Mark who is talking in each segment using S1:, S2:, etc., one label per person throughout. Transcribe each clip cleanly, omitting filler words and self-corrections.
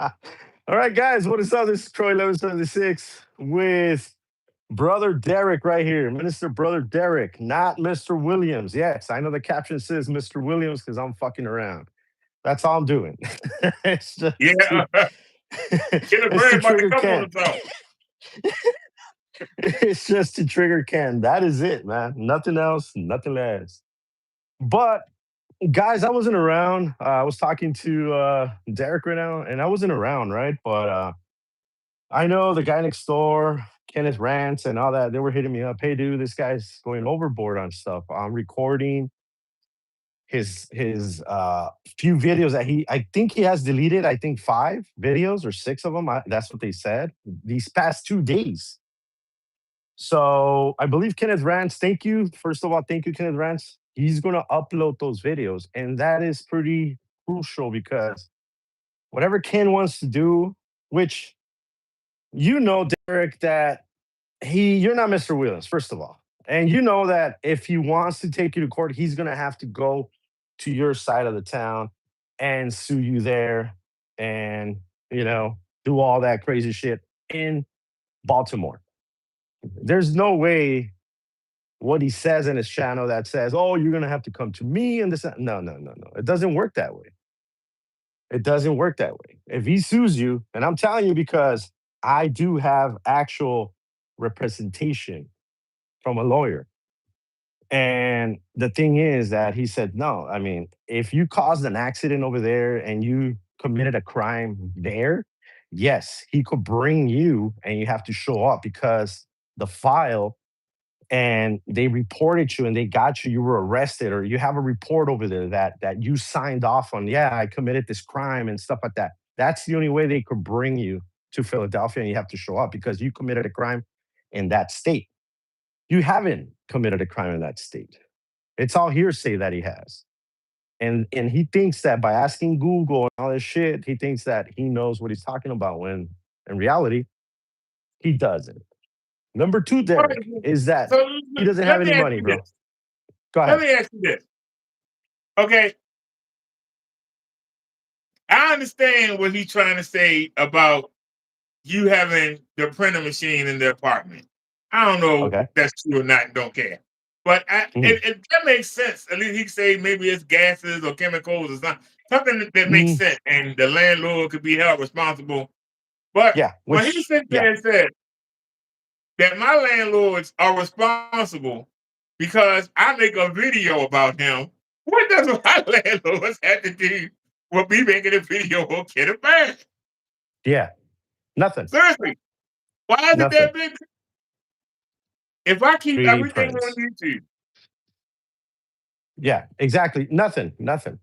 S1: All right, guys, what is up? This is Troy Level 76 with Brother Derek right here. Minister Brother Derek, not Mr. Williams. Yes, I know the caption says Mr. Williams because I'm fucking around. That's all I'm doing. it's just
S2: Yeah,
S1: to,
S2: Kenneth
S1: it's to
S2: Grant about to
S1: trigger
S2: come on
S1: Ken.
S2: the top.
S1: It's just to trigger Ken. That is it, man. Nothing else, nothing less. But guys, I wasn't around. I was talking to Derek right now, and I wasn't around, right? But I know the guy next door, Kenneth Rants, and all that. They were hitting me up. Hey, dude, this guy's going overboard on stuff. I'm recording his few videos that I think he has deleted. I think 5 videos or 6 of them. That's what they said these past 2 days. So I believe Kenneth Rants. Thank you. First of all, thank you, Kenneth Rants. He's going to upload those videos, and that is pretty crucial because whatever Ken wants to do, which Derek, that you're not Mr. Williams, first of all. And you know that if he wants to take you to court, he's gonna have to go to your side of the town and sue you there and you know do all that crazy shit in Baltimore. There's no way what he says in his channel that says, "Oh, you're gonna have to come to me," and this. No, no, no, no. It doesn't work that way. It doesn't work that way. If he sues you, and I'm telling you because I do have actual representation from a lawyer. And the thing is that he said, no, I mean, if you caused an accident over there and you committed a crime there, yes, he could bring you and you have to show up because the file and they reported you and they got you, you were arrested, or you have a report over there that you signed off on, yeah, I committed this crime and stuff like that. That's the only way they could bring you to Philadelphia and you have to show up because you committed a crime in that state. You haven't committed a crime in that state. It's all hearsay that he has. And he thinks that by asking Google and all this shit, he thinks that he knows what he's talking about when in reality, he doesn't. Number two,
S2: All right,
S1: Derek, is that
S2: so
S1: he doesn't have
S2: let me
S1: any
S2: ask
S1: money,
S2: you
S1: bro.
S2: this.
S1: Go
S2: Let
S1: ahead.
S2: me ask you this. Okay, I understand what he's trying to say about you having the printer machine in the apartment. I don't know
S1: Okay.
S2: if that's true or not, and don't care. But
S1: Mhm.
S2: that makes sense. At least he can say maybe it's gases or chemicals or something that makes
S1: Mm,
S2: sense, and the landlord could be held responsible. But
S1: yeah,
S2: when he
S1: which
S2: sits
S1: yeah.
S2: there and said that my landlords are responsible because I make a video about him, what does my landlords have to do with me making a video on Kenneth Bass?
S1: Yeah. Nothing.
S2: Seriously, why is it
S1: Nothing.
S2: that big? If I keep
S1: 3D
S2: everything on
S1: prints.
S2: YouTube,
S1: Yeah, exactly. Nothing. Nothing.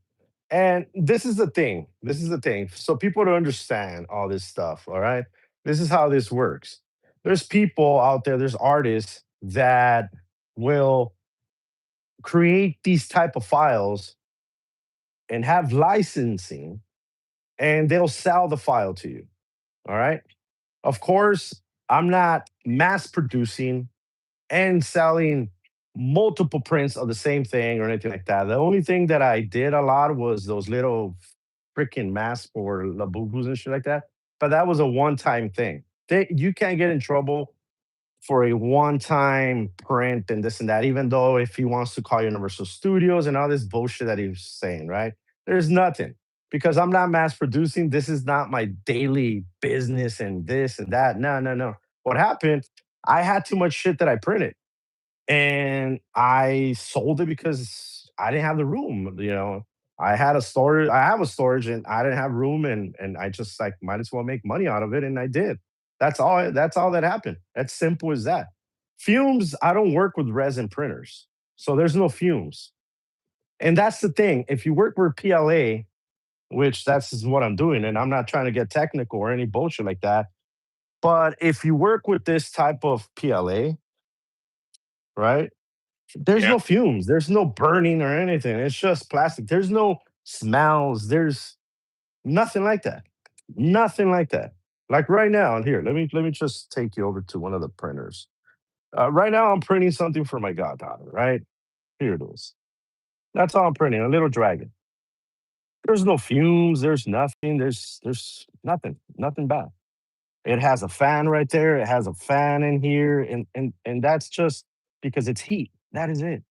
S1: And this is the thing. This is the thing. So people to understand all this stuff, all right? This is how this works. There's people out there, there's artists that will create these type of files and have licensing and they'll sell the file to you. All right? Of course, I'm not mass producing and selling multiple prints of the same thing or anything like that. The only thing that I did a lot was those little freaking masks for Labubus and shit like that. But that was a one-time thing. You can't get in trouble for a one-time print and this and that, even though if he wants to call Universal Studios and all this bullshit that he was saying, right? There's nothing because I'm not mass producing. This is not my daily business and this and that. No, no, no. What happened? I had too much shit that I printed and I sold it because I didn't have the room. I had a storage. I have a storage, and I didn't have room, and I just like might as well make money out of it, and I did. That's all. That's all that happened. That's simple as that. Fumes. I don't work with resin printers, so there's no fumes, and that's the thing. If you work with PLA, which that's is what I'm doing, and I'm not trying to get technical or any bullshit like that. But if you work with this type of PLA, right? There's
S2: yeah.
S1: no fumes, there's no burning or anything. It's just plastic. There's no smells. There's nothing like that. Nothing like that. Like right now, and here, let me just take you over to one of the printers. Right now, I'm printing something for my goddaughter. Right here it is. That's all I'm printing. A little dragon. There's no fumes. There's nothing. There's nothing bad. It has a fan right there. It has a fan in here, and that's just because it's heat. That is it.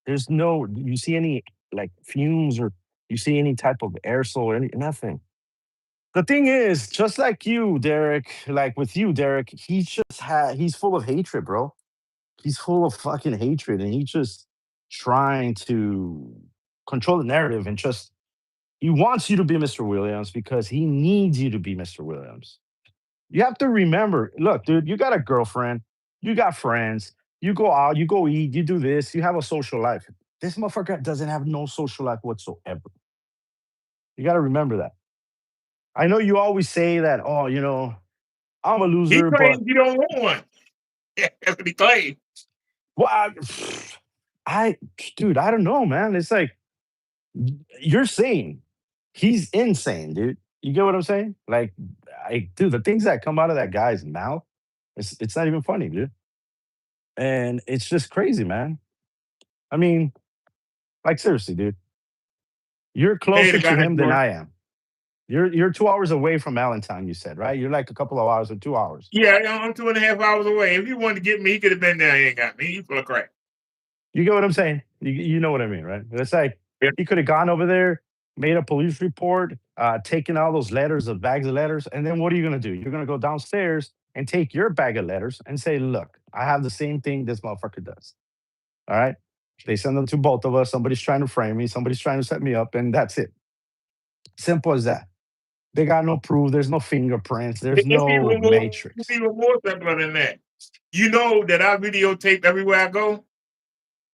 S1: There's no. You see any like fumes or you see any type of aerosol or any nothing. The thing is, just like you, Derek, like with you, Derek, he's full of hatred, bro. He's full of fucking hatred, and he's just trying to control the narrative and just he wants you to be Mr. Williams because he needs you to be Mr. Williams. You have to remember, look, dude, you got a girlfriend, you got friends, you go out, you go eat, you do this, you have a social life. This motherfucker doesn't have no social life whatsoever. You got to remember that. I know you always say that, oh, I'm a
S2: He
S1: loser, but
S2: claims he don't want one. That's what he claims.
S1: well, I, dude, I don't know, man. It's like you're saying he's insane, dude. You get what I'm saying? Like, dude, the things that come out of that guy's mouth, it's not even funny, dude. And it's just crazy, man. I mean, like seriously, dude, you're
S2: Hey, the
S1: closer to
S2: guy
S1: him than
S2: for
S1: I am. You're 2 hours away from Allentown, you said, right? You're like a couple of hours or 2 hours.
S2: yeah, I'm 2.5 hours away. If he wanted to get me, he could have been there. He ain't got me. He full of crap.
S1: You get what I'm saying? You know what I mean, right? It's like
S2: Yeah.
S1: he could have gone over there, made a police report, taken all those letters, the bags of letters, and then what are you gonna do? You're gonna go downstairs and take your bag of letters and say, "Look, I have the same thing this motherfucker does." All right? They send them to both of us. Somebody's trying to frame me. Somebody's trying to set me up, and that's it. Simple as that. They got no proof. There's no fingerprints. There's
S2: It's
S1: no matrix.
S2: even more simpler than that. You know that I videotape everywhere I go,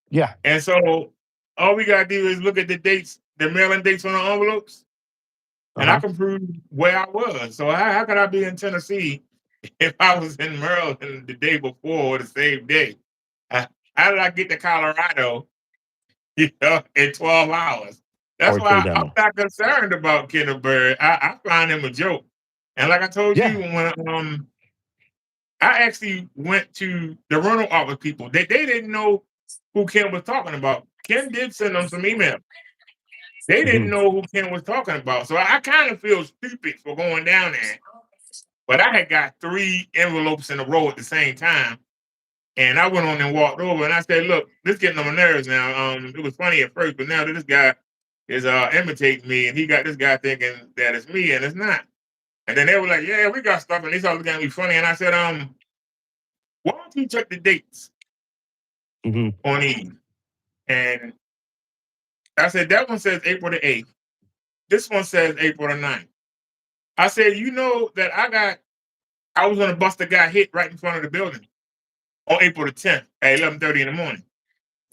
S1: Yeah.
S2: and so all we gotta do is look at the dates, the mailing dates on the envelopes,
S1: Uh
S2: and I
S1: huh.
S2: can prove where I was. So how could I be in Tennessee if I was in Maryland the day before or the same day? Uh, How did I get to Colorado, in 12 hours? That's
S1: Or
S2: why I'm
S1: demo.
S2: not concerned about Kenneth Bird. I find him a joke. And like I told
S1: Yeah.
S2: you, when I actually went to the rental office people, they didn't know who Ken was talking about. Ken did send them some email. They didn't
S1: Hmm.
S2: know who Ken was talking about. So I kind of feel stupid for going down there. But I had got three envelopes in a row at the same time. And I went on and walked over and I said, look, this getting on my nerves now. It was funny at first, but now that this guy is imitating me and he got this guy thinking that it's me and it's not. And then they were like, yeah, we got stuff, and they started looking at me funny. And I said, why don't you check the dates
S1: Hmm.
S2: on these? And I said, that one says April the 8th. This one says April the 9th. I said, you know that I was gonna bust a guy hit right in front of the building on April the 10th at 11:30 in the morning.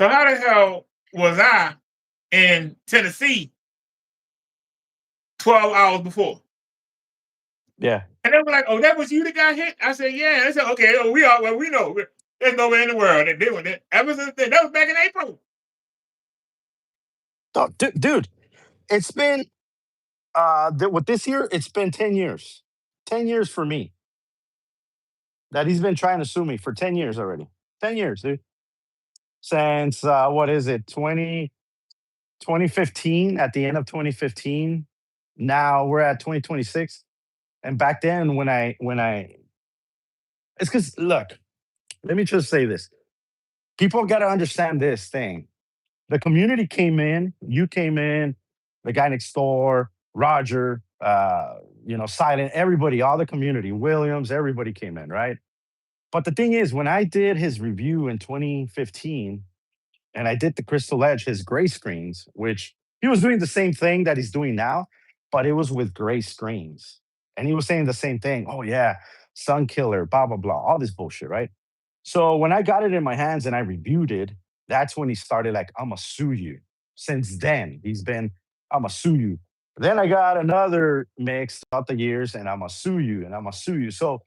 S2: So how the hell was I in Tennessee 12 hours before?
S1: Yeah.
S2: And they were like, oh, that was you that got hit? I said, yeah. They said, okay, oh, we know. There's nowhere in the world that doing it. Ever since then, that was back in April.
S1: Oh, dude, it's been with this year, it's been 10 years. 10 years for me that he's been trying to sue me for 10 years already. 10 years, dude. Since what is it, 2015, at the end of 2015. Now we're at 2026. And back then when I it's because look, let me just say this. People gotta understand this thing. The community came in, you came in, the guy next door, Roger, Silent, everybody, all the community, Williams, everybody came in, right? But the thing is, when I did his review in 2015 and I did the Crystal Edge, his gray screens, which he was doing the same thing that he's doing now, but it was with gray screens. And he was saying the same thing. Oh, yeah, Sun Killer, blah, blah, blah, all this bullshit, right? So when I got it in my hands and I reviewed it, that's when he started like, I'm gonna sue you. Since then, he's been, I'm gonna sue you. Then I got another mix throughout the years, and I'm gonna sue you, and I'm gonna sue you. So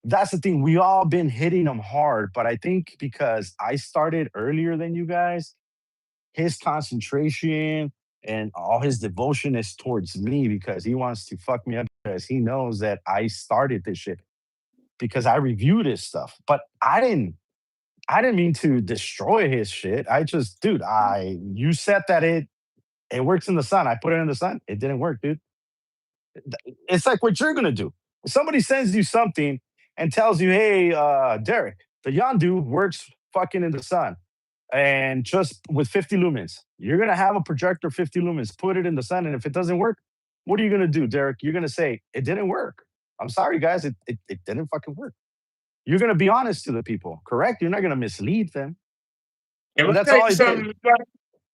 S1: that's the thing. We all been hitting him hard, but I think because I started earlier than you guys, his concentration and all his devotion is towards me because he wants to fuck me up because he knows that I started this shit because I reviewed his stuff. But I didn't mean to destroy his shit. I just, dude, I you said that It works in the sun. I put it in the sun. It didn't work, dude. It's like what you're gonna do. If somebody sends you something and tells you, "Hey, Derek, the Yondu works fucking in the sun and just with 50 lumens." You're gonna have a projector 50 lumens, put it in the sun, and if it doesn't work, what are you gonna do, Derek? You're gonna say it didn't work. I'm sorry, guys, it didn't fucking work. You're gonna be honest to the people, correct? You're not gonna mislead them,
S2: And
S1: and
S2: let me
S1: that's
S2: tell
S1: all
S2: you
S1: I did.
S2: something.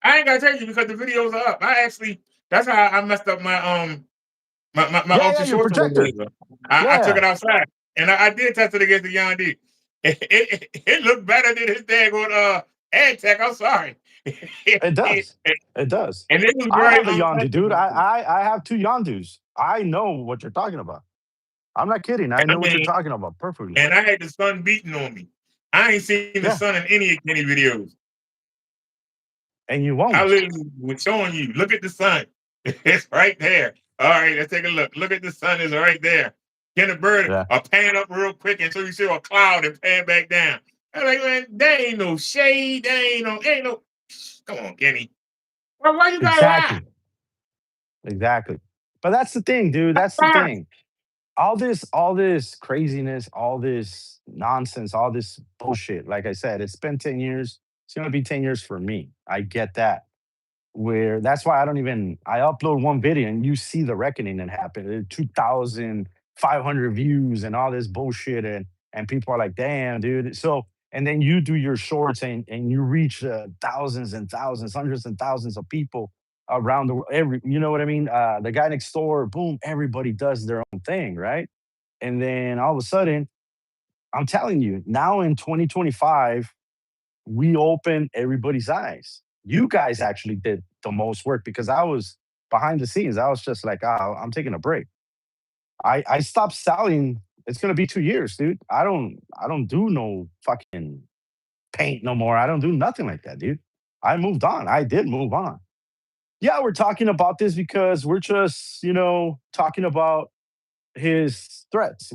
S2: I ain't gotta tell you because the videos are up. I actually that's how I messed up my
S1: Yeah, yeah,
S2: ultra
S1: your
S2: short term
S1: projector.
S2: laser. I took
S1: Yeah,
S2: it outside and I did test it against the Yandi. It looked better than his daggone AdTech. I'm sorry.
S1: it does. It does.
S2: And it was
S1: I
S2: very
S1: have a Yondu, dude.
S2: uncomfortable.
S1: I have two Yondus. I know what you're talking about. I'm not kidding. I
S2: I
S1: know what you're
S2: mean,
S1: talking about perfectly.
S2: and I had the sun beating on me. I ain't seen the
S1: Yeah,
S2: sun in any of Kenny videos.
S1: and you
S2: I
S1: won't.
S2: literally was showing you. Look at the sun. It's right there. All right, let's take a look. Look at the sun is right there. Get a bird,
S1: Yeah,
S2: pan up real quick, and so you see a cloud and pan back down. I'm like, man, there ain't no shade. There ain't no. Come on, Kenny. Why you gotta lie?
S1: exactly. Exactly. But that's the thing, dude. That's the
S2: Lie.
S1: thing. All this craziness, all this nonsense, all this bullshit. Like I said, it's been 10 years. It's gonna be 10 years for me. I get that. Where that's why I upload one video and you see the reckoning that happened. 2,500 views and all this bullshit and people are like, damn, dude. So and then you do your shorts and you reach thousands and thousands, hundreds and thousands of people around the world. You know what I mean? The guy next door, boom, everybody does their own thing, right? And then all of a sudden, I'm telling you, now in 2025, we opened everybody's eyes. You guys actually did the most work because I was behind the scenes. I was just like, I'm taking a break. I stopped selling. It's gonna be 2 years, dude. I don't do no fucking paint no more. I don't do nothing like that, dude. I moved on. I did move on. Yeah, we're talking about this because we're just, talking about his threats.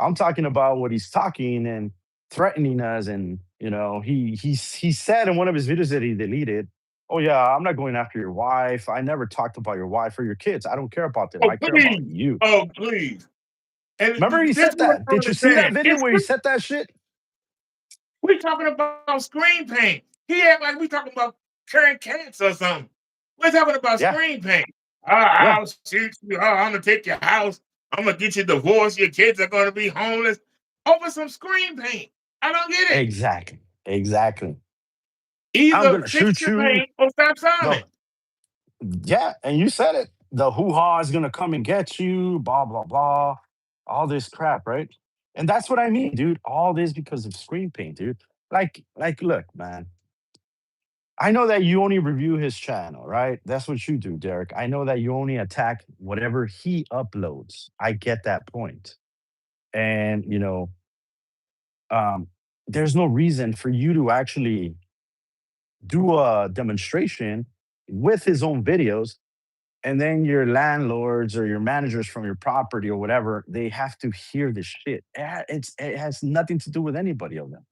S1: I'm talking about what he's talking and threatening us, and he said in one of his videos that he deleted, "Oh yeah, I'm not going after your wife. I never talked about your wife or your kids. I don't care about them.
S2: Oh
S1: I care about
S2: please,
S1: you."
S2: oh please. And
S1: Remember he
S2: this is
S1: said
S2: what
S1: that?
S2: I don't
S1: Did you see that
S2: understand.
S1: video
S2: It's
S1: where he said that shit?
S2: we talking about screen paint. He act like we talking about curing cancer or something. We're talking about
S1: Yeah,
S2: screen paint.
S1: yeah,
S2: I'll shoot you. I'm gonna take your house. I'm gonna get you divorced. Your kids are gonna be homeless over some screen paint. I don't get it.
S1: exactly, exactly. I'm
S2: Either
S1: gonna
S2: fix
S1: shoot
S2: your
S1: you.
S2: paint or stop
S1: No,
S2: selling.
S1: yeah, and you said it. The hoo-ha is gonna come and get you, blah, blah, blah. All this crap, right? And that's what I mean, dude. All this because of screen paint, dude. Look, man. I know that you only review his channel, right? That's what you do, Derek. I know that you only attack whatever he uploads. I get that point. And, um, there's no reason for you to actually do a demonstration with his own videos, and then your landlords or your managers from your property or whatever, they have to hear this shit. It has nothing to do with anybody of them,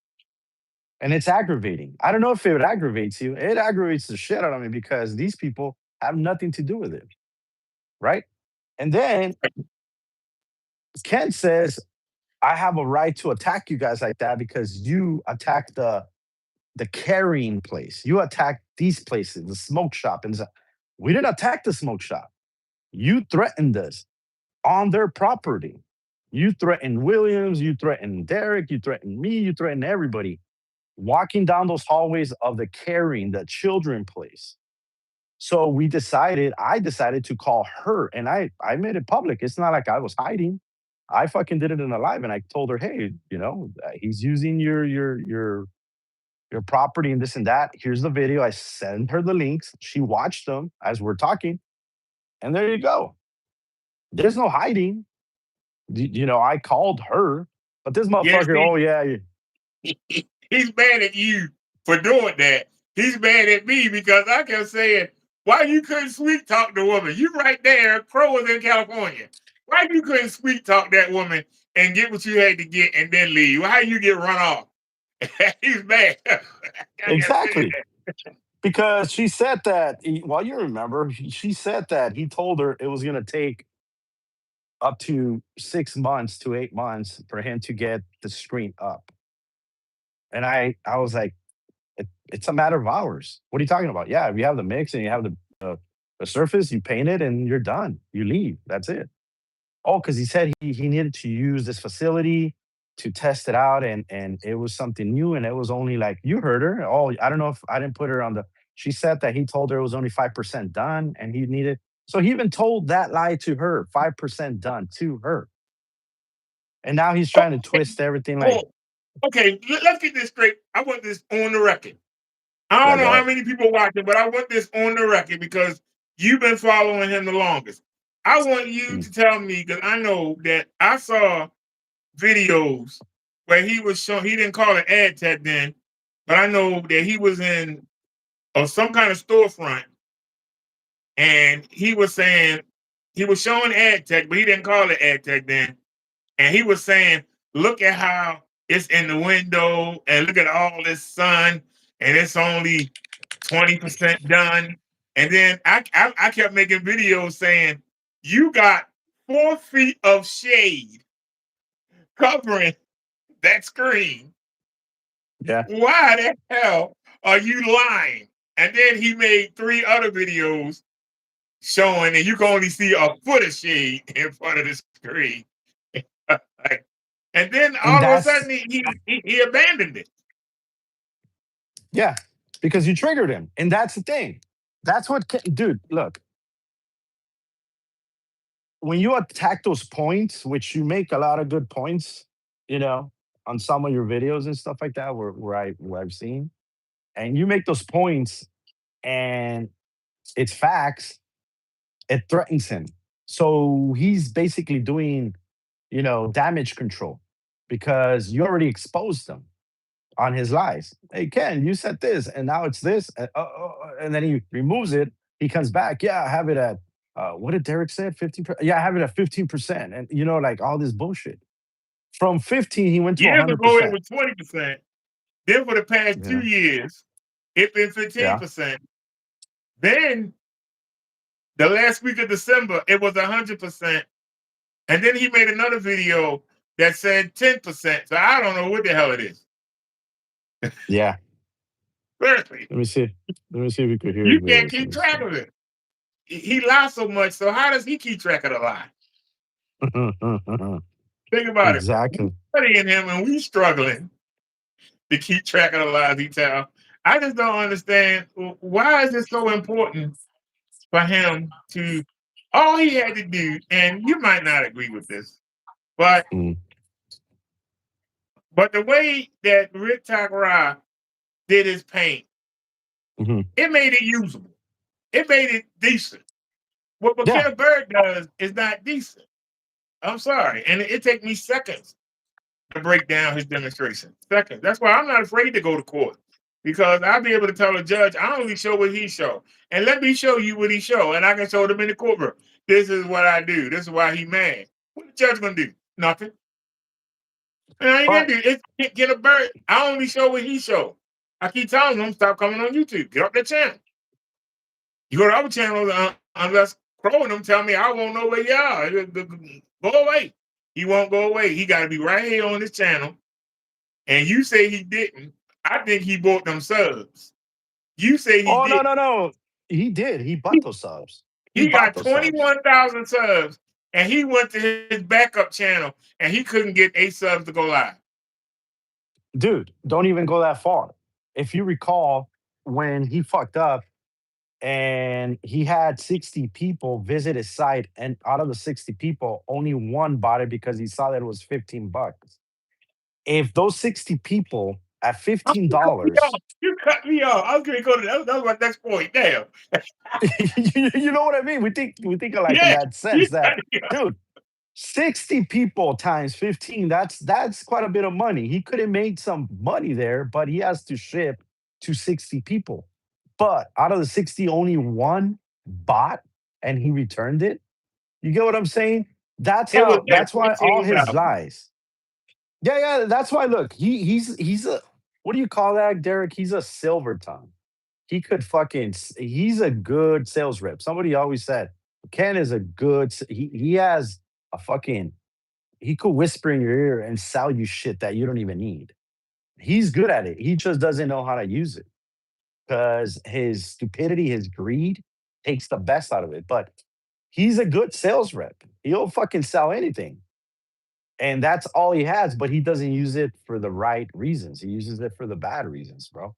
S1: and it's aggravating. I don't know if it aggravates you. It aggravates the shit out of me because these people have nothing to do with it, right? And then Ken says, "I have a right to attack you guys like that because you attacked the carrying place. You attacked these places, the smoke shop." And we didn't attack the smoke shop. You threatened us on their property. You threatened Williams, you threatened Derek, you threatened me, you threatened everybody walking down those hallways of the carrying, the children place. So I decided to call her, and I made it public. It's not like I was hiding. I fucking did it in a live and I told her, "Hey, he's using your property and this and that. Here's the video." I sent her the links. She watched them as we're talking, and there you go. There's no hiding. I called her, but this
S2: Yes,
S1: motherfucker, oh yeah,
S2: he's mad at you for doing that. He's mad at me because I kept saying, why you couldn't sweet talk the woman? You right there, Crow was in California. Why you couldn't sweet talk that woman and get what you had to get and then leave? Why you get run off? He's mad. I gotta say
S1: exactly.
S2: that.
S1: Because she said that well, you remember, she said that he told her it was gonna take up to 6 months to 8 months for him to get the screen up. And I was like, it's a matter of hours. What are you talking about? Yeah, if you have the mix and you have the surface, you paint it and you're done. You leave. That's it. Oh, because he said he needed to use this facility to test it out, and it was something new, and it was only like you heard her. Oh, I don't know if I didn't put her on the. She said that he told her it was only 5% done, and he needed. So he even told that lie to her, 5% done to her, and now he's trying to
S2: Okay,
S1: twist everything. Like,
S2: oh, okay. Let's get this straight. I want this on the record. I
S1: yeah,
S2: don't
S1: go
S2: know how
S1: ahead.
S2: many people watching, but I want this on the record because you've been following him the longest. I want you
S1: Mm.
S2: to tell me because I know that I saw videos where he was showing. He didn't call it ad tech then, but I know that he was in some kind of storefront, and he was saying he was showing ad tech, but he didn't call it ad tech then. And he was saying, "Look at how it's in the window, and look at all this sun, and it's only 20% done." And then I kept making videos saying, "You got 4 feet of shade covering that screen.
S1: Yeah,
S2: Why the hell are you lying?" And then he made 3 other videos showing, and you can only see a foot of shade in front of the screen. And then
S1: and
S2: all of a
S1: that's
S2: sudden he abandoned it.
S1: yeah, because you triggered him, and that's the thing. That's what, dude. Look, when you attack those points, which you make a lot of good points, you know, on some of your videos and stuff like that, where I've seen, and you make those points, and it's facts, it threatens him. So he's basically doing, damage control because you already exposed them on his lies. Hey, Ken, you said this, and now it's this, and then he removes it. He comes back. Yeah, I have it at what did Derek say? 15%. Yeah, I have it at 15%, and like all this bullshit. From 15, he went to
S2: Years ago it
S1: 100%.
S2: was 20%. Then for the past
S1: You
S2: two
S1: know,
S2: years, it's been
S1: yeah.
S2: 15%. Then the last week of December, it was 100%. And then he made another video that said 10%. So I don't know what the hell it is.
S1: Yeah.
S2: Seriously,
S1: Let me see. Let me see if we could hear
S2: you can't
S1: this. Let
S2: keep
S1: me
S2: track
S1: see.
S2: of it. He lies so much. So how does he keep track of the lie? Think about it. We
S1: Exactly.
S2: studying him and we struggling to keep track of the lies he tell. I just don't understand why is it so important for him to all he had to do, and you might not agree with this, but
S1: Mm,
S2: the way that Rick Takara did his paint,
S1: mhm.
S2: it made it usable. It made it decent. What
S1: Yeah.
S2: Kenneth Bird does is not decent. I'm sorry. And it takes me seconds to break down his demonstration. Seconds. That's why I'm not afraid to go to court. Because I'll be able to tell a judge, I only show what he show. And let me show you what he show. And I can show them in the courtroom. This is what I do. This is why he mad. What the judge gonna do? Nothing. And I ain't gonna
S1: But
S2: do it. Get a bird. I only show what he show. I keep telling them, stop coming on YouTube. Get off that channel. You go to other channels, unless Crow and them tell me I won't know where you are. Go away. He won't go away. He got to be right here on this channel. And you say he didn't. I think he bought them subs. You say he
S1: oh, no,
S2: did.
S1: no, no. He did. He bought those subs. He
S2: He
S1: bought
S2: got
S1: those subs.
S2: 21,000 subs, and he went to his backup channel, and he couldn't get 8 subs to go live.
S1: Dude, don't even go that far. If you recall when he fucked up and he had 60 people visit his site, and out of the 60 people, only one bought it because he saw that it was $15. If those 60 people at
S2: You cut me off.
S1: $15,
S2: You cut me off. I was going to go to that was my next point. Damn.
S1: you know what I mean? We think like in
S2: Yeah,
S1: that
S2: you
S1: sense that,
S2: cut me off.
S1: dude, 60 people times 15, that's quite a bit of money. He could have made some money there, but he has to ship to 60 people. But out of the 60, only one bought and he returned it. You get what I'm saying?
S2: It was at
S1: That's why all his
S2: 14,000.
S1: lies. Yeah, yeah, that's why look, he's a what do you call that, Derek? He's a silver tongue. he could fucking he's a good sales rep. Somebody always said Ken is a good he has a fucking he could whisper in your ear and sell you shit that you don't even need. He's good at it. He just doesn't know how to use it because his stupidity, his greed takes the best out of it. But he's a good sales rep. He'll fucking sell anything. And that's all he has, but he doesn't use it for the right reasons. He uses it for the bad reasons, bro.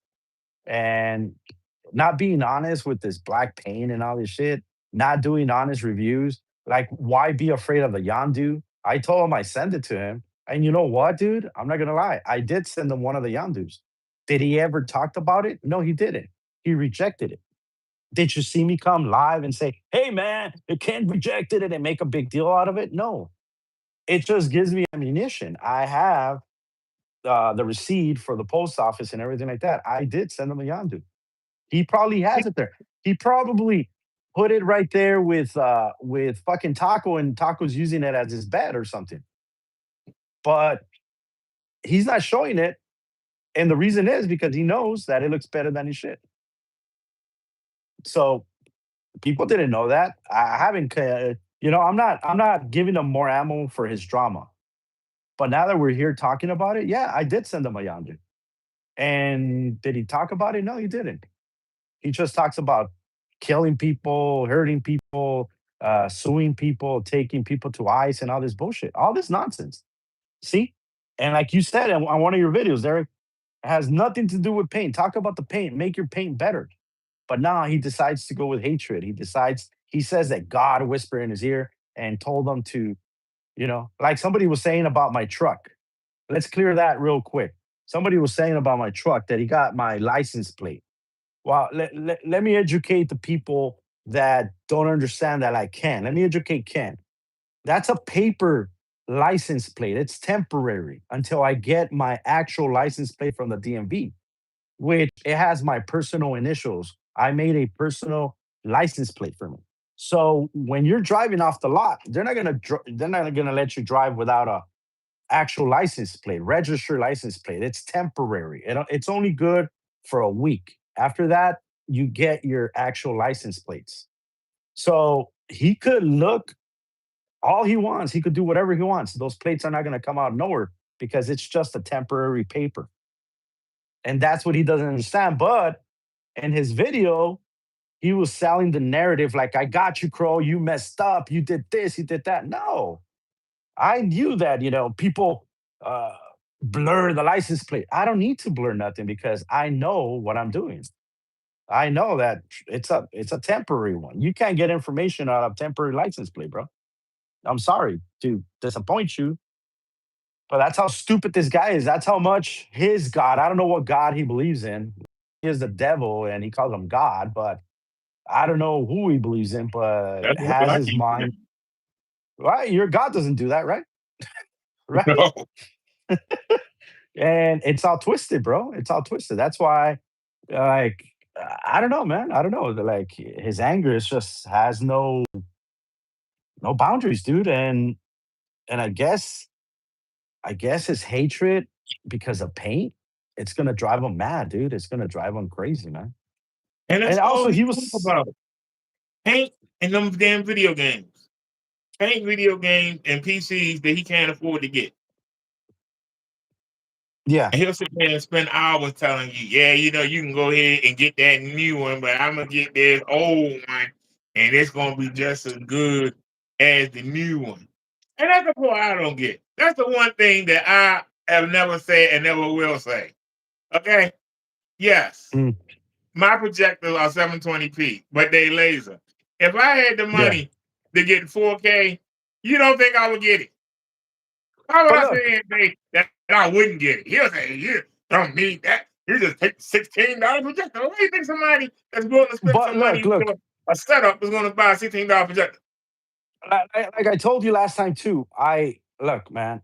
S1: And not being honest with this black pain and all this shit, not doing honest reviews. Like, why be afraid of the Yandu? I told him I sent it to him. And you know what, dude? I'm not gonna lie. I did send him one of the Yandus. Did he ever talk about it? No, he didn't. He rejected it. Did you see me come live and say, hey man, the Ken rejected it and make a big deal out of it? No. It just gives me ammunition. I have the receipt for the post office and everything like that. I did send him a Yandu. He probably has it there. He probably put it right there with fucking Taco, and Taco's using it as his bed or something. But he's not showing it, and the reason is because he knows that it looks better than his shit. So people didn't know that. I haven't, I'm not giving him more ammo for his drama. But now that we're here talking about it, yeah, I did send him a Yandu. And did he talk about it? No, he didn't. He just talks about killing people, hurting people, suing people, taking people to ICE, and all this bullshit, all this nonsense. See? And like you said on one of your videos, Derek, it has nothing to do with paint. Talk about the paint, make your paint better. But now he decides to go with hatred. He says that God whispered in his ear and told him to, like somebody was saying about my truck. Let's clear that real quick. Somebody was saying about my truck that he got my license plate. Well, let me educate the people that don't understand that I can. Let me educate Ken. That's a paper license plate. It's temporary until I get my actual license plate from the DMV, which it has my personal initials. I made a personal license plate for me. So when you're driving off the lot, they're not gonna let you drive without a actual license plate, registered license plate. It's temporary. It's only good for a week. After that, you get your actual license plates. So he could look all he wants. He could do whatever he wants. Those plates are not going to come out of nowhere because it's just a temporary paper. And that's what he doesn't understand. But in his video, he was selling the narrative like, I got you, Crow. You messed up. You did this. You did that. No, I knew that, people uh, blur the license plate. I don't need to blur nothing because I know what I'm doing. I know that it's a temporary one. You can't get information out of temporary license plate, bro. I'm sorry to disappoint you, but that's how stupid this guy is. That's how much his God. I don't know what God he believes in. He is the devil and he calls him God, but I don't know who he believes in, but
S2: That's what
S1: has
S2: I
S1: his
S2: keep
S1: mind. Right? Your God doesn't do that, right? Right?
S2: saying.
S1: And it's all twisted, bro. It's all twisted. That's why, like, I don't know, man. I don't know. Like his anger is just has no boundaries, dude. And I guess his hatred because of paint, it's gonna drive him mad, dude. It's gonna drive him crazy, man.
S2: And
S1: And
S2: that's all
S1: also,
S2: he
S1: he
S2: talk
S1: was,
S2: about. Paint and them damn video games. Paint video games and PCs that he can't afford to get.
S1: yeah,
S2: And he'll sit there and spend hours telling you, yeah, you can go ahead and get that new one, but I'm gonna get this old one, and it's gonna be just as good as the new one. And that's the part I don't get. That's the one thing that I have never said and never will say. Okay? Yes,
S1: mm,
S2: my projectors are 720p, but they laser. If I had the
S1: yeah.
S2: money to get 4K, you don't think I would get it? Why would
S1: But
S2: I say
S1: look,
S2: anything that I wouldn't get it? He'll say, you don't need that. You just take $16 projector. Why do you think somebody that's willing to spend
S1: but
S2: some
S1: look,
S2: money
S1: look.
S2: for a setup is going to buy a $16 projector?
S1: Like I told you last time too. I look, man.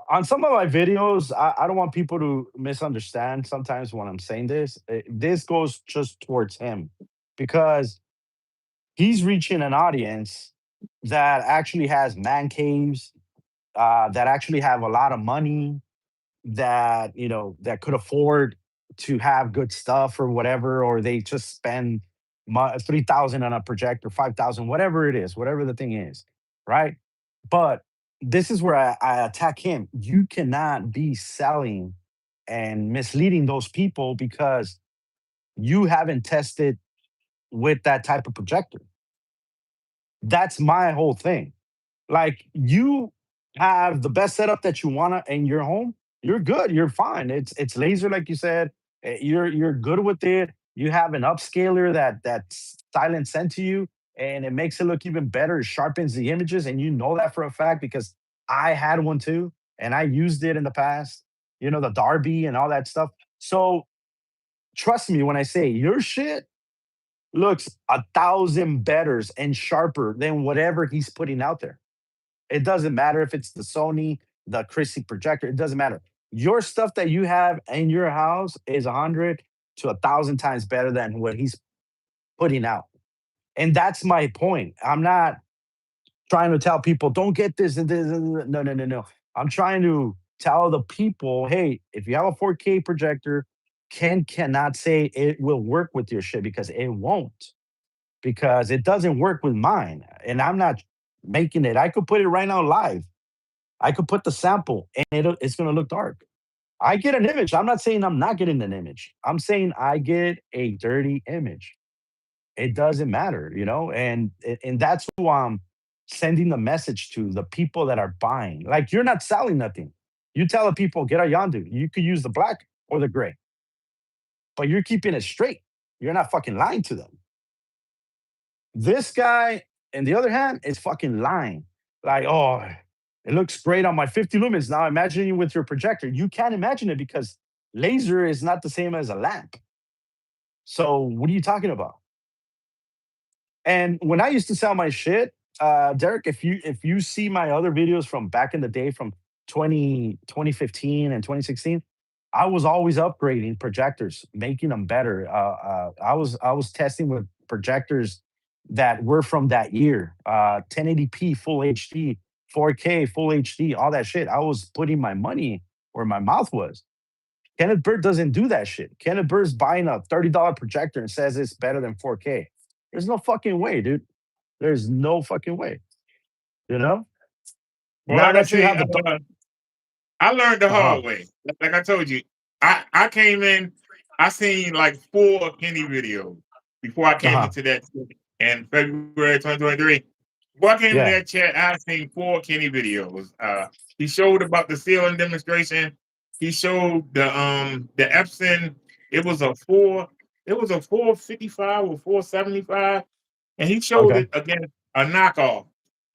S1: On some of my videos, I don't want people to misunderstand. Sometimes when I'm saying this, this goes just towards him because he's reaching an audience that actually has man caves, that actually have a lot of money, that that could afford. to have good stuff or whatever, or they just spend 3,000 on a projector, 5,000, whatever it is, whatever the thing is, right? But this is where I attack him. You cannot be selling and misleading those people because you haven't tested with that type of projector. That's my whole thing. Like you have the best setup that you want in your home, you're good, you're fine. It's laser like you said. You're good with it. You have an upscaler that's silent sent to you and it makes it look even better. It sharpens the images and you know that for a fact because I had one too and I used it in the past. You know the Darby and all that stuff. So trust me when I say your shit looks 1,000 better and sharper than whatever he's putting out there. It doesn't matter if it's the Sony, the Chrissy projector, it doesn't matter. Your stuff that you have in your house is 100 to 1,000 times better than what he's putting out. And that's my point. I'm not trying to tell people, don't get this and this. No, no, no, no. I'm trying to tell the people, hey, if you have a 4K projector, Ken cannot say it will work with your shit because it won't, because it doesn't work with mine. And I'm not making it. I could put it right now live. I could put the sample and it's going to look dark. I get an image. I'm not saying I'm not getting an image. I'm saying I get a dirty image. It doesn't matter, you know, and that's who I'm sending the message to the people that are buying. Like you're not selling nothing. You tell the people get a Yandu. You could use the black or the gray, but you're keeping it straight. You're not fucking lying to them. This guy, on the other hand, is fucking lying. Like, oh, it looks great on my 50 lumens. Now imagine you with your projector. You can't imagine it because laser is not the same as a lamp. So what are you talking about? And when I used to sell my shit, Derek, if you see my other videos from back in the day from 2015 and 2016, I was always upgrading projectors, making them better. I was testing with projectors that were from that year, 1080p full HD, 4K full HD, all that shit. I was putting my money where my mouth was. Kenneth Bird doesn't do that shit. Kenneth Bird's buying a $30 projector and says it's better than 4K. There's no fucking way, dude. There's no fucking way. You know?
S2: Well,
S1: Now
S2: like I
S1: that you
S2: say,
S1: have the
S2: I learned the
S1: uh-huh.
S2: hard way. Like I told you, I came in, I seen like 4 Kenny videos before I came
S1: Uh-huh.
S2: into that in February 2023. Before I came in
S1: Yeah.
S2: that chat, I seen 4 Kenny videos. He showed about the ceiling demonstration. He showed the Epson. It was a 455 or 475, and he showed
S1: Okay.
S2: it against a knockoff.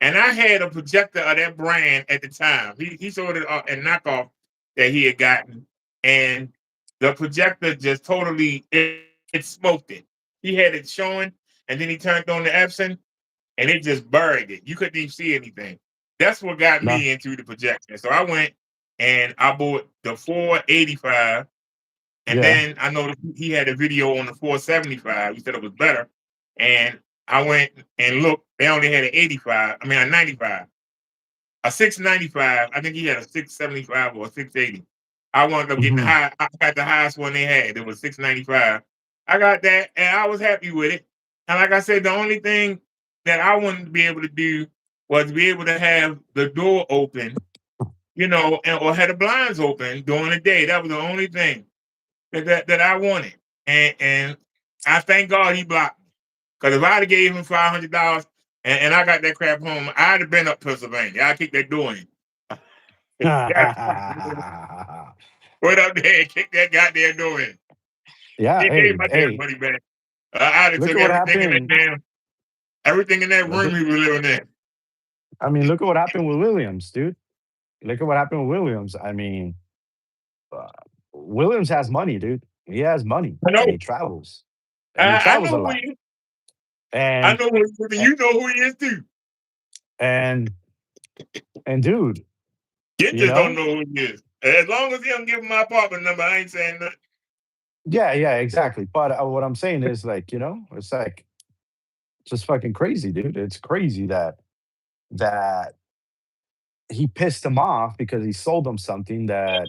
S2: And I had a projector of that brand at the time. He showed it a knockoff that he had gotten, and the projector just totally it smoked it. He had it showing, and then he turned on the Epson, and it just buried it. You couldn't even see anything. That's what got
S1: No.
S2: me into the projection. So I went and I bought the 485, and
S1: Yeah.
S2: then I noticed he had a video on the 475. He said it was better, and I went and looked. They only had an 85. I mean a 95, a 695. I think he had a 675 or a 680. I wound up getting the
S1: Mhm.
S2: high. I got the highest one they had. It was 695. I got that, and I was happy with it. And like I said, the only thing that I wanted to be able to do was be able to have the door open, or had the blinds open during the day. That was the only thing that I wanted. And I thank God he blocked me. Because if I'd have gave him $500 and I got that crap home, I'd have been up Pennsylvania. I'd kick that door in. Went up there and kicked that goddamn door in.
S1: Yeah,
S2: He gave
S1: hey,
S2: my damn
S1: hey,
S2: money back. I'd have
S1: look
S2: took
S1: at what happened.
S2: everything in that
S1: Look
S2: room
S1: at
S2: he was living in.
S1: I mean, look at what happened with Williams, dude. Look at what happened with Williams. I mean, uh, Williams has money, dude. He has money
S2: I
S1: and
S2: know.
S1: he travels. And he
S2: I
S1: travels a
S2: know who he
S1: lot.
S2: is. I
S1: And
S2: know who he is. And you know who he is too.
S1: and and dude,
S2: You
S1: you
S2: just don't
S1: know?
S2: know who he is. As long as he don't give him my apartment number, I ain't saying nothing.
S1: Yeah, yeah, exactly. But what I'm saying is like, it's like just fucking crazy, dude. It's crazy that he pissed him off because he sold him something that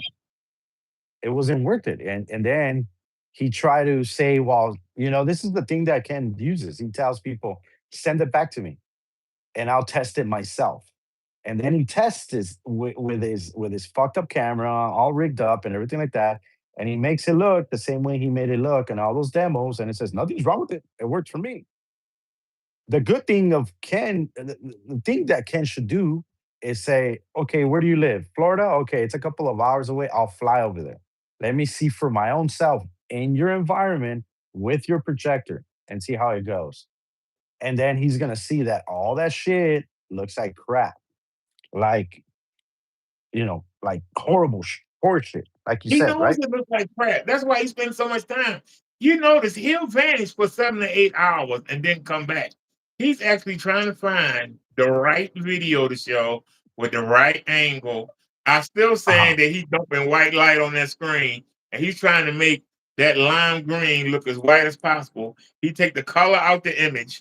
S1: it wasn't worth it. And then he tried to say, well, this is the thing that Ken uses. He tells people, send it back to me and I'll test it myself. And then he tests with his fucked up camera, all rigged up and everything like that. And he makes it look the same way he made it look and all those demos. And it says, nothing's wrong with it. It works for me. The good thing of Ken, the thing that Ken should do is say, okay, where do you live? Florida? Okay, it's a couple of hours away. I'll fly over there. Let me see for my own self in your environment with your projector and see how it goes. And then he's gonna see that all that shit looks like crap, like like horrible horse shit, like you
S2: He
S1: said,
S2: knows
S1: right?
S2: it looks like crap. That's why he spends so much time. You notice he'll vanish for 7 to 8 hours and then come back. He's actually trying to find the right video to show with the right angle. I'm still
S1: Uh huh.
S2: saying that he's dumping white light on that screen and he's trying to make that lime green look as white as possible. He take the color out the image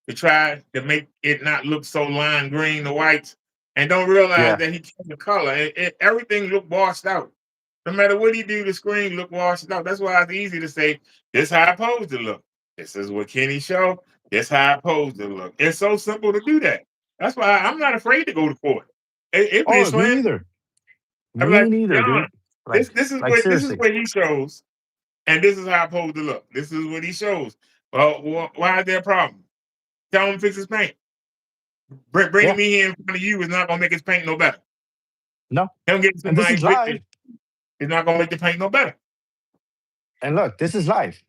S2: to try to make it not look so lime green, the whites, and don't realize
S1: Yeah.
S2: that he changed the color. Everything look washed out. No matter what he do, the screen look washed out. That's why it's easy to say, this how I pose to look. This is what Kenny show. This how I pose to look. It's so simple to do that. That's why I'm not afraid to go to court. It be
S1: Oh, me
S2: slam.
S1: neither.
S2: I'm
S1: Me
S2: like,
S1: neither,
S2: John,
S1: dude.
S2: this
S1: Like,
S2: this is
S1: like
S2: what
S1: seriously.
S2: he shows, and this is how I pose to look. This is what he shows. Well, why is there a problem? Tell him to fix his paint. Bringing
S1: Yeah.
S2: me here in front of you is not gonna make his paint no better.
S1: No.
S2: Him getting
S1: And this
S2: somebody
S1: is live.
S2: witness is not gonna make the paint no better.
S1: And look, this is live,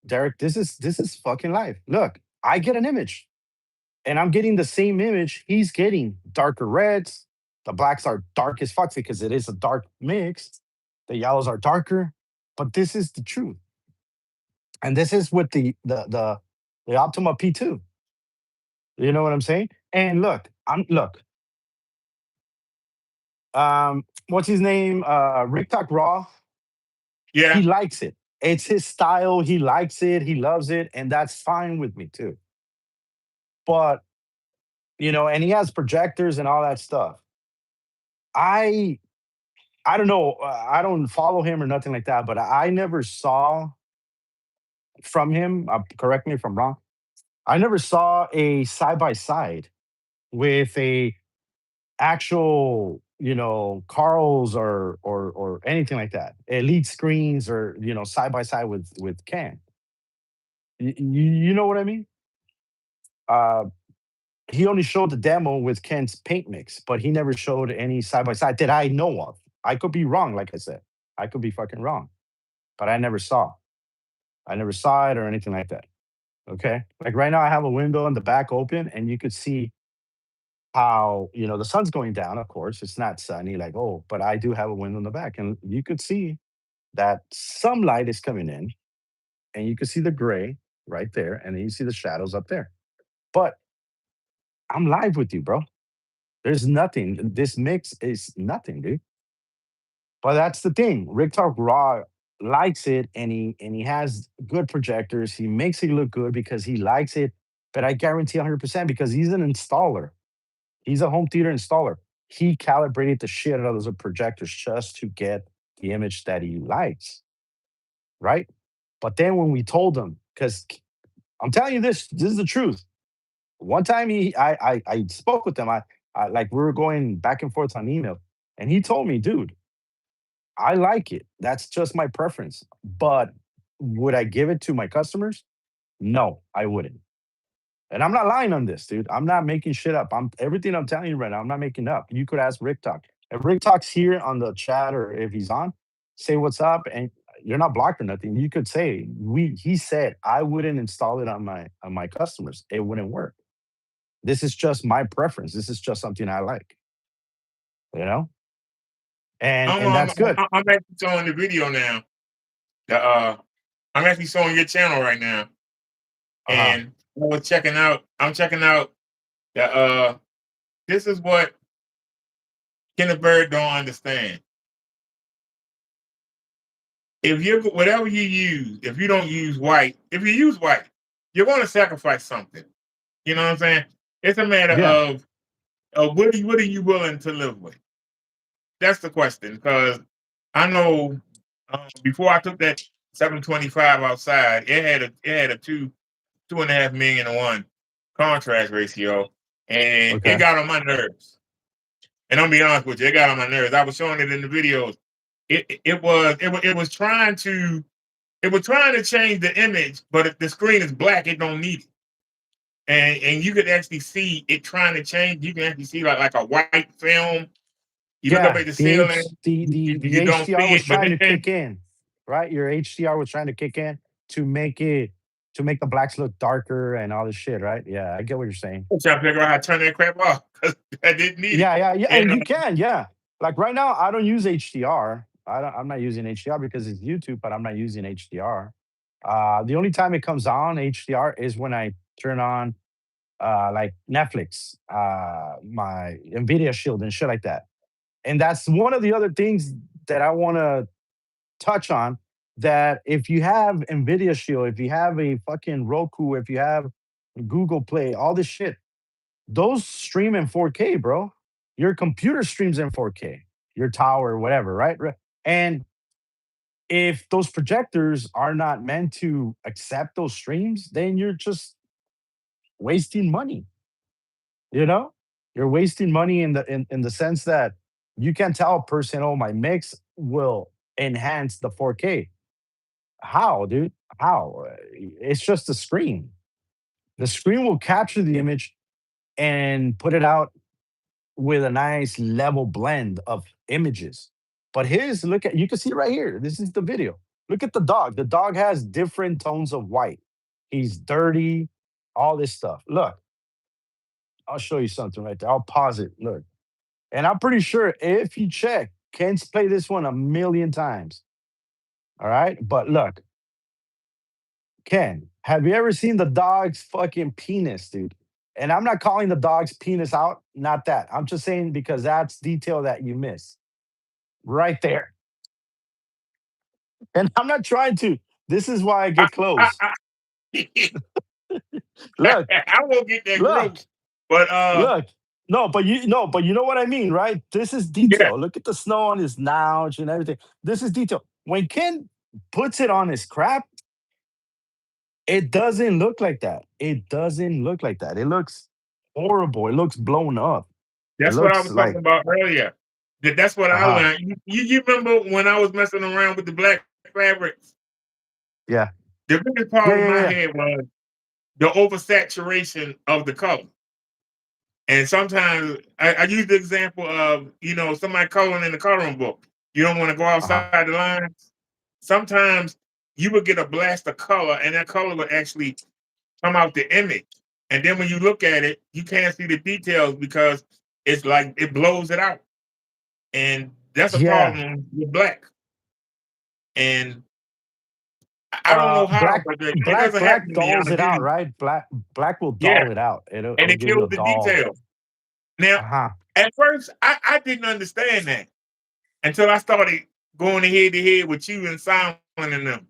S1: Derek. This is fucking live. Look, I get an image. And I'm getting the same image he's getting. Darker reds. The blacks are dark as fuck because it is a dark mix. The yellows are darker, but this is the truth. And this is with the Optima P2. You know what I'm saying? And look. What's his name? Rick Talk Raw. He
S2: Yeah.
S1: likes it. It's his style. He likes it. He loves it, and that's fine with me too. But and he has projectors and all that stuff. I I don't know. I don't follow him or nothing like that, but I never saw from him. Correct me if I'm wrong. I never saw a side by side with a actual, Carl's or anything like that. Elite screens or side by side with Can. You know what I mean? Uh, he only showed the demo with Ken's paint mix, but he never showed any side by side that I know of. I could be wrong, like I said. I could be fucking wrong, but I never saw. I never saw it or anything like that. Okay. Like right now, I have a window in the back open, and you could see how, the sun's going down. Of course, it's not sunny, like, oh, but I do have a window in the back, and you could see that some light is coming in, and you could see the gray right there, and then you see the shadows up there. But I'm live with you, bro. There's nothing. This mix is nothing, dude. But that's the thing. Rick Talk Raw likes it, and he has good projectors. He makes it look good because he likes it. But I guarantee 100% because he's an installer. He's a home theater installer. He calibrated the shit out of those projectors just to get the image that he likes, right? But then when we told him, because I'm telling you this is the truth. One time I spoke with him. I like we were going back and forth on email, and he told me, dude, I like it. That's just my preference. But would I give it to my customers? No, I wouldn't. And I'm not lying on this, dude. I'm not making shit up. I'm everything I'm telling you right now, I'm not making up. You could ask Rick Talk. If Rick Talk's here on the chat or if he's on, say what's up and you're not blocked or nothing. You could say, he said I wouldn't install it on my customers. It wouldn't work. This is just my preference. This is just something I like, you know? And that's good.
S2: I'm actually showing the video now. The I'm actually showing your channel right now,
S1: Uh-huh.
S2: and I was checking out. I'm checking out the This is what Kenneth Bird don't understand. If you whatever you use, if you don't use white, if you use white, you're going to sacrifice something. You know what I'm saying? It's a matter
S1: Yeah.
S2: of what are you willing to live with? That's the question. Because I know before I took that 725 outside. It had a 2.5 million to 1 contrast ratio, and it
S1: Okay.
S2: got on my nerves. And I'll be honest with you, it got on my nerves. I was showing it in the videos. It was trying to change the image, but if the screen is black, it don't need it. And you could actually see it trying to change. You can actually see like a white film. You look up
S1: Yeah,
S2: at the
S1: the
S2: ceiling,
S1: the
S2: you don't
S1: HDR
S2: see
S1: was
S2: it, but
S1: trying to
S2: then
S1: kick in, right? Your HDR was trying to kick in to make it to make the blacks look darker and all this shit, right? Yeah, I get what you're saying.
S2: I'm trying to figure out how to turn that crap off because I didn't need it.
S1: Yeah, yeah, yeah, and
S2: And
S1: you can, yeah. Like right now, I don't use HDR. I'm not using HDR because it's YouTube, but I'm not using HDR. The only time it comes on HDR is when I turn on like Netflix, my Nvidia Shield and shit like that. And that's one of the other things that I want to touch on. That if you have Nvidia Shield, if you have a fucking Roku, if you have Google Play, all this shit, those stream in 4K, bro. Your computer streams in 4K, your tower, whatever, right? And if those projectors are not meant to accept those streams, then you're just wasting money. You know, you're wasting money in the sense that you can tell a person, "Oh, my mix will enhance the 4K." How, dude? How? It's just a screen. The screen will capture the image and put it out with a nice level blend of images. But here's look at you can see right here. This is the video. Look at the dog. The dog has different tones of white. He's dirty, all this stuff. Look, I'll show you something right there. I'll pause it. Look. And I'm pretty sure if you check, Ken's played this one a million times. All right. But look, Ken, have you ever seen the dog's fucking penis, dude? And I'm not calling the dog's penis out, not that. I'm just saying because that's detail that you miss right there. And I'm not trying to. This is why I
S2: I,
S1: get
S2: I,
S1: close.
S2: I,
S1: Look,
S2: I won't get that
S1: look,
S2: gross, but
S1: look. No, but you know what I mean, right? This is
S2: yeah,
S1: detail. Look at the snow on his notch and everything. This is detail. When Ken puts it on his crap, it doesn't look like that. It doesn't look like that. It looks horrible. It looks blown up. It
S2: that's what I
S1: looks
S2: was talking
S1: like,
S2: about earlier. That's what I
S1: uh-huh.
S2: learned. You remember when I was messing around with the black fabrics?
S1: Yeah.
S2: The biggest
S1: Yeah,
S2: problem
S1: yeah,
S2: I
S1: yeah.
S2: had was the oversaturation of the color. And sometimes I use the example of, somebody coloring in the coloring book. You don't want to go
S1: Uh-huh.
S2: outside the lines. Sometimes you would get a blast of color, and that color would actually come out the image. And then when you look at it, you can't see the details because it's like it blows it out. And that's a
S1: Yeah.
S2: problem with black. And I don't know how,
S1: Black
S2: but it
S1: black
S2: doesn't
S1: black
S2: happen to me.
S1: dulls
S2: I'll
S1: it
S2: give
S1: out,
S2: you,
S1: right? Black will
S2: yeah,
S1: dull it out.
S2: and
S1: It'll
S2: it
S1: give you
S2: kills
S1: a
S2: the
S1: dull.
S2: detail. Now,
S1: Uh-huh.
S2: at first, I didn't understand that until I started going head to head with you and Simon and them.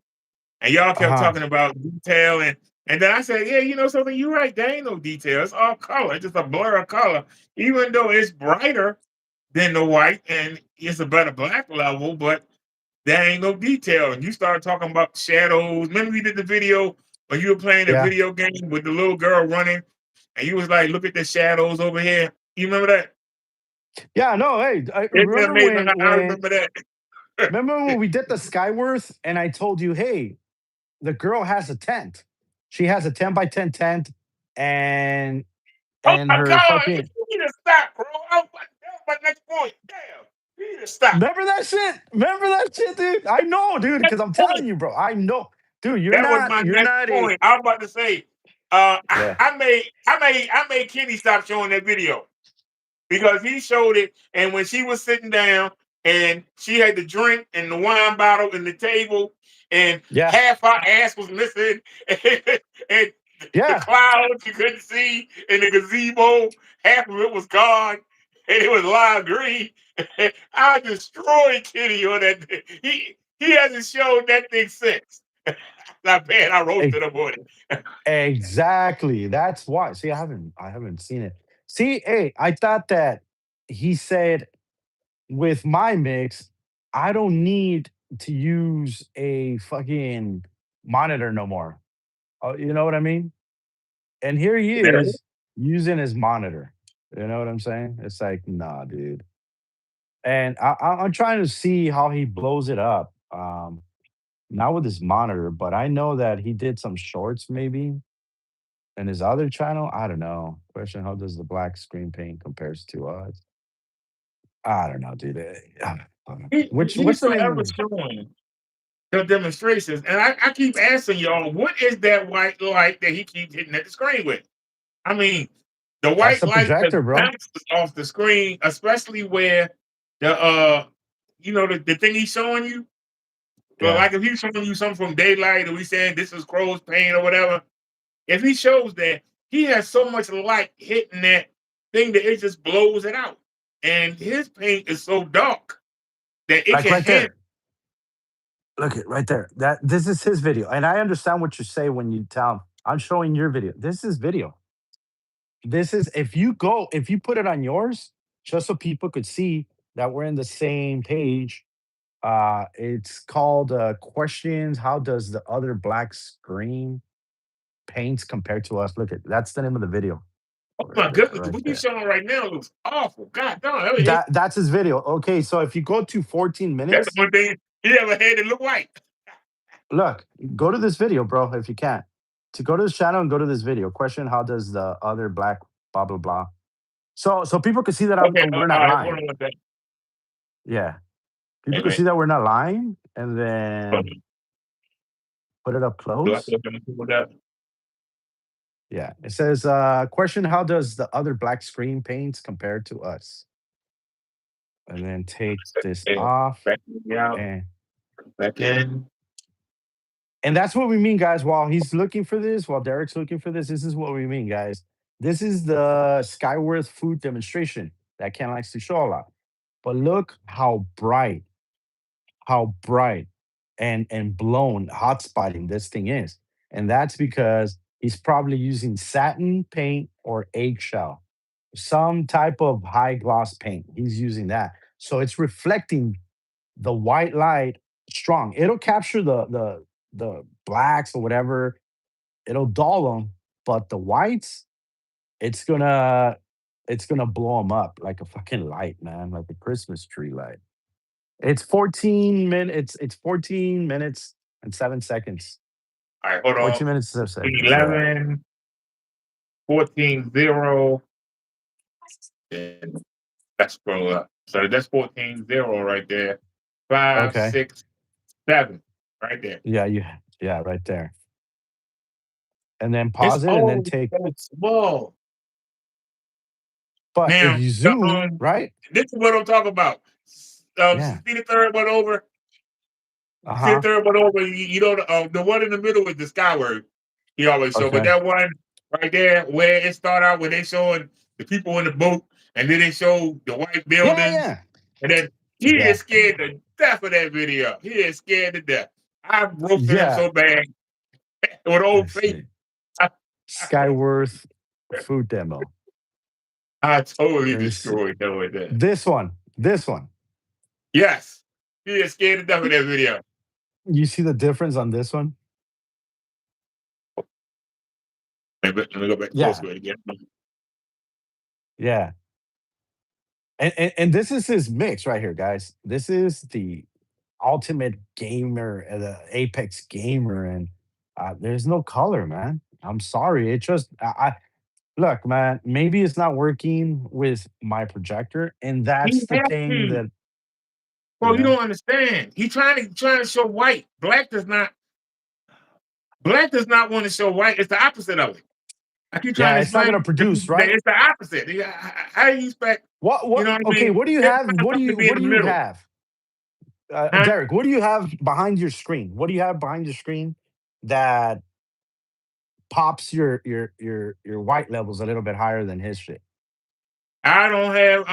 S2: And y'all kept
S1: Uh-huh.
S2: talking about detail and then I said, yeah, you know something, you're right. There ain't no detail. It's all color. It's just a blur of color. Even though it's brighter than the white and it's a better black level, but there ain't no detail. And you started talking about shadows. Remember we did the video when you were playing a
S1: Yeah.
S2: video game with the little girl running and you was like, look at the shadows over here. You remember that?
S1: Yeah, no, hey, I
S2: Isn't it
S1: remember
S2: amazing how I
S1: when
S2: remember that?
S1: remember when we did the Skyworth and I told you, "Hey, the girl has a tent. She has a 10 by 10 tent and
S2: Oh my
S1: her
S2: God,
S1: fucking."
S2: you need to stop, bro. That was my next point. Damn, you need to stop.
S1: Remember that shit? Remember that shit, dude? I know, dude,
S2: Next
S1: because I'm telling
S2: point.
S1: you, bro. I know. Dude,
S2: That was my
S1: you're
S2: next
S1: not a
S2: point. I was about to say, uh, I,
S1: yeah.
S2: I made Kenny stop showing that video because he showed it, and when she was sitting down and she had the drink and the wine bottle and the table, and
S1: Yeah.
S2: half her ass was missing, and the
S1: Yeah.
S2: clouds you couldn't see, and the gazebo, half of it was gone, and it was lime green. I destroyed Kenny on that. He hasn't shown that thing since. Not bad. I
S1: e-
S2: roasted him on it.
S1: Exactly. That's why. See, I haven't seen it. See, hey, I thought that he said with my mix, I don't need to use a fucking monitor no more. You know what I mean? And here he
S2: There
S1: is using his monitor. You know what I'm saying? It's like, nah, dude. And I'm trying to see how he blows it up. Not with his monitor, but I know that he did some shorts maybe in his other channel. I don't know. Question: how does the black screen paint compares to us? I don't know, dude. What's
S2: he's
S1: the name
S2: forever
S1: of?
S2: showing the demonstrations. And I keep asking y'all, what is that white light that he keeps hitting at the screen with? I mean, the
S1: That's
S2: white
S1: the
S2: light that
S1: projector, bro.
S2: bounces off the screen, especially where the the thing he's showing you. Well,
S1: Yeah.
S2: like if he's showing you something from daylight, or we saying this is crow's paint or whatever, if he shows that, he has so much light hitting that thing that it just blows it out. And his paint is so dark that it
S1: Like
S2: can
S1: right
S2: handle.
S1: there. Look it right there. This is his video. And I understand what you say when you tell him, I'm showing your video. This is video. This is if you put it on yours, just so people could see that we're in the same page. It's called questions. How does the other black screen paints compared to us? Look at that's the name of the video.
S2: Oh my goodness,
S1: Right
S2: what he's
S1: there.
S2: showing right now looks awful. God damn, I mean,
S1: That's his video. Okay, so if you go to 14
S2: that's the
S1: minutes,
S2: one thing he ever had that look white.
S1: look, go to this video, bro, if you can. To go to this channel and go to this video. Question: how does the other black blah blah blah? So people can see that
S2: Okay,
S1: we're
S2: all
S1: not
S2: right, hold
S1: lying.
S2: on one second.
S1: Yeah.
S2: Hey
S1: People can
S2: man,
S1: see that we're not lying and
S2: hold
S1: then
S2: on.
S1: put it up
S2: Do I
S1: close.
S2: still gonna pull that?
S1: Yeah. It says, question: how does the other black screen paints compare to us? And then take this
S2: Yeah,
S1: off.
S2: back me out,
S1: And
S2: back in.
S1: that's what we mean, guys. While he's looking for this, while Derek's looking for this is what we mean, guys. This is the Skyworth food demonstration that Ken likes to show a lot. But look how bright and blown hot spotting this thing is. And that's because he's probably using satin paint or eggshell, some type of high gloss paint. He's using that. So it's reflecting the white light strong. It'll capture the blacks or whatever. It'll dull them, but the whites, it's gonna it's gonna blow them up like a fucking light, man, like a Christmas tree light. It's 14 minutes. It's 14 minutes and 7 seconds.
S2: All right, hold on.
S1: 14 minutes and 7 seconds. Yeah.
S2: 11, 14, 0, and that's scroll up. So that's 14, 0 right there. 5,
S1: Okay.
S2: 6, 7 right there.
S1: Yeah. Yeah. Right there. And then
S2: It's
S1: pause it and then
S2: always
S1: take.
S2: so small.
S1: But if
S2: Now,
S1: you zoom, right?
S2: this is what I'm talking about.
S1: Yeah.
S2: See the third one over?
S1: Uh
S2: See the
S1: huh.
S2: third one over? You know, the one in the middle is the Skyward. He always show, but
S1: Okay.
S2: that one right there, where it start out, where they showing the people in the boat, and then they show the white
S1: Yeah.
S2: buildings,
S1: Yeah.
S2: and then he
S1: Yeah.
S2: is scared to death of that video. He is scared to death. I roasted him
S1: Yeah.
S2: so bad with old
S1: Let's
S2: face.
S1: see.
S2: I,
S1: Skyworth food demo.
S2: I totally
S1: Let me see.
S2: destroyed him with that.
S1: This one. This one.
S2: Yes, he is scared to death of that video.
S1: You see the difference on this one?
S2: Let me go back close
S1: Yeah.
S2: to it again.
S1: Yeah. And this is his mix right here, guys. This is the ultimate gamer, the apex gamer, and there's no color, man. I'm sorry. It just I look, man. Maybe it's not working with my projector, and
S2: He
S1: that's the
S2: has
S1: thing
S2: to.
S1: that you
S2: Bro, you
S1: know.
S2: don't understand. He trying to show white. Black does not want to show white. It's the opposite of it. I keep trying
S1: Yeah,
S2: to
S1: it's not
S2: explain
S1: gonna
S2: to
S1: produce,
S2: people that
S1: right?
S2: it's the opposite. How do you expect,
S1: What?
S2: you
S1: What?
S2: know what I
S1: Okay.
S2: mean?
S1: What do you
S2: Just
S1: have?
S2: find something to be in
S1: What
S2: the
S1: do you
S2: middle.
S1: have,
S2: Huh?
S1: Derek? What do you have behind your screen? What do you have behind your screen that pops your white levels a little bit higher than his shit?
S2: I don't have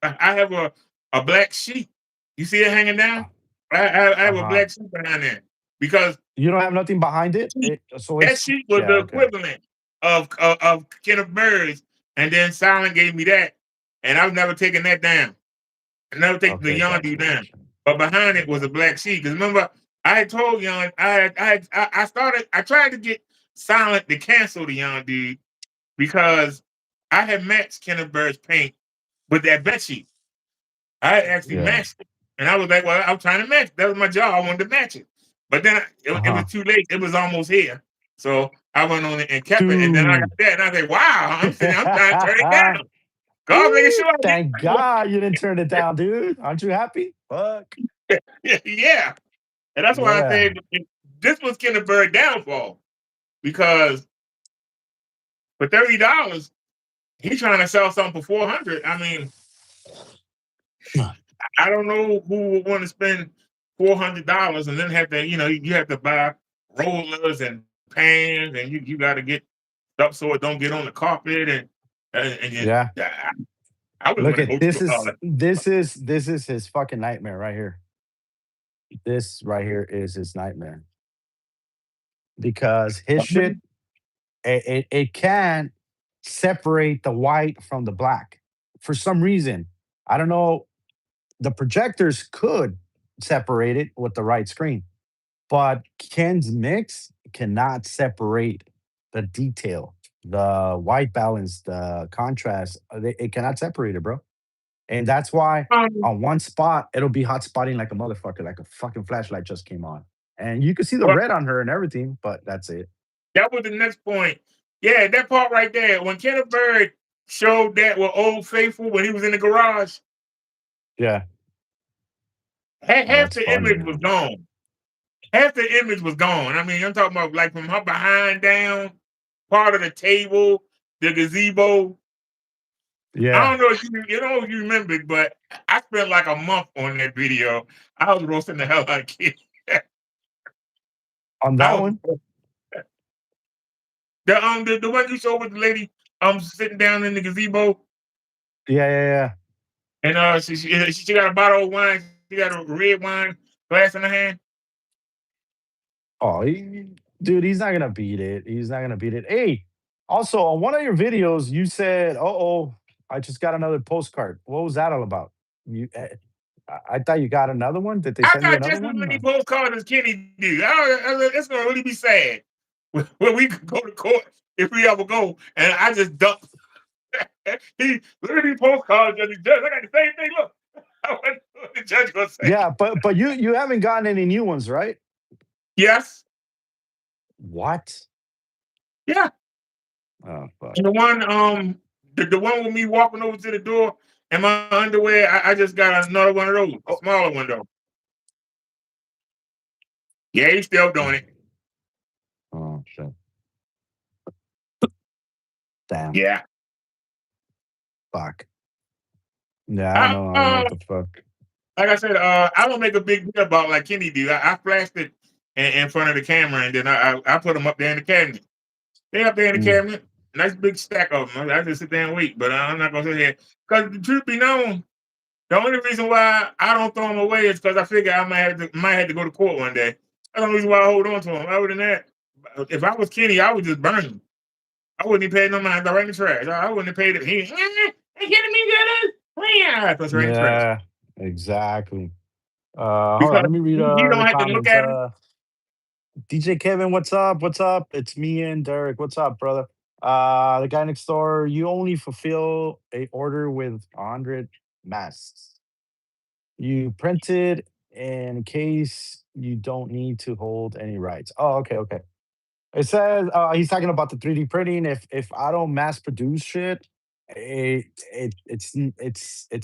S2: I have a black sheet. You see it hanging down? I
S1: Uh
S2: have a
S1: huh.
S2: black sheet behind there because
S1: You don't have nothing behind it? So
S2: that
S1: it's
S2: sheet was
S1: yeah,
S2: the
S1: okay.
S2: equivalent of Kenneth Murray's, and then Silent gave me that, and I've never taken that down. I never taken the
S1: Okay,
S2: Yondu
S1: gotcha,
S2: down.
S1: gotcha.
S2: but behind it was a black sheep. Because remember, I had told Young, I tried to get Silent to cancel the Young dude because I had matched Kenneth Bird's paint with that bed sheet. I had actually
S1: Yeah.
S2: matched it. And I was like, well, I'm trying to match it. That was my job. I wanted to match it. But then it was
S1: Uh-huh.
S2: too late. It was almost here. So I went on it and kept it. And then I got
S1: Dude.
S2: that. And I was like, wow, I'm sitting, I'm trying to turn it down. God making
S1: Ooh,
S2: sure I
S1: thank
S2: get
S1: God you didn't turn it down, dude. Aren't you happy? Fuck.
S2: yeah. And that's why I
S1: Yeah.
S2: said this was Kenneth Bird downfall. Because for $30, he's trying to sell something for 400. I mean, I don't know who would want to spend $400 and then have to, you have to buy rollers and pans, and you got to get stuff so it don't get on the carpet, and
S1: Yeah.
S2: I wouldn't
S1: Look
S2: want to
S1: at
S2: go through all that.
S1: this is his fucking nightmare right here. This right here is his nightmare because his shit it can separate the white from the black for some reason. I don't know. The projectors could separate it with the right screen, but Ken's mix cannot separate the detail, the white balance, the contrast. It cannot separate it, bro. And that's why
S2: Um,
S1: on one spot it'll be hot spotting like a motherfucker, like a fucking flashlight just came on, and you can see the
S2: well,
S1: red on her and everything. But that's it.
S2: that was the next point. Yeah, that part right there. When Kenneth Bird showed that with Old Faithful when he was in the garage,
S1: Yeah. Oh,
S2: half
S1: that's
S2: the
S1: funny,
S2: image was
S1: man.
S2: gone. Half the image was gone. I mean, I'm talking about like from her behind down, part of the table, the gazebo. I
S1: Yeah.
S2: don't know if you remember it, but I spent like a month on that video. I was roasting the hell out of kids.
S1: On
S2: I
S1: that
S2: was
S1: one.
S2: the one you showed with the lady sitting down in the gazebo,
S1: Yeah, yeah, yeah.
S2: and she got a bottle of wine. She got a red wine glass in her hand.
S1: Oh, dude, he's not gonna beat it. He's not gonna beat it. Hey, also on one of your videos, you said, oh, I just got another postcard." What was that all about? You, I thought you got another one. Did they
S2: I
S1: send you
S2: got
S1: another
S2: just as
S1: one?
S2: many postcards as Kenny did. It's gonna really be sad when we go to court if we ever go, and I just dumped. He look at these postcards at the judge. I got the same thing. Look, I wonder what the judge gonna say.
S1: Yeah, but you haven't gotten any new ones, right?
S2: Yes,
S1: What?
S2: yeah.
S1: Oh fuck.
S2: And the one with me walking over to the door in my underwear, I just got another one of those, a
S1: Oh,
S2: smaller one though. Yeah, he's still doing it.
S1: oh shit. Damn.
S2: Yeah.
S1: Fuck. Yeah,
S2: I,
S1: I don't know what the fuck.
S2: like I said, I don't make a big deal about like Kenny do. I flashed it in front of the camera, and then I put them up there in the cabinet. They up there in the
S1: Mm.
S2: cabinet, nice big stack of them. I just sit there and wait, but I'm not gonna sit here because the truth be known, the only reason why I don't throw them away is because I figure I might have to go to court one day. That's the only reason why I hold on to them. Other than that, if I was Kenny, I would just burn them. I wouldn't even pay no mind. Right in the trash. I wouldn't have paid it. He kidding me, good? Yeah, that's right in the trash.
S1: Yeah, exactly. Hold on,
S2: Because
S1: let me read
S2: you
S1: the
S2: don't have to look
S1: comments.
S2: at them.
S1: DJ Kevin, what's up? What's up? It's me and Derek. What's up, brother? The guy next door, you only fulfill a order with 100 masks. You printed in case you don't need to hold any rights. Oh, okay, okay. It says he's talking about the 3D printing. If I don't mass produce shit, it's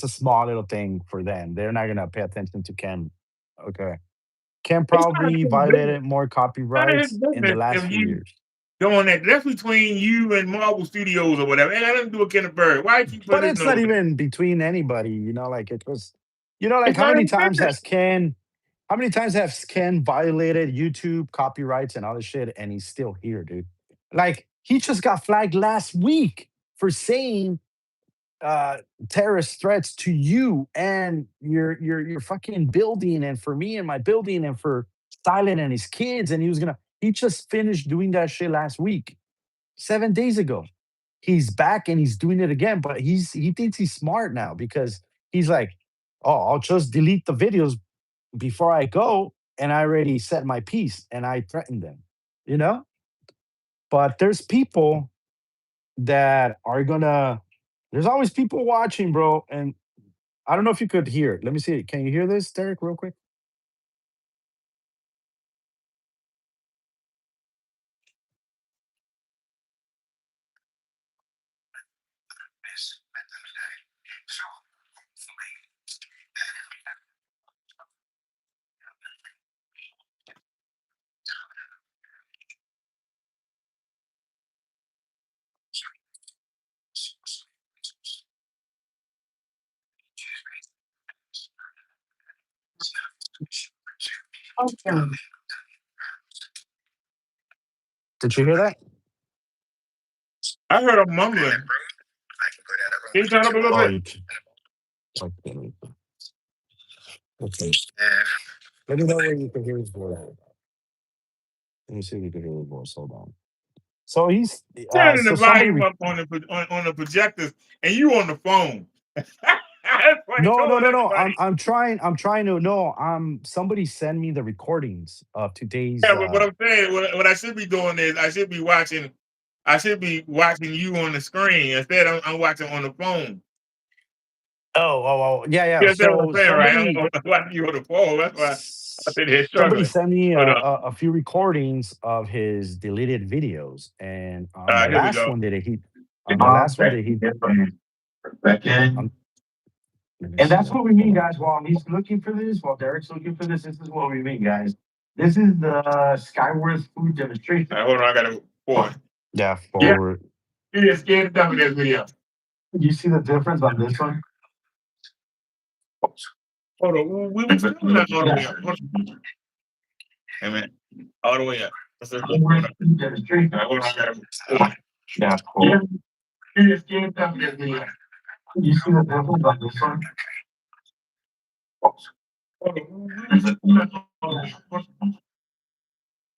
S1: a small little thing for them. They're not gonna pay attention to Ken. Okay. Ken
S2: It's none of
S1: probably
S2: his business.
S1: violated more
S2: None of his
S1: copyrights in the
S2: business
S1: last
S2: if
S1: few
S2: you
S1: years.
S2: doing that. That's between you and Marvel Studios or whatever. Ain't got nothing to do with Kenneth Bird. Why you keep
S1: But
S2: putting his
S1: it's not
S2: nose in it?
S1: even between anybody, like it was, like
S2: It's
S1: how
S2: none of
S1: many
S2: his
S1: times
S2: business.
S1: has Ken, how many times has Ken violated YouTube copyrights and all this shit, and he's still here, dude? Like he just got flagged last week for saying uh terrorist threats to you and your fucking building, and for me and my building, and for Silent and his kids, and he just finished doing that shit last week, 7 days ago. He's back and he's doing it again, but he thinks he's smart now because he's like, oh, I'll just delete the videos before I go, and I already set my piece and I threatened them, you know? But there's people that are gonna there's always people watching, bro. And I don't know if you could hear it. Let me see. Can you hear this, Derek, real quick? Did you hear that?
S2: I heard a mumbling. Can you turn up a little
S1: Oh,
S2: bit?
S1: you can. Okay. Okay. Let me know when you can hear his voice. Let me see if you can hear his voice. Hold on. So he's
S2: Turning the
S1: so somebody
S2: volume up on the projectors, and you on the phone. That's what he
S1: no, no,
S2: told
S1: no, no.
S2: everybody.
S1: I'm trying to no. Somebody send me the recordings of today's
S2: Yeah, but what I'm saying, what I should be doing is I should be watching you on the screen instead. I'm watching on the phone.
S1: yeah, yeah.
S2: You understand what I'm
S1: So
S2: saying, right? I'm watching you on the phone. That's why I'm sitting here
S1: somebody
S2: struggling.
S1: sent me
S2: But
S1: a few recordings of his deleted videos, and on the
S2: here we
S1: last
S2: go.
S1: one that he on the last one that he
S3: Second.
S1: on, let me
S3: And
S1: see
S3: that's
S1: that.
S3: what we
S1: Hold
S3: mean,
S1: on.
S3: guys. While he's looking for this, while Derek's looking for this is what we mean, guys. This is the Skyworth food demonstration.
S2: Hold on, I gotta pause.
S1: Yeah,
S2: Yeah,
S1: forward.
S2: you just scared to tell me this video.
S3: You see the difference on this one?
S2: Hold on, we still not all the way up. Hey man, all the way up.
S3: Skyworth food demonstration.
S2: Hold on, I gotta pause.
S3: Yeah,
S2: Yeah,
S3: cool.
S2: you just scared to tell me this video.
S3: You see the difference on this one?
S2: Hold on, we still not all the way up.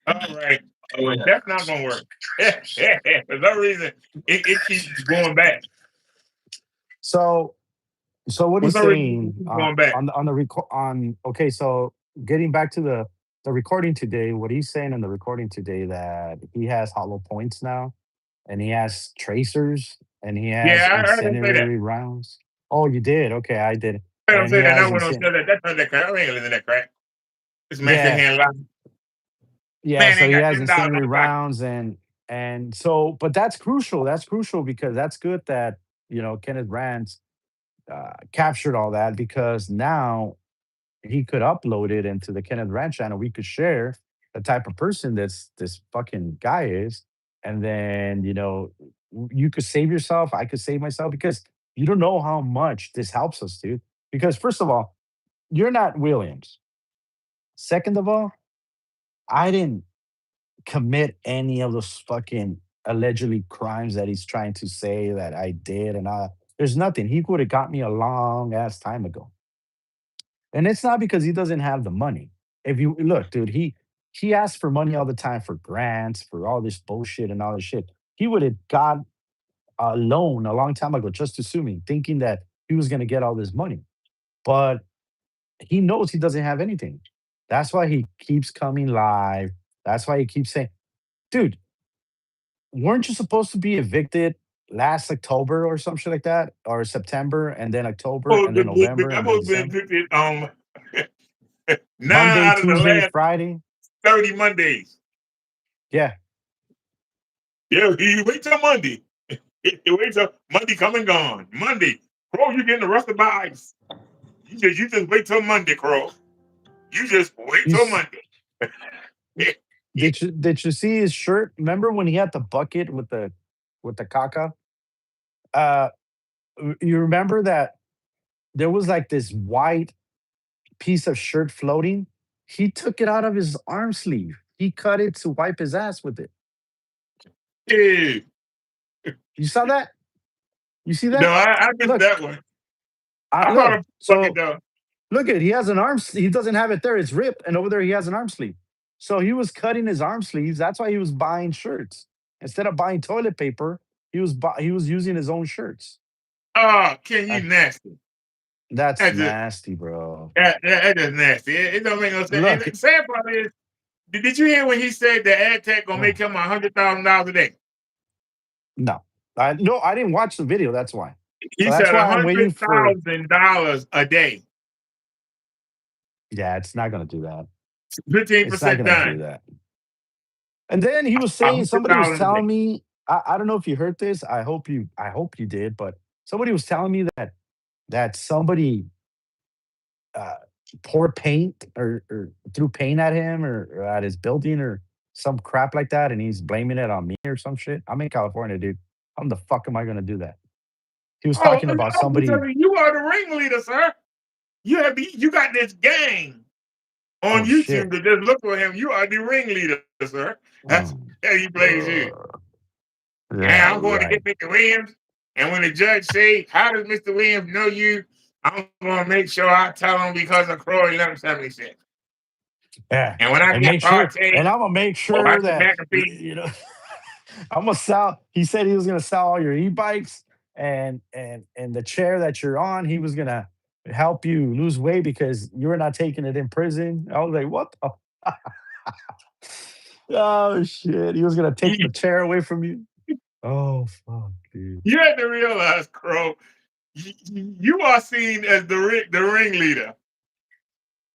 S2: All right. That's not gonna work. For some reason, it keeps going back.
S1: So what
S2: For
S1: he's
S2: some reason, it
S1: saying
S2: keeps going back.
S1: on the record on okay, so getting back to the recording today, what he's saying in the recording today that he has hollow points now, and he has tracers, and he has
S2: Yeah, I heard him say that.
S1: incendiary rounds. Oh, you did? Okay, I did.
S2: I heard him
S1: And he
S2: say that.
S1: has
S2: Now we don't sell that. That's not that crack. I ain't listening to that crack. This man sitting
S1: yeah,
S2: here and lying.
S1: yeah.
S2: Man
S1: So
S2: ain't
S1: he
S2: got
S1: has
S2: $10 in
S1: incendiary
S2: the pocket.
S1: rounds, and so, but that's crucial. That's crucial because that's good that Kenneth Rand captured all that because now he could upload it into the Kenneth Rand channel. We could share the type of person this fucking guy is, and then you could save yourself. I could save myself because you don't know how much this helps us, dude. Because first of all, you're not Williams. Second of all, I didn't commit any of those fucking allegedly crimes that he's trying to say that I did, and there's nothing. He could have got me a long ass time ago. And it's not because he doesn't have the money. If you look, dude, he asks for money all the time for grants, for all this bullshit and all this shit. He would have got a loan a long time ago just to sue me, thinking that he was gonna get all this money. But he knows he doesn't have anything. That's why he keeps coming live. That's why he keeps saying, dude, weren't you supposed to be evicted last October or some shit like that? Or September and then October and then November
S2: I'm
S1: and then
S2: supposed to be
S1: December?
S2: evicted 9
S1: Monday,
S2: out of the
S1: Tuesday,
S2: last
S1: Friday.
S2: 30 Mondays.
S1: Yeah.
S2: Yeah, you wait till Monday. You wait till Monday come and gone. Monday. Crow, you getting arrested by ICE. You just wait till Monday, Crow. You just wait
S1: You
S2: till
S1: s-
S2: Monday.
S1: did you see his shirt? Remember when he had the bucket with the caca? Uh, you remember that there was like this white piece of shirt floating? He took it out of his arm sleeve. He cut it to wipe his ass with it.
S2: Yeah.
S1: You saw that? You see
S2: No,
S1: that?
S2: I missed
S1: Look,
S2: that one. I thought
S1: look.
S2: a bucket
S1: So
S2: though.
S1: look at he has an arm. He doesn't have it there. It's ripped, and over there he has an arm sleeve. So he was cutting his arm sleeves. That's why he was buying shirts instead of buying toilet paper. He was using his own shirts.
S2: Oh, Ken,
S1: Uh,
S2: you nasty.
S1: That's
S2: That's just
S1: nasty, bro.
S2: that's just nasty. It don't make no sense. And
S1: Look,
S2: the sad part is, did you hear when he said the ad tech gonna make
S1: oh,
S2: him $100,000 a day?
S1: no. No, I didn't watch the video. That's why. So
S2: He
S1: that's
S2: said a
S1: why I'm
S2: hundred
S1: waiting for.
S2: thousand dollars a day,
S1: Yeah, it's not gonna do that.
S2: fifteen
S1: It's not
S2: percent
S1: gonna do
S2: done.
S1: that. And then he was
S2: A
S1: saying
S2: hundred
S1: somebody was
S2: thousand a day.
S1: telling me. I don't know if you heard this. I hope you did. But somebody was telling me that somebody uh, poured paint or threw paint at him or at his building or some crap like that, and he's blaming it on me or some shit. I'm in California, dude. How the fuck am I gonna do that? He was
S2: Oh,
S1: talking about
S2: because
S1: somebody.
S2: you are the ringleader, sir. You got this gang on
S1: Oh
S2: YouTube
S1: shit.
S2: that just look for him. You are the ringleader, sir. That's
S1: Oh,
S2: how he plays you.
S1: yeah,
S2: Yeah, I'm going to
S1: right.
S2: get Mr. Williams. And when the judge say, "How does Mr. Williams know you?" I'm going to make sure I tell him because of Crow 1176.
S1: Yeah,
S2: And when I
S1: and
S2: get
S1: make sure,
S2: Partay
S1: and I'm gonna make
S2: or
S1: sure
S2: Hudson
S1: that
S2: McAfee,
S1: I'm gonna sell. He said he was gonna sell all your e-bikes and the chair that you're on. He was gonna help you lose weight because you were not taking it in prison. I was like, what? Oh shit! He was gonna take
S2: you,
S1: the chair away from you. Oh fuck, dude.
S2: you had to realize, Crow, you are seen as the ringleader.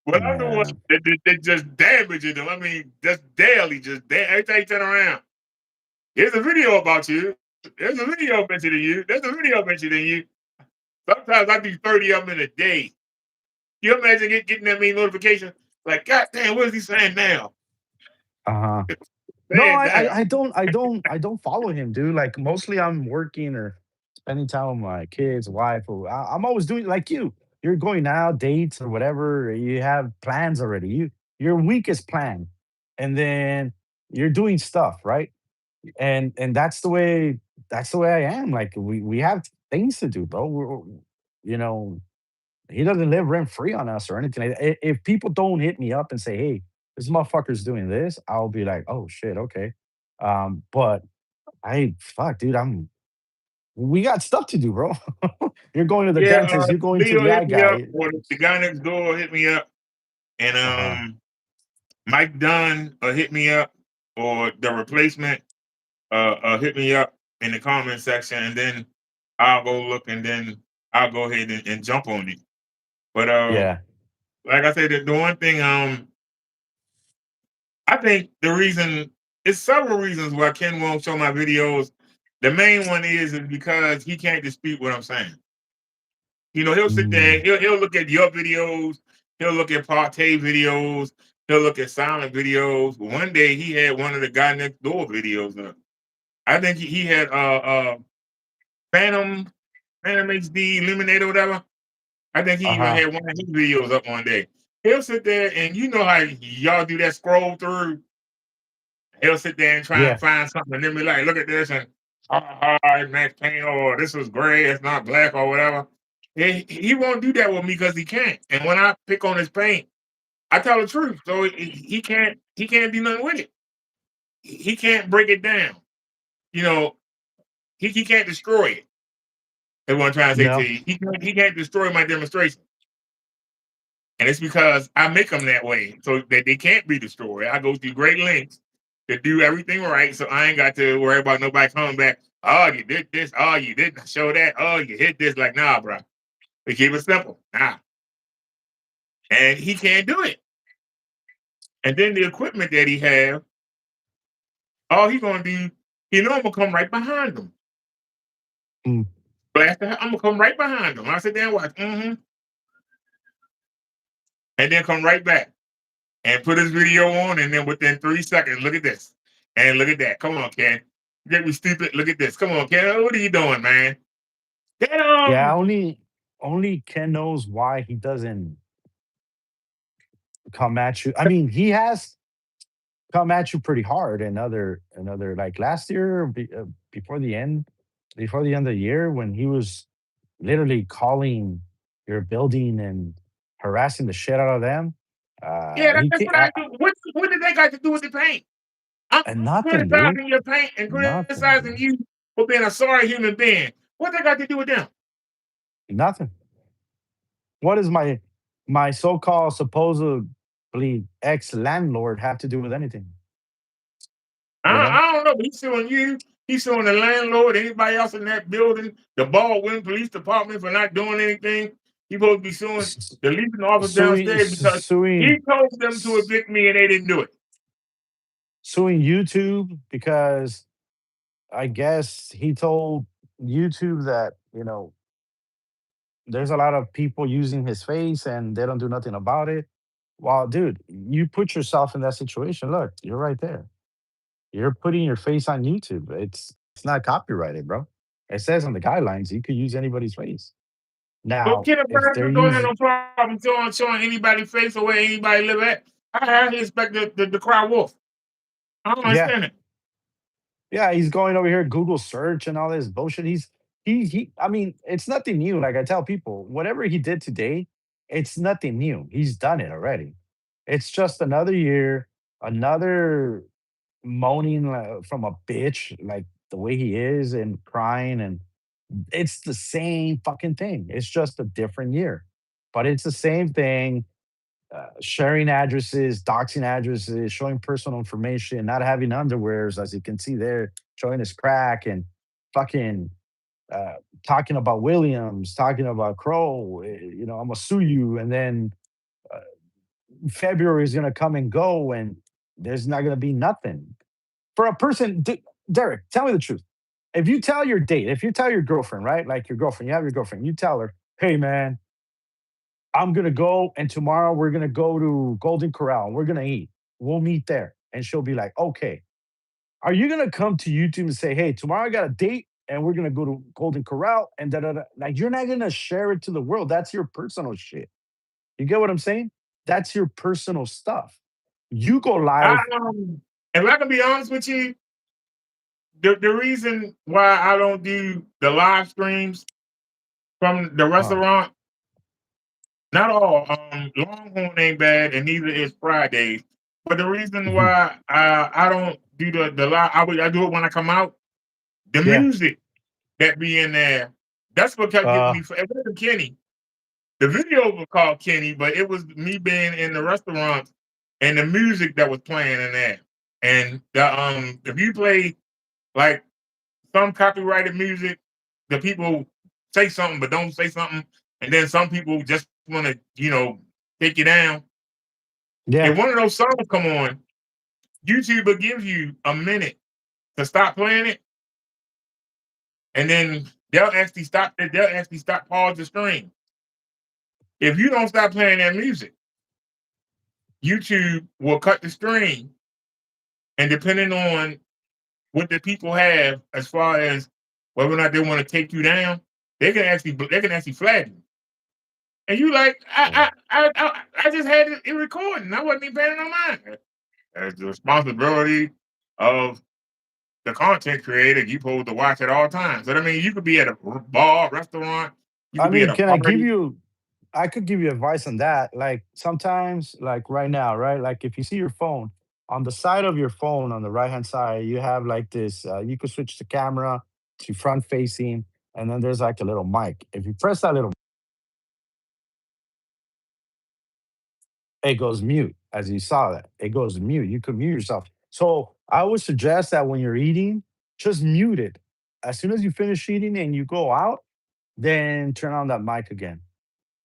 S2: Well, I'm the one
S1: Yeah,
S2: that just damaging them. I mean, just daily, every time you turn around. Here's a video about you. There's a video mentioning you. There's a video mentioning you. Sometimes I do 30 of them in a day. You imagine getting that many notifications? Like, God damn, what is he saying now?
S1: uh huh. No,
S2: Saying now.
S1: I don't follow him, dude. Like mostly I'm working or spending time with my kids, wife, or I'm always doing like you. You're going out, dates or whatever. You have plans already. Your week is planned, and then you're doing stuff, right? And that's the way I am. Like we have things to do, bro. You know, he doesn't live rent free on us or anything. If people don't hit me up and say, "Hey, this motherfucker's doing this," I'll be like, "Oh shit, okay." But I fuck, dude. We got stuff to do, bro. You're going to the
S2: Yeah,
S1: dentist. You're going to
S2: Leo
S1: the eye
S2: hit me up,
S1: guy.
S2: or the guy next door hit me up, and
S1: Uh-huh.
S2: Mike Dunn hit me up, or the replacement hit me up in the comment section, and then I'll go look, and then I'll go ahead and jump on it. But
S1: Yeah.
S2: like I said, the one thing I think the reason it's several reasons why Ken won't show my videos. The main one is because he can't dispute what I'm saying. You know, he'll sit there,
S1: Mm.
S2: he'll look at your videos, he'll look at Partey videos, he'll look at silent videos. One day he had one of the guy next door videos up. I think he had Phantom HD Lemonade or whatever. I think he even
S1: Uh-huh.
S2: had one of his videos up one day. He'll sit there and you know how y'all do that scroll through. He'll sit there and try and
S1: Yeah.
S2: find something and then be like, look at this and Max Payne, or this is gray, it's not black or whatever. He won't do that with me because he can't. And when I pick on his paint, I tell the truth. So he can't do nothing with it. He can't break it down. You know, he can't destroy it. That's what I'm trying to say to
S1: No.
S2: you. He can't destroy my demonstration. And it's because I make them that way so that they can't be destroyed. I go through great lengths to do everything right, so I ain't got to worry about nobody coming back. Oh, you did this. Oh, you didn't show that. Oh, you hit this. Like, nah, bro. We keep it simple. Nah. And he can't do it. And then the equipment that he have, all he gonna do, he know I'm gonna come right behind him.
S1: Mm.
S2: Blast the, I'm gonna come right behind him. I sit there and watch. And then come right back and put his video on, and then within 3 seconds, look at this and look at that. Come on, Ken. Get me stupid. Look at this. Come on, Ken. What are you doing, man? Get
S1: Yeah,
S2: him.
S1: only Ken knows why he doesn't come at you. I mean, he has come at you pretty hard in other like last year before the end of the year when he was literally calling your building and harassing the shit out of them.
S2: Yeah,
S1: He
S2: that's
S1: can't
S2: what I do. What did that got to do with the paint? I'm
S1: and nothing, dude.
S2: criticizing your paint and
S1: Nothing,
S2: criticizing
S1: dude.
S2: you for being a sorry human being. What that got to do with them?
S1: Nothing. What does my so-called supposedly ex-landlord have to do with anything?
S2: I,
S1: You know?
S2: I don't know, but he's suing you. He's suing the landlord, anybody else in that building, the Baldwin Police Department for not doing anything. He's supposed to be suing
S1: S-
S2: the leasing office
S1: Suing
S2: downstairs because he
S1: suing
S2: told them to evict me and they didn't do it.
S1: suing YouTube because I guess he told YouTube that, there's a lot of people using his face and they don't do nothing about it. Well, dude, you put yourself in that situation. Look, you're right there. You're putting your face on YouTube. It's not copyrighted, bro. It says on the guidelines you could use anybody's face.
S2: But
S1: Now,
S2: Kenneth
S1: if they're
S2: Branson don't have
S1: using
S2: no problem showing anybody's face or where anybody live at. How he expect the cry wolf? I don't
S1: yeah,
S2: understand it.
S1: yeah, he's going over here Google search and all this bullshit. He I mean, it's nothing new. Like I tell people, whatever he did today, it's nothing new. He's done it already. It's just another year, another moaning from a bitch, like the way he is and crying, and it's the same fucking thing. It's just a different year, but it's the same thing. Sharing addresses, doxing addresses, showing personal information, not having underwears, as you can see there, showing his crack, and fucking uh, talking about Williams, talking about Crow. I'm gonna sue you, and then uh, February is gonna come and go, and there's not gonna be nothing for a person. Derek, tell me the truth. If you tell your date, if you tell your girlfriend, right, like your girlfriend, you have your girlfriend, you tell her, hey man, I'm gonna go, and tomorrow we're gonna go to Golden Corral and we're gonna eat. We'll meet there. And she'll be like, okay. Are you gonna come to YouTube and say, hey, tomorrow I got a date and we're gonna go to Golden Corral and da da da? Like, you're not gonna share it to the world. That's your personal shit. You get what I'm saying? That's your personal stuff. You go
S2: I,
S1: live.
S2: if I can be honest with you, the reason why I don't do the live streams from the
S1: Uh,
S2: restaurant, not all. Longhorn ain't bad, and neither is Fridays. But the reason
S1: mhm.
S2: why I don't do the live, I do it when I come out. The
S1: Yeah.
S2: music that be in there, that's what kept getting
S1: Uh,
S2: me. It wasn't Kenny. The video was called Kenny, but it was me being in the restaurant and the music that was playing in there. And if you play like some copyrighted music, the people say something but don't say something, and then some people just want to, take you down.
S1: yeah.
S2: If one of those songs come on, YouTube will give you a minute to stop playing it, and then they'll actually stop pause the stream. If you don't stop playing that music, YouTube will cut the stream, and depending on what the people have as far as whether or not they want to take you down, they can actually flag you. And you like, I just had it recording. I wasn't even paying no mind. That's the responsibility of the content creator. You supposed to watch at all times. But I mean, you could be at a bar, restaurant, you
S1: I
S2: could be at
S1: mean,
S2: a
S1: can I give
S2: party.
S1: you I could give you advice on that. Like sometimes, like right now, right? Like if you see your phone, on the side of your phone, on the right hand side, you have like this, you could switch the camera to front facing, and then there's like a little mic. If you press that little, it goes mute. As you saw that, it goes mute. You could mute yourself. So I would suggest that when you're eating, just mute it. As soon as you finish eating and you go out, then turn on that mic again.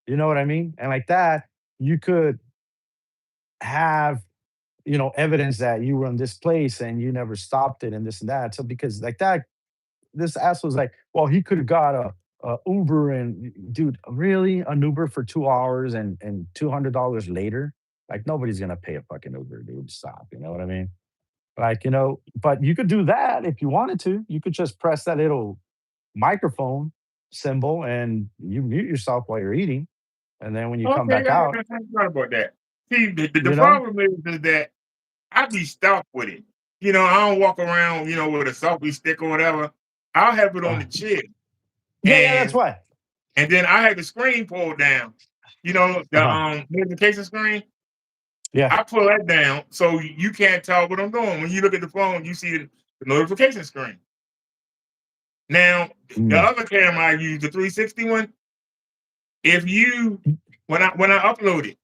S1: You know what I mean? And like that, you could have, evidence that you were in this place and you never stopped it and this and that. So because like that, this ass was like, well, he could have got a Uber, and dude, really, an Uber for 2 hours and $200 later? Like nobody's gonna pay a fucking Uber, dude. Stop. You know what I mean? Like, but you could do that if you wanted to. You could just press that little microphone symbol and you mute yourself while you're eating. And then when you come
S2: Okay,
S1: back out,
S2: I thought about that. See, the
S1: you know,
S2: problem is that I be stuck with it. I don't walk around, with a selfie stick or whatever. I'll have it on
S1: uh,
S2: the chair,
S1: yeah, that's
S2: and
S1: why.
S2: and then I have the screen pulled down. The
S1: Uh-huh.
S2: notification screen.
S1: Yeah.
S2: I pull that down so you can't tell what I'm doing. When you look at the phone, you see the notification screen. Now, the
S1: Mm.
S2: other camera I use, the 360 one, if you when I upload it,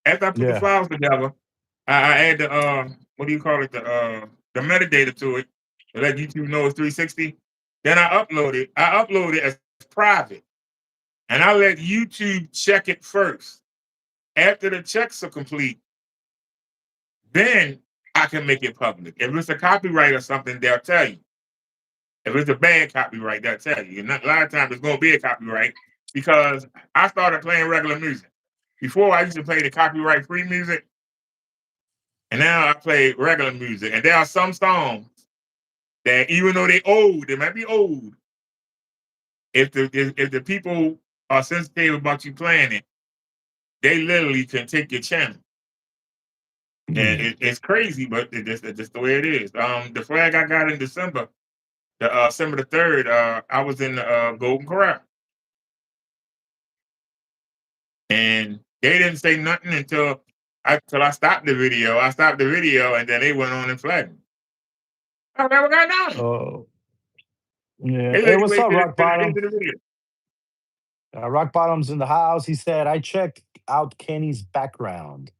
S2: after I put the
S1: Yeah.
S2: files together, I add the what do you call it, the metadata to it to let YouTube know it's 360. Then I upload it as private, and I let YouTube check it first. After the checks are complete, then I can make it public. If it's a copyright or something, they'll tell you. If it's a bad copyright, they'll tell you. And a lot of times it's going to be a copyright because I started playing regular music. Before I used to play the copyright free music, and now I play regular music. And there are some songs that even though they old, they might be old. If the people are sensitive about you playing it, they literally can take your channel. And it's crazy, but it's just the way it is. The flag I got in December, December the 3rd, I was in the Golden Corral. And they didn't say nothing until I stopped the video. I stopped the video, and then they went on and flagged me. I never got done.
S1: Oh, yeah.
S2: They
S1: Hey,
S2: let you
S1: what's
S2: wait
S1: up,
S2: till
S1: Rock
S2: the end
S1: Bottom?
S2: of the video.
S1: Rock Bottom's in the house. He said, I checked out Kenny's background.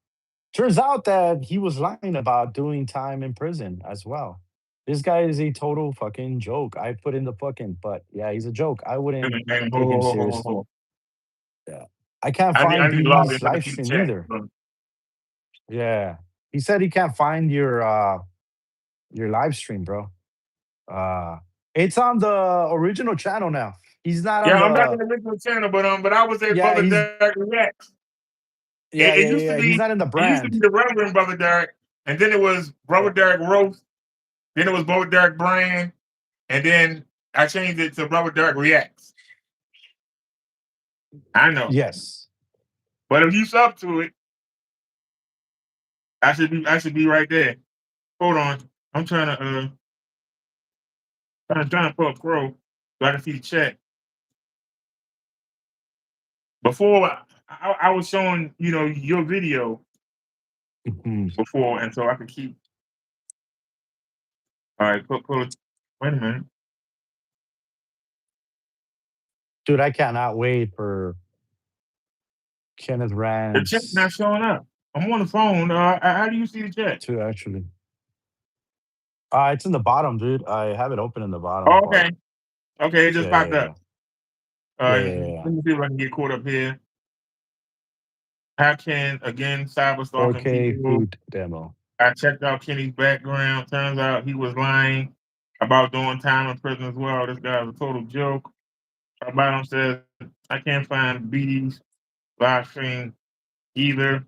S1: Turns out that he was lying about doing time in prison as well. This guy is a total fucking joke. I put in the fucking, but yeah, he's a joke. I wouldn't
S2: And
S1: take him seriously. Yeah. I can't
S2: I
S1: find
S2: need to log in
S1: BD's
S2: so I can
S1: live
S2: see the
S1: stream
S2: chat.
S1: either. Yeah. He said he can't find your live stream, bro. Uh it's on the original channel now. He's not on
S2: Yeah, I'm back on
S1: the
S2: the original channel, but I was at
S1: yeah,
S2: Brother
S1: he's
S2: Derek Reacts.
S1: yeah, yeah, yeah, yeah. He's not in the
S2: It used to be
S1: brand.
S2: the Reverend Brother Derek, and then it was Brother Derek Roast, then it was Brother Derek Brand, and then I changed it to Brother Derek Reacts. I know.
S1: Yes.
S2: But if you sub to it, I should be right there. Hold on. I'm trying to pull up Crow so I can see the chat. Before I was showing, your video
S1: Mhm.
S2: before, and so I could keep. All right, pull it. Wait a minute.
S1: Dude, I cannot wait for Kenneth
S2: The chat's not
S1: Rand's
S2: showing up. I'm on the phone. How do you see the chat?
S1: to actually. It's in the bottom, dude. I have it open in the bottom
S2: Oh,
S1: part.
S2: okay. Okay, it just
S1: Yeah, yeah,
S2: popped
S1: yeah.
S2: up.
S1: Yeah,
S2: Let
S1: yeah, yeah.
S2: me see if I can get caught up here. How can, again, cyber stalking
S1: 4K
S2: people?
S1: food demo.
S2: I checked out Kenny's background. Turns out he was lying about doing time in prison as well. This guy's a total joke. Bottom says, I can't find BD's live stream either.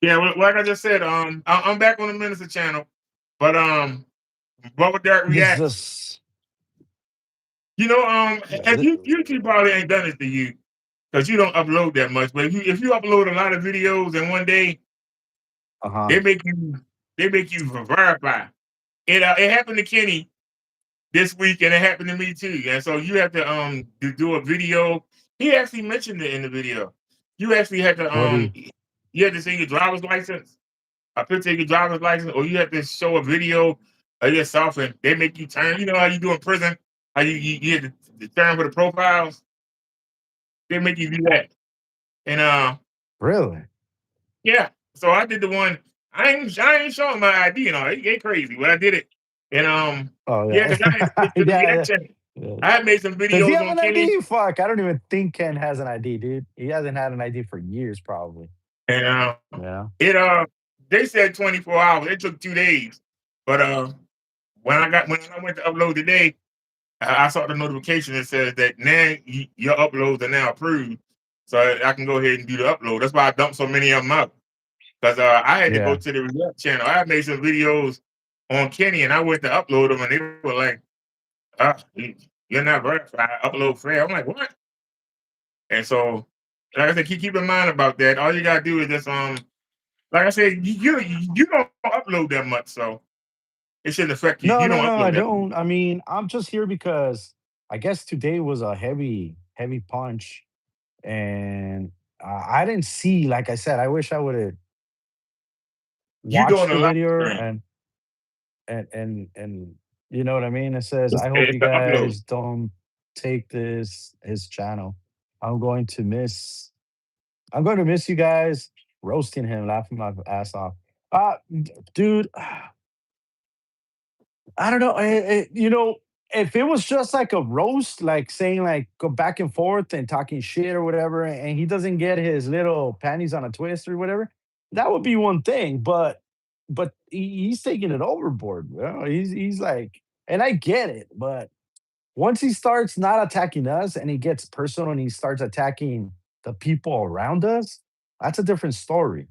S2: Yeah, like I just said, I'm back on the Minister channel, but Brother Derek
S1: This
S2: Reacts.
S1: is yeah,
S2: And YouTube probably ain't done it to you because you don't upload that much. But if you upload a lot of videos in one day,
S1: uh-huh.
S2: they make you verify. It happened to Kenny this week, and it happened to me too. And so you have to do a video. He actually mentioned it in the video. You actually had to
S1: What do you
S2: you had to say your driver's license, a picture of your driver's license, or you have to show a video of yourself, and they make you turn. You know how you do in prison? How you had to turn for the profiles? They make you do that. And
S1: really?
S2: yeah. So I did the one. I ain't showing my ID and all. It get crazy, but I did it. And
S1: Oh
S2: yeah,
S1: yeah.
S2: because I had to the
S1: Yeah,
S2: reaction.
S1: yeah.
S2: I had made some
S1: Does he
S2: videos
S1: have
S2: on
S1: an
S2: Kenny,
S1: ID? Fuck, I don't even think Ken has an ID, dude. He hasn't had an ID for years, probably.
S2: and
S1: Yeah.
S2: it they said 24 hours. It took 2 days, but when I went to upload today, I saw the notification that says that now your uploads are now approved, so I can go ahead and do the upload. That's why I dumped so many of them out because I had to go
S1: Yeah.
S2: to the React channel. I had made some videos on Kenny, and I went to upload them, and they were like, "You're not verified. Upload fail." I'm like, "What?" And so, like I said, keep in mind about that. All you gotta do is just like I said, you don't upload that much, so it shouldn't affect you.
S1: No,
S2: You
S1: no,
S2: don't
S1: no, I
S2: upload that much.
S1: don't. I mean, I'm just here because I guess today was a heavy, heavy punch. And I didn't see, like I said, I wish I would have
S2: You
S1: watched
S2: doing a
S1: the
S2: live
S1: video
S2: stream.
S1: and you know what I mean? It says, I hope
S2: It's
S1: you
S2: the upload.
S1: guys don't take this his channel. I'm going to miss. I'm going to miss you guys roasting him, laughing my ass off. Dude, I don't know. If it was just like a roast, like saying like go back and forth and talking shit or whatever, and he doesn't get his little panties on a twist or whatever, that would be one thing. But he's taking it overboard. He's like, and I get it, but once he starts not attacking us and he gets personal and he starts attacking the people around us, that's a different story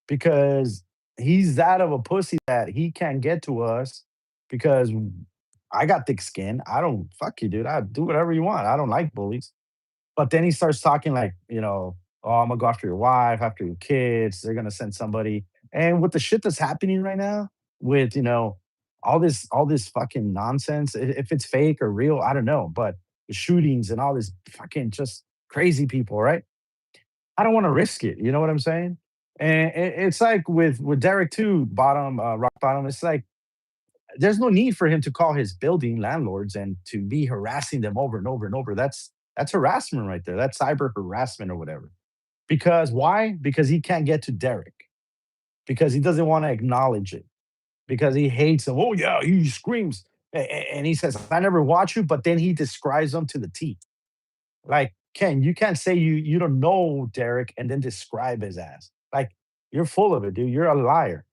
S1: because he's that of a pussy that he can't get to us because I got thick skin. I don't fuck you, dude. I do whatever you want. I don't like bullies. But then he starts talking like, oh, I'm gonna go after your wife, after your kids. They're gonna send somebody. And with the shit that's happening right now, with all this fucking nonsense, if it's fake or real, I don't know. But the shootings and all this fucking just crazy people, right? I don't want to risk it. You know what I'm saying? And it's like with Derek too, bottom rock bottom. It's like there's no need for him to call his building landlords and to be harassing them over and over and over. That's harassment right there. That's cyber harassment or whatever. Because why? Because he can't get to Derek. Because he doesn't want to acknowledge it. Because he hates him. Oh yeah, he screams. And he says, I never watch you, but then he describes them to the T. Like, Ken, you can't say you don't know Derek and then describe his ass. Like, you're full of it, dude. You're a liar.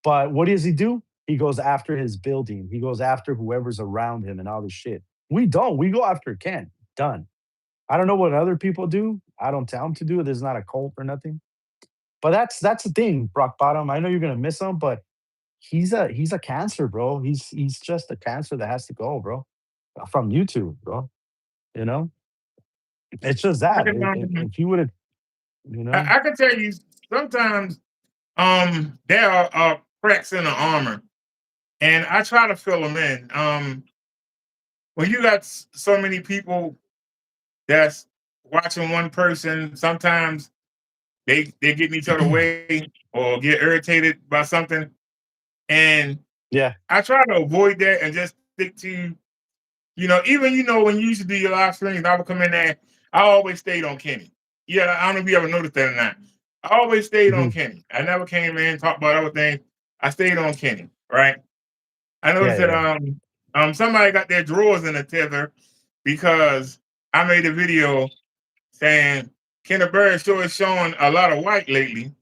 S1: But what does he do? He goes after his building. He goes after whoever's around him and all this shit. We don't. We go after Ken. Done. I don't know what other people do. I don't tell them to do it. There's not a cult or nothing. But that's the thing, Brock Bottom. I know you're gonna miss him, but he's a cancer, bro. He's just a cancer that has to go, bro. From YouTube, bro. You know, it's just
S2: I
S1: that.
S2: can,
S1: If you would have, you know,
S2: I can tell you sometimes there are cracks in the armor, and I try to fill them in. When you got so many people that's watching one person, sometimes they get in each other way or get irritated by something, and
S1: yeah,
S2: I try to avoid that and just stick to even when you used to do your live streams, I would come in there. I always stayed on Kenny. Yeah, I don't know if you ever noticed that or not. I always stayed on
S1: mhm,
S2: Kenny. I never came in talked about other things. I stayed on Kenny, right? I
S1: yeah,
S2: noticed that
S1: yeah,
S2: somebody got their drawers in a tether because I made a video saying Kenneth Bird sure is showing a lot of white lately.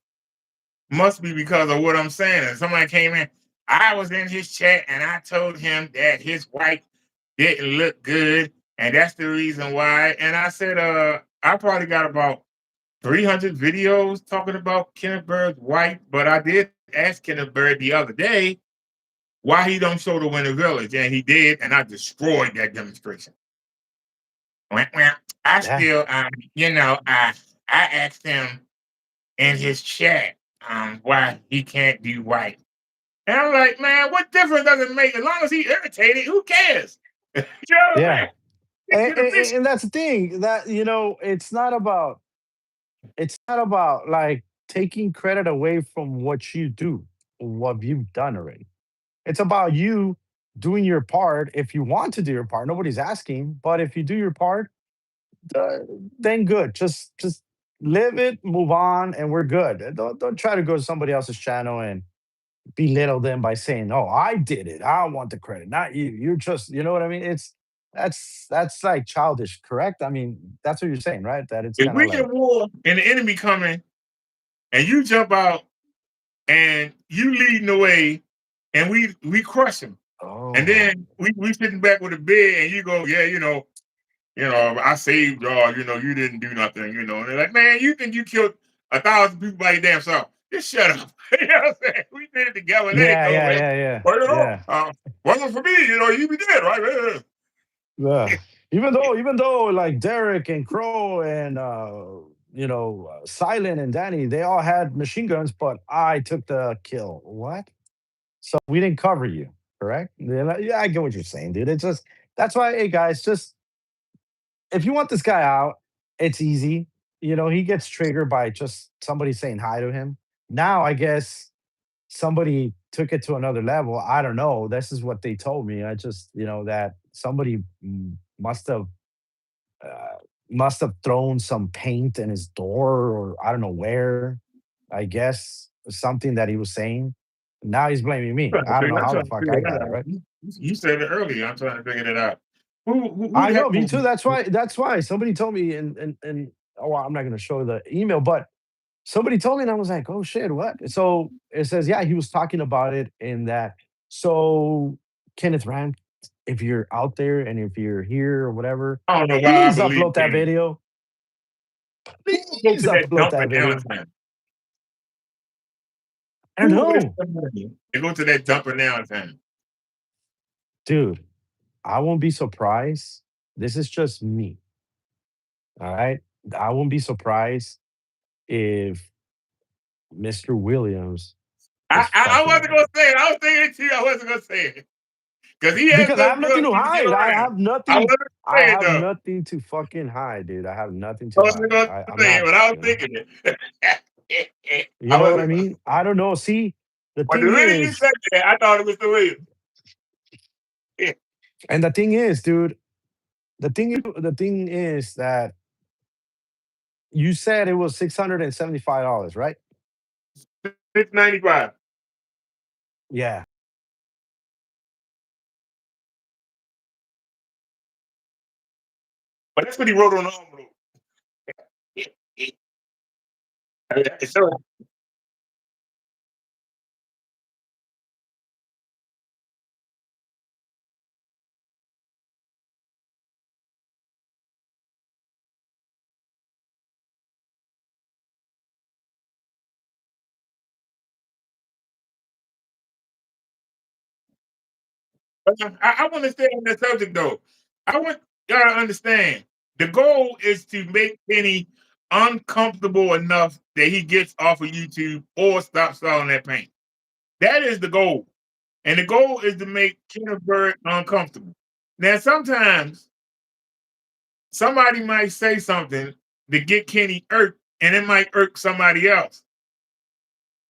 S2: Must be because of what I'm saying. And somebody came in. I was in his chat and I told him that his white didn't look good, and that's the reason why. And I said, I probably got about 300 videos talking about Kenneth Bird's wife, but I did ask Kenneth Bird the other day why he don't show the Winter Village, and he did, and I destroyed that demonstration. Well, I
S1: yeah,
S2: still, I asked him in his chat why he can't do white. And I'm like, man, what difference does it make? As long as he irritated, who cares? You know what I'm
S1: yeah.
S2: saying?
S1: And,
S2: You know,
S1: and, and that's the thing that it's not about like taking credit away from what you do, what you've done already. It's about you doing your part. If you want to do your part, nobody's asking, but if you do your part, uh, then good. Just live it, move on, and we're good. Don't try to go to somebody else's channel and belittle them by saying, "Oh, I did it. I want the credit, not you. You're just," you know what I mean? That's like childish, correct? I mean, that's what you're saying, right? That it's
S2: if
S1: kind of
S2: we
S1: like,
S2: get war and the enemy coming and you jump out and you leading the way and we crush him. And
S1: oh,
S2: then we sitting back with a bed and you go, yeah, I saved y'all, you didn't do nothing, And they're like, man, you think you killed 1,000 people by your damn self. Just shut up. You know what I'm saying? We did it together. Let it
S1: yeah,
S2: go,
S1: yeah,
S2: man.
S1: yeah, yeah,
S2: But
S1: yeah.
S2: wasn't for me, you'd be dead, right?
S1: Yeah. Even though like Derek and Crow and Silent and Danny, they all had machine guns, but I took the kill. What? So we didn't cover you, correct? Yeah, I get what you're saying, dude. It's just that's why, hey guys, just if you want this guy out, it's easy. He gets triggered by just somebody saying hi to him. Now I guess somebody took it to another level. I don't know. This is what they told me. I just, that somebody must have uh, must have thrown some paint in his door, or I don't know where. I guess something that he was saying. Now he's blaming me. I don't know
S2: I'm
S1: how the
S2: trying to
S1: fuck
S2: figure
S1: I
S2: that
S1: got it,
S2: out.
S1: right?
S2: You said it earlier. I'm trying to figure that out. Who
S1: I
S2: the
S1: know,
S2: heck
S1: me
S2: was
S1: too. That's why somebody told me, and oh, well, I'm not gonna show the email, but somebody told me, and I was like, oh shit, what? So it says, yeah, he was talking about it in that. So Kenneth Rand, if you're out there and if you're here or whatever,
S2: I don't know why I
S1: please
S2: believe
S1: upload that
S2: Kenny.
S1: video.
S2: Who would go
S1: Please
S2: to that
S1: upload
S2: dumping
S1: that video.
S2: downtown?
S1: I don't
S2: Who would waste
S1: know,
S2: their money and go to that dumping downtown?
S1: dude. I won't be surprised. This is just me. All right. I won't be surprised if Mr. Williams
S2: I,
S1: is
S2: I, I
S1: fucking with
S2: wasn't
S1: him.
S2: gonna say it. I was thinking it too. I wasn't gonna say it because he has
S1: Because I
S2: no
S1: have nothing
S2: good
S1: to
S2: to get
S1: hide. I
S2: around.
S1: have
S2: I
S1: nothing.
S2: wasn't gonna
S1: I
S2: say it
S1: have
S2: though.
S1: nothing to fucking hide, dude. I have nothing
S2: I
S1: to
S2: wasn't
S1: hide.
S2: gonna
S1: I'm
S2: say it,
S1: not,
S2: but I was
S1: you know.
S2: thinking it.
S1: You
S2: I
S1: know what I
S2: wasn't.
S1: mean? I don't know. See, the
S2: But the
S1: thing
S2: minute you
S1: is,
S2: said that, I thought it was the Williams.
S1: and the thing is, dude, the thing is that you said it was $675, right?
S2: $6.95.
S1: Yeah.
S2: But that's what he wrote on the envelope. So I want to stay on that subject though. I want y'all to understand the goal is to make Kenny uncomfortable enough that he gets off of YouTube or stop selling that paint. That is the goal. And the goal is to make Kenneth Bird uncomfortable. Now, sometimes somebody might say something to get Kenny irked, and it might irk somebody else.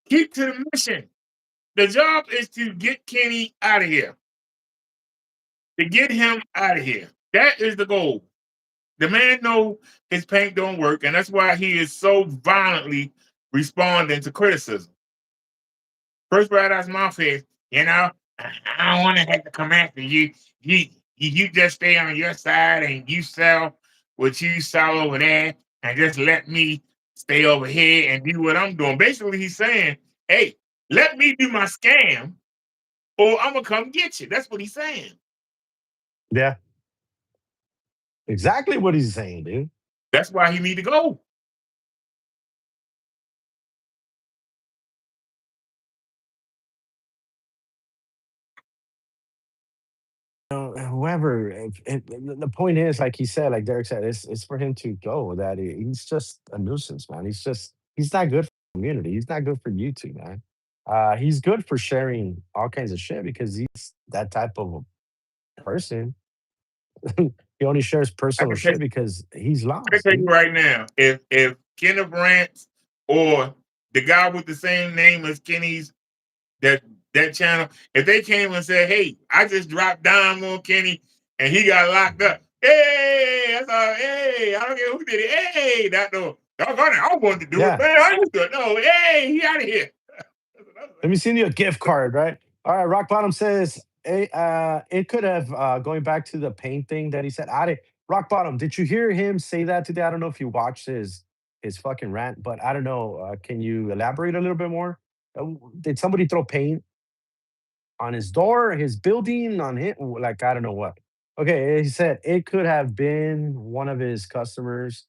S2: Keep to the mission. The job is to get Kenny out of here, to get him out of here. That is the goal. The man know his paint don't work, and that's why he is so violently responding to criticism. First right out his mouth is, I don't want to have to come after you. You just stay on your side and you sell what you sell over there, and just let me stay over here and do what I'm doing. Basically, he's saying, hey, let me do my scam, or I'm gonna come get you. That's what he's saying.
S1: Yeah. Exactly what he's saying, dude.
S2: That's why he need to go.
S1: Whoever, the point is, like he said, like Derek said, it's for him to go. That he's just a nuisance, man. He's not good for the community. He's not good for YouTube, man. He's good for sharing all kinds of shit because he's that type of a person. He only shares
S2: I
S1: personal
S2: can tell
S1: shit because he's
S2: I can
S1: lost,
S2: tell you
S1: dude.
S2: right now, if Kenneth Rants or the guy with the same name as Kenny's that that channel, if they came and said, "Hey, I just dropped dime on Kenny and he got locked up," hey, that's all. Hey, I don't care who did it. Hey, that no, doggone it, I wanted to do it,
S1: Yeah.
S2: man. I used to do it. No, hey, he out of here.
S1: Let me send you a gift card, right? All right. Rock Bottom says it could have going back to the paint thing that he said. Rock Bottom, did you hear him say that today? I don't know if you watched his fucking rant, but I don't know. Can you elaborate a little bit more? Did somebody throw paint on his door, his building, on him? Like I don't know what. Okay, he said it could have been one of his customers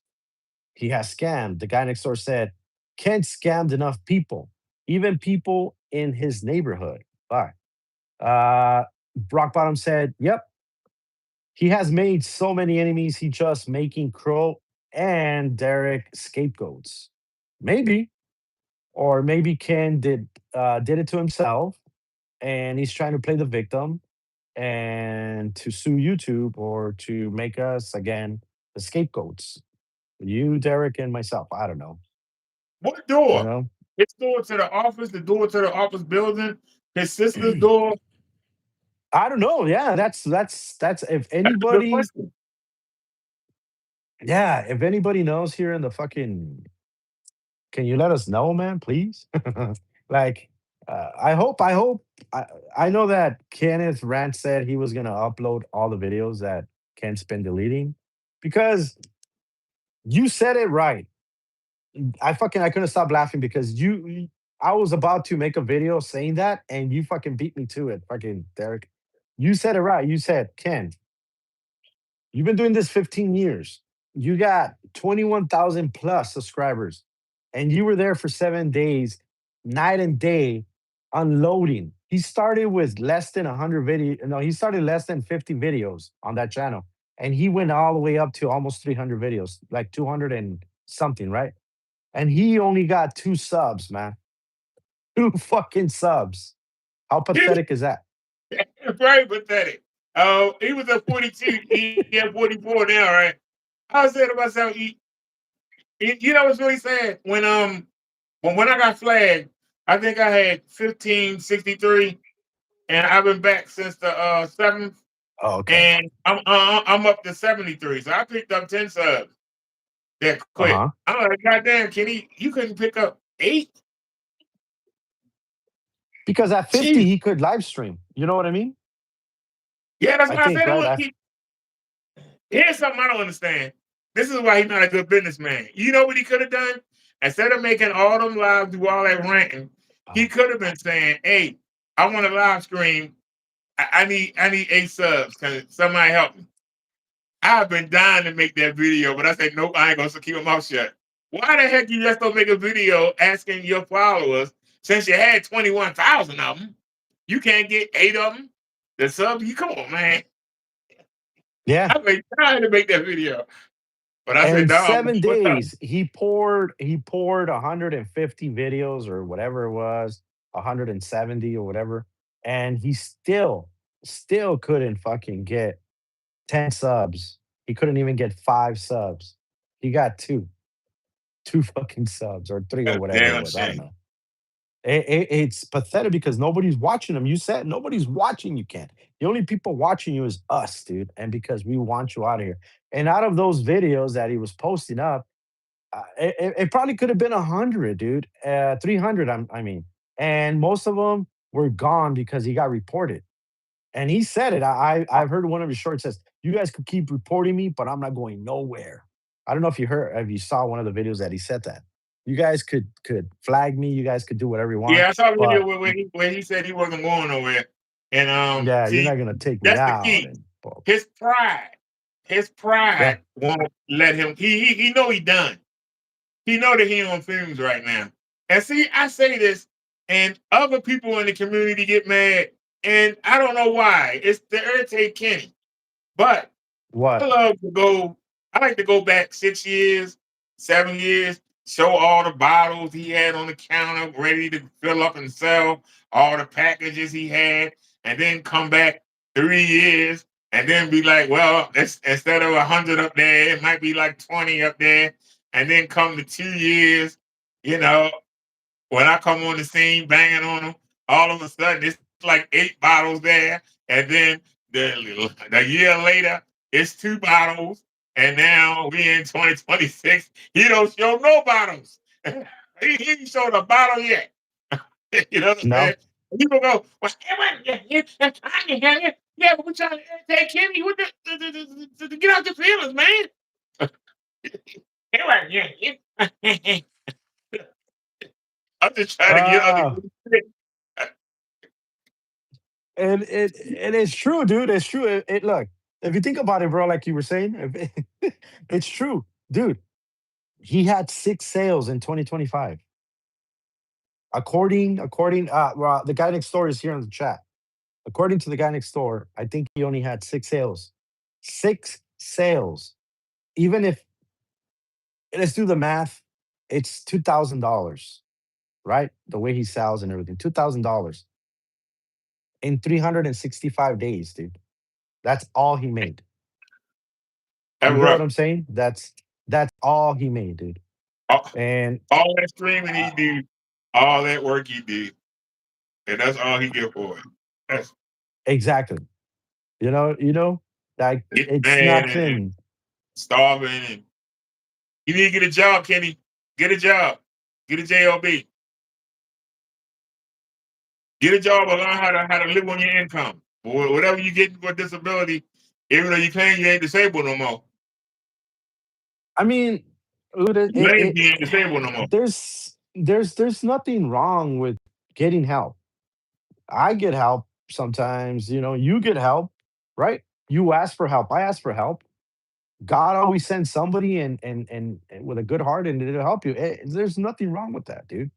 S1: he has scammed. The guy next door said, Kent scammed enough people, even people in his neighborhood. Bye. Uh, Rock Bottom said, yep, he has made so many enemies. He just making Crow and Derek scapegoats. Maybe, or maybe Ken did it to himself, and he's trying to play the victim and to sue YouTube or to make us again the scapegoats. You, Derek, and myself. I don't know.
S2: What
S1: You
S2: door?
S1: know,
S2: His door to the office, the door to the office building, his sister's door.
S1: I don't know. Yeah, that's if
S2: That's a good
S1: anybody
S2: question.
S1: Yeah, if anybody knows here in the fucking, can you let us know, man, please? Like, I hope, I, I know that Kenneth Rand said he was gonna upload all the videos that Ken's been deleting because you said it right. I couldn't stop laughing because I was about to make a video saying that and you fucking beat me to it, fucking Derek. You said it right. You said, Ken, you've been doing this 15 years. You got 21,000 plus subscribers, and you were there for 7 days, night and day, unloading. He started with less than 100 video. No, he started less than 50 videos on that channel, and he went all the way up to almost 300 videos, like 200 and something, right? And he only got 2 subs, man. 2 fucking subs. How pathetic is that?
S2: It's very pathetic. He was at 42. He at 44 now, right? I was saying to myself, you know what's really sad? When I got flagged, I think I had 1563, and I've been back since the 7th,
S1: Oh, okay.
S2: and I'm up to 73. So I picked up 10 subs that
S1: Uh
S2: quick.
S1: huh.
S2: I'm like, goddamn, Kenny, you couldn't pick up 8?
S1: Because at 50,
S2: Jeez.
S1: he could live stream. You know what I mean?
S2: Yeah, that's
S1: I
S2: what I
S1: think,
S2: said.
S1: right?
S2: Here's something I don't understand. This is why he's not a good businessman. You know what he could have done? Instead of making all them lives do all that ranting, he could have been saying, "Hey, I want to live stream. I need 8 subs. Can somebody help me?" I've been dying to make that video, but I said, nope, I ain't gonna keep my mouth shut. Why the heck you just don't make a video asking your followers, since you had 21,000 of them, you can't get 8 of them? The subs, you come on, man.
S1: Yeah.
S2: I've been trying to make that video. But I
S1: And
S2: said,
S1: in
S2: no, I'm gonna
S1: 7
S2: keep my tongue.
S1: days, he poured 150 videos or whatever it was, 170 or whatever, and he still couldn't fucking get 10 subs. He couldn't even get 5 subs. He got 2. 2 fucking subs or 3 or
S2: That's a
S1: whatever it
S2: damn
S1: was. I don't
S2: shame.
S1: know. It's pathetic because nobody's watching him. You said nobody's watching you, Ken. The only people watching you is us, dude, and because we want you out of here. And out of those videos that he was posting up, it probably could have been 100, dude. 300, I mean, and most of them were gone because he got reported. And he said it. I've heard one of his shorts says, "You guys could keep reporting me, but I'm not going nowhere." I don't know if you saw one of the videos that he said that. You guys could flag me. You guys could do whatever you want,
S2: Yeah, I saw a video
S1: but
S2: where he said he wasn't going nowhere. And
S1: yeah, you're
S2: see,
S1: not gonna take me
S2: that's the
S1: out.
S2: key.
S1: And
S2: His pride. His
S1: yeah,
S2: pride won't let him. He know he done. He know that he on fumes right now. And see, I say this, and other people in the community get mad, and I don't know why. It's to irritate Kenny. But I
S1: what?
S2: love to go. I like to go back 6 years, 7 years, show all the bottles he had on the counter, ready to fill up and sell, all the packages he had, and then come back 3 years, and then be like, well, instead of 100 up there, it might be like 20 up there, and then come to 2 years, you know, when I come on the scene banging on them, all of a sudden it's like 8 bottles there, and then the year later it's 2 bottles, and now we in 2026. He don't show no bottles. He ain't showed a bottle yet. You know what I'm saying?
S1: No,
S2: People go, well, yeah, but we're trying to irritate Kenny with to get out the feelings, man. I'm just trying to get other.
S1: uh, and it's true, dude. It's true. It look, if you think about it, bro, like you were saying, it's true, dude. He had 6 sales in 2025. Well, the guy next door is here in the chat. According to the guy next door, I think he only had 6 sales. 6 sales. Even if let's do the math, it's $2,000, right? The way he sells and everything, $2,000 in 365 days, dude. That's all he made.
S2: That's
S1: You get what
S2: rough.
S1: I'm saying? That's all he made, dude.
S2: All,
S1: And
S2: all that streaming he
S1: uh,
S2: do, all that work he did, and that's all he get for it. That's
S1: exactly. Like
S2: getting
S1: it's
S2: mad and
S1: nothing.
S2: starving and You need to get a job, Kenny. Get a job. Get a job. Get a job or learn how to live on your income. Or whatever you get for disability, even though you claim you ain't disabled no more.
S1: I mean, dude,
S2: You ain't being disabled no more.
S1: there's nothing wrong with getting help. I get help sometimes, you get help, right? You ask for help. I ask for help. God always sends somebody and with a good heart and it'll help you. There's nothing wrong with that, dude.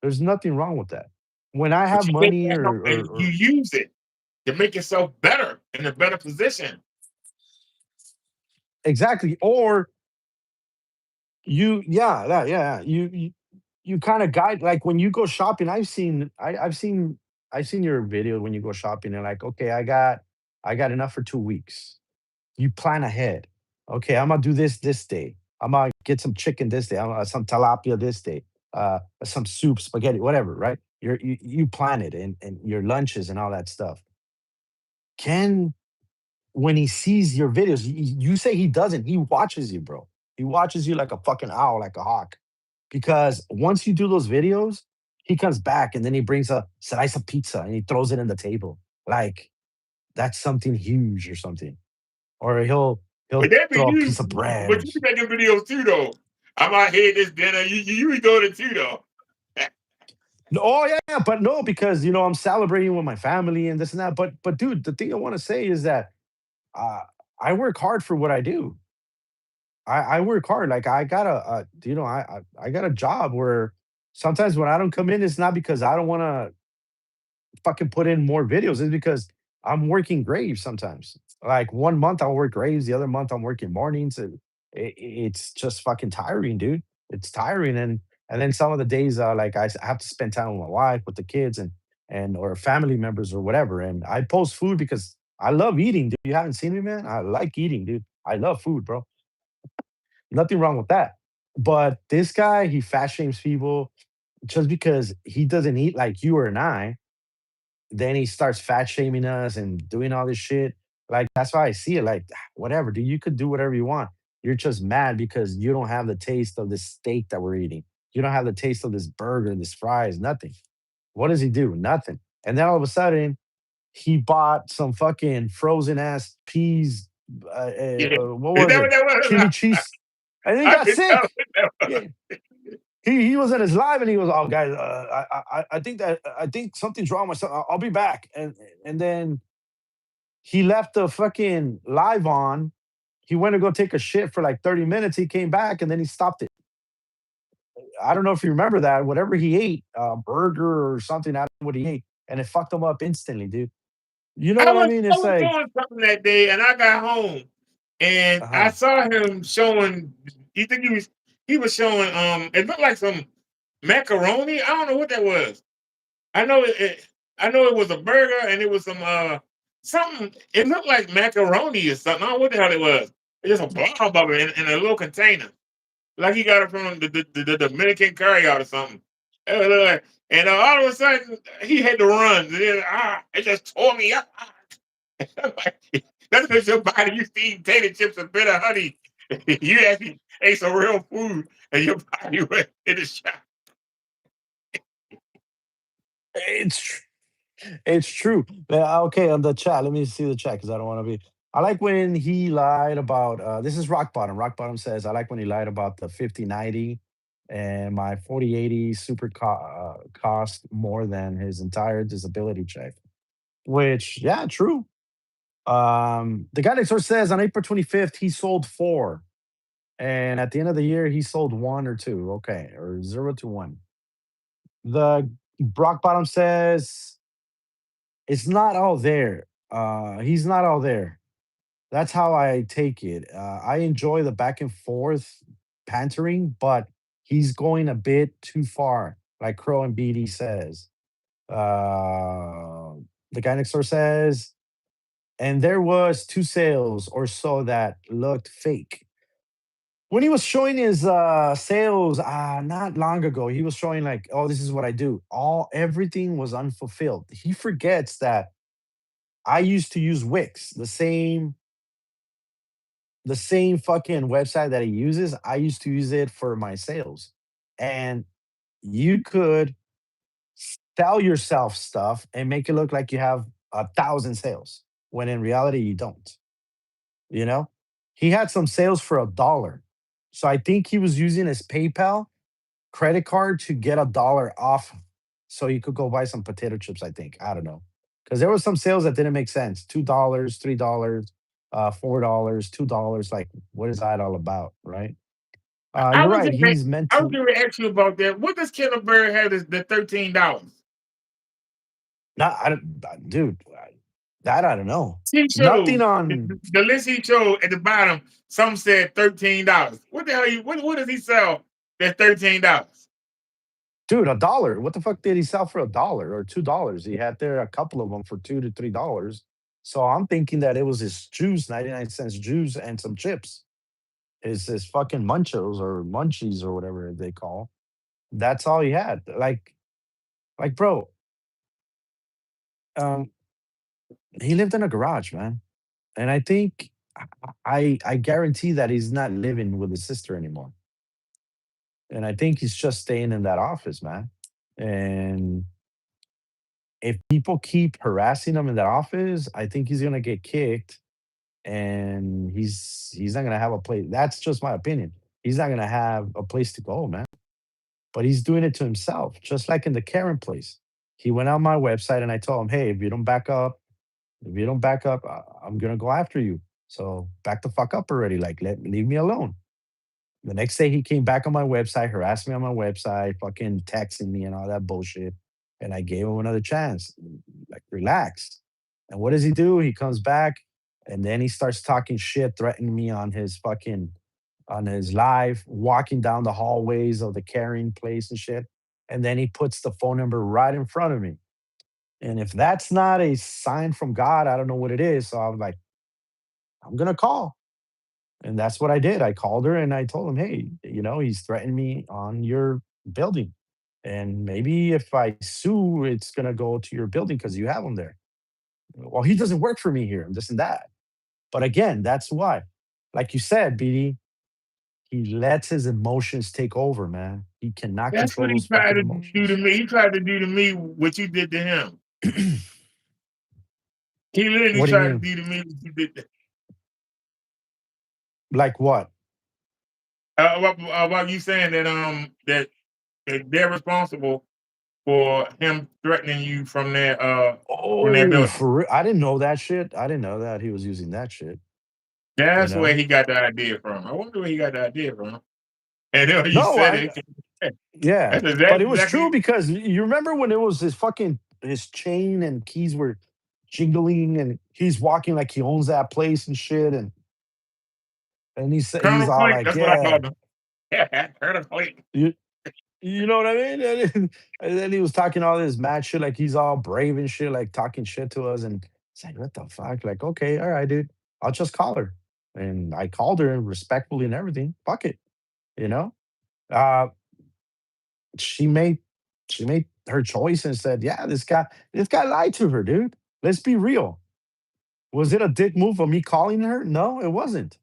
S1: There's nothing wrong with that. When I
S2: But
S1: have
S2: you take
S1: money
S2: that help and you
S1: or
S2: use it to make yourself better in a better position.
S1: exactly, or yeah, you kind of guide like when you go shopping. I've seen your video when you go shopping and like, okay, I got enough for 2 weeks. You plan ahead. Okay, I'm gonna do this day. I'm gonna get some chicken this day. I'm gonna some tilapia this day. Some soup, spaghetti, whatever. Right? You plan it and your lunches and all that stuff. Ken, when he sees your videos, you say he doesn't. He watches you, bro. He watches you like a fucking owl, like a hawk. Because once you do those videos, he comes back and then he brings a slice of pizza and he throws it in the table. Like that's something huge or something. Or he'll
S2: But that be
S1: throw a
S2: you.
S1: piece of bread
S2: But
S1: or
S2: you be making videos too, though. I'm out here this dinner. You be doing it too, though.
S1: no, oh yeah, but no, because I'm celebrating with my family and this and that. But dude, the thing I want to say is that uh, I work hard for what I do. I work hard. Like I got I got a job where sometimes when I don't come in, it's not because I don't want to fucking put in more videos. It's because I'm working graves sometimes. Like one month I'll work graves, the other month I'm working mornings. And it's just fucking tiring, dude. It's tiring, and then some of the days, like I have to spend time with my wife, with the kids, and or family members or whatever. And I post food because I love eating. Dude, you haven't seen me, man. I like eating, dude. I love food, bro. Nothing wrong with that. But this guy, he fat shames people just because he doesn't eat like you or I. Then he starts fat shaming us and doing all this shit. Like that's why I see it. Like whatever, dude. You could do whatever you want. You're just mad because you don't have the taste of this steak that we're eating. You don't have the taste of this burger, this fries, nothing. What does he do? Nothing. And then all of a sudden, he bought some fucking frozen ass peas.
S2: Yeah.
S1: What
S2: Is
S1: was
S2: that
S1: it?
S2: what that
S1: Chili
S2: was?
S1: cheese. And then he
S2: I
S1: got
S2: can tell
S1: sick.
S2: what that
S1: Yeah,
S2: was.
S1: he was in his live and he was, oh guys, I think something's wrong with myself. I'll be back. And then he left the fucking live on. He went to go take a shit for like 30 minutes. He came back and then he stopped it. I don't know if you remember that. Whatever he ate, a burger or something, I don't know what he ate, and it fucked him up instantly, dude. You know
S2: I
S1: what I
S2: was
S1: mean?
S2: I
S1: It's
S2: was
S1: like,
S2: doing something that day, and I got home, and I
S1: uh-huh.
S2: saw him showing. You think he was showing? It looked like some macaroni. I don't know what that was. I know I know it was a burger, and it was some something. It looked like macaroni or something. I don't know what the hell it was. It's just a blob of it in a little container, like he got it from the Dominican carryout or something. It looked like- And all of a sudden, he had to run. And then, it just tore me up. That's because your body used to eat potato chips and bitter honey. You actually ate some real food, and your body went in the shot.
S1: It's it's true. Okay, on the chat, let me see the chat because I don't want to be. I like when he lied about. This is Rock Bottom. Rock Bottom says, I like when he lied about the 5090 and my 4080 super cost more than his entire disability check. Which, yeah, true. The guy next door says on April 25th, he sold four. And at the end of the year, he sold one or two. Okay, or 0 to 1. The Rock Bottom says, it's not all there. He's not all there. That's how I take it. I enjoy the back and forth pantering, but he's going a bit too far, like Crow and BD says. Uh, the guy next door says, and there was two sales or so that looked fake. When he was showing his sales not long ago, he was showing like, oh, this is what I do. Everything was unfulfilled. He forgets that I used to use Wix, the same the same fucking website that he uses, I used to use it for my sales. And you could sell yourself stuff and make it look like you have 1,000 sales when in reality you don't. You know, he had some sales for $1. So I think he was using his PayPal credit card to get $1 off so he could go buy some potato chips, I think. I don't know. Because there were some sales that didn't make sense. $2, $3, $4, $2. Like, what is that all about? Right.
S2: I
S1: You're
S2: was
S1: right.
S2: gonna,
S1: He's meant
S2: I was
S1: to
S2: gonna ask you about that. What does Kendall Berry have as the $13?
S1: not I don't dude, that I don't know.
S2: He
S1: Nothing
S2: showed
S1: on
S2: the list he showed at the bottom. Some said $13. What the hell? What does he sell? That's $13.
S1: dude, $1. What the fuck did he sell for $1 or $2? He had there a couple of them for $2 to $3. So I'm thinking that it was his juice, 99 cents juice and some chips. His fucking munchos or munchies or whatever they call. That's all he had. Like bro, um, he lived in a garage, man. And I think I guarantee that he's not living with his sister anymore. And I think he's just staying in that office, man. And if people keep harassing him in that office, I think he's gonna get kicked and he's not gonna have a place. That's just my opinion. He's not gonna have a place to go, man. But he's doing it to himself, just like in the Karen place. He went on my website and I told him, hey, if you don't back up, I'm gonna go after you. So back the fuck up already. Like leave me alone. The next day he came back on my website, harassed me on my website, fucking texting me and all that bullshit. And I gave him another chance. Like, relax. And what does he do? He comes back and then he starts talking shit, threatening me on his live, walking down the hallways of the carrying place and shit. And then he puts the phone number right in front of me. And if that's not a sign from God, I don't know what it is. So I'm like, I'm gonna call. And that's what I did. I called her and I told him, hey, he's threatened me on your building. And maybe if I sue, it's going to go to your building because you have him there. Well, he doesn't work for me here and this and that. But again, that's why. Like you said, BD, he lets his emotions take over, man. He cannot
S2: That's
S1: control
S2: what he
S1: those
S2: tried
S1: fucking
S2: to do to
S1: emotions.
S2: me. He tried to do to me what you did to him. He literally
S1: What do you
S2: tried to
S1: mean?
S2: do to me what you did to
S1: Like what?
S2: about you saying that they're responsible for him threatening you from their
S1: Oh,
S2: building.
S1: for real? I didn't know that shit. I didn't know that he was using that shit, you
S2: That's where
S1: know?
S2: he got the idea from. I wonder where he got the idea from. And then when you
S1: No,
S2: said
S1: I
S2: it,
S1: yeah,
S2: that's
S1: but it was true
S2: exactly
S1: because you remember when it was his chain and keys were jingling and he's walking like he owns that place and shit and he's
S2: Colonel
S1: all
S2: Clink.
S1: like,
S2: That's what I
S1: yeah,
S2: called him. Colonel Clink.
S1: you you know what I mean? And then he was talking all this mad shit like he's all brave and shit, like talking shit to us and it's like, what the fuck? Like, okay, all right, dude, I'll just call her. And I called her respectfully and everything. Fuck it, you know. Uh, she made she made her choice and said, "Yeah, this guy lied to her, dude. Let's be real. Was it a dick move of me calling her? No, it wasn't.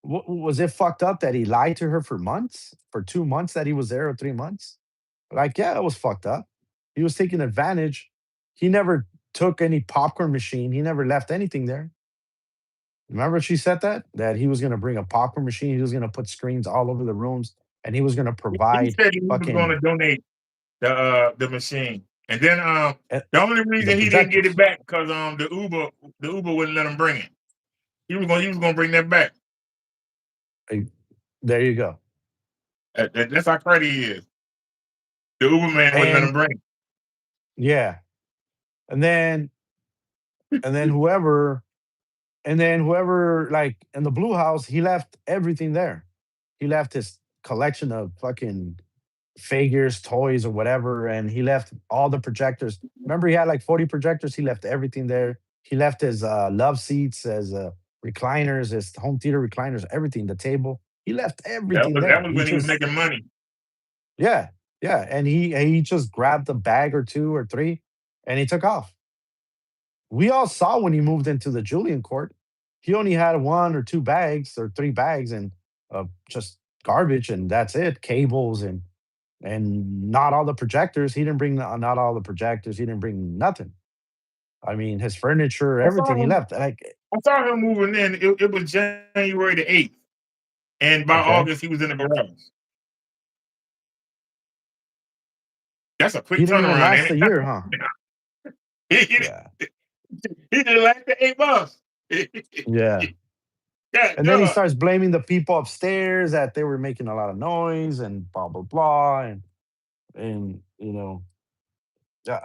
S1: Was it fucked up that he lied to her for months, for 2 months that he was there or 3 months? Like, yeah, it was fucked up. He was taking advantage. He never took any popcorn machine. He never left anything there. Remember she said that he was gonna bring a popcorn machine. He was gonna put screens all over the rooms, and he was gonna
S2: He
S1: provide
S2: said he was going
S1: fucking
S2: to donate the machine, and then
S1: uh,
S2: the only
S1: the
S2: reason he didn't get it
S1: projectors.
S2: back because the Uber wouldn't let him bring it. He was gonna bring that back.
S1: Like, there you go.
S2: That's how crazy he is. The Uber man wouldn't let him
S1: And
S2: bring
S1: yeah, and then and then whoever like in the blue house, he left everything there. He left his collection of fucking figures, toys, or whatever, and he left all the projectors. Remember, he had like 40 projectors. He left everything there. He left his love seats, his recliners, his home theater recliners, everything, the table. He left
S2: That
S1: everything
S2: was that
S1: there.
S2: was
S1: He
S2: when he was
S1: just
S2: making money.
S1: yeah, yeah, and he just grabbed a bag or two or three, and he took off. We all saw when he moved into the Julian court. he only had 1 or 2 bags or 3 bags and just garbage, and that's it. Cables and not all the projectors. He didn't bring not all the projectors. He didn't bring nothing. I mean, his furniture,
S2: I saw
S1: everything he
S2: him.
S1: left. Like,
S2: I saw him moving in. It was January the 8th, and by
S1: okay,
S2: August he was in the garage. That's a
S1: he
S2: quick
S1: didn't even
S2: turnaround,
S1: last
S2: ain't
S1: a
S2: it?
S1: year, huh?
S2: he, he,
S1: Yeah,
S2: he didn't last the 8 months.
S1: yeah.
S2: God,
S1: And then he
S2: dog.
S1: starts blaming the people upstairs that they were making a lot of noise and blah blah blah and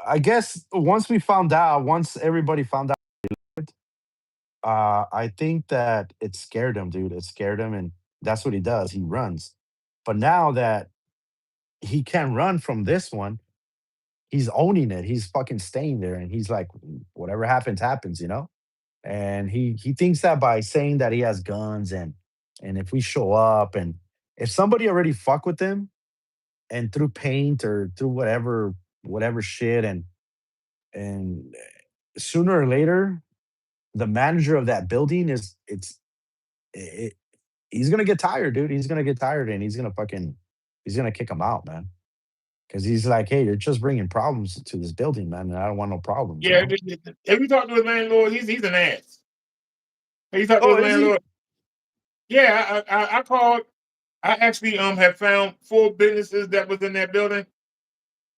S1: I guess once everybody found out, I think that it scared him, dude. It scared him, and that's what he does. He runs. But now that he can't run from this one, he's owning it. He's fucking staying there, and he's like, whatever happens, happens. And he thinks that by saying that he has guns and if we show up and if somebody already fuck with him and through paint or through whatever shit and sooner or later the manager of that building is it, he's gonna get tired, dude. He's gonna get tired and he's gonna kick him out, man. Because he's like, hey, you're just bringing problems to this building, man, and I don't want no problems.
S2: Yeah, if you talk to his landlord, he's an ass. If you talk to
S1: Oh,
S2: his
S1: is he?
S2: landlord, yeah, I called. I actually have found 4 businesses that was in that building,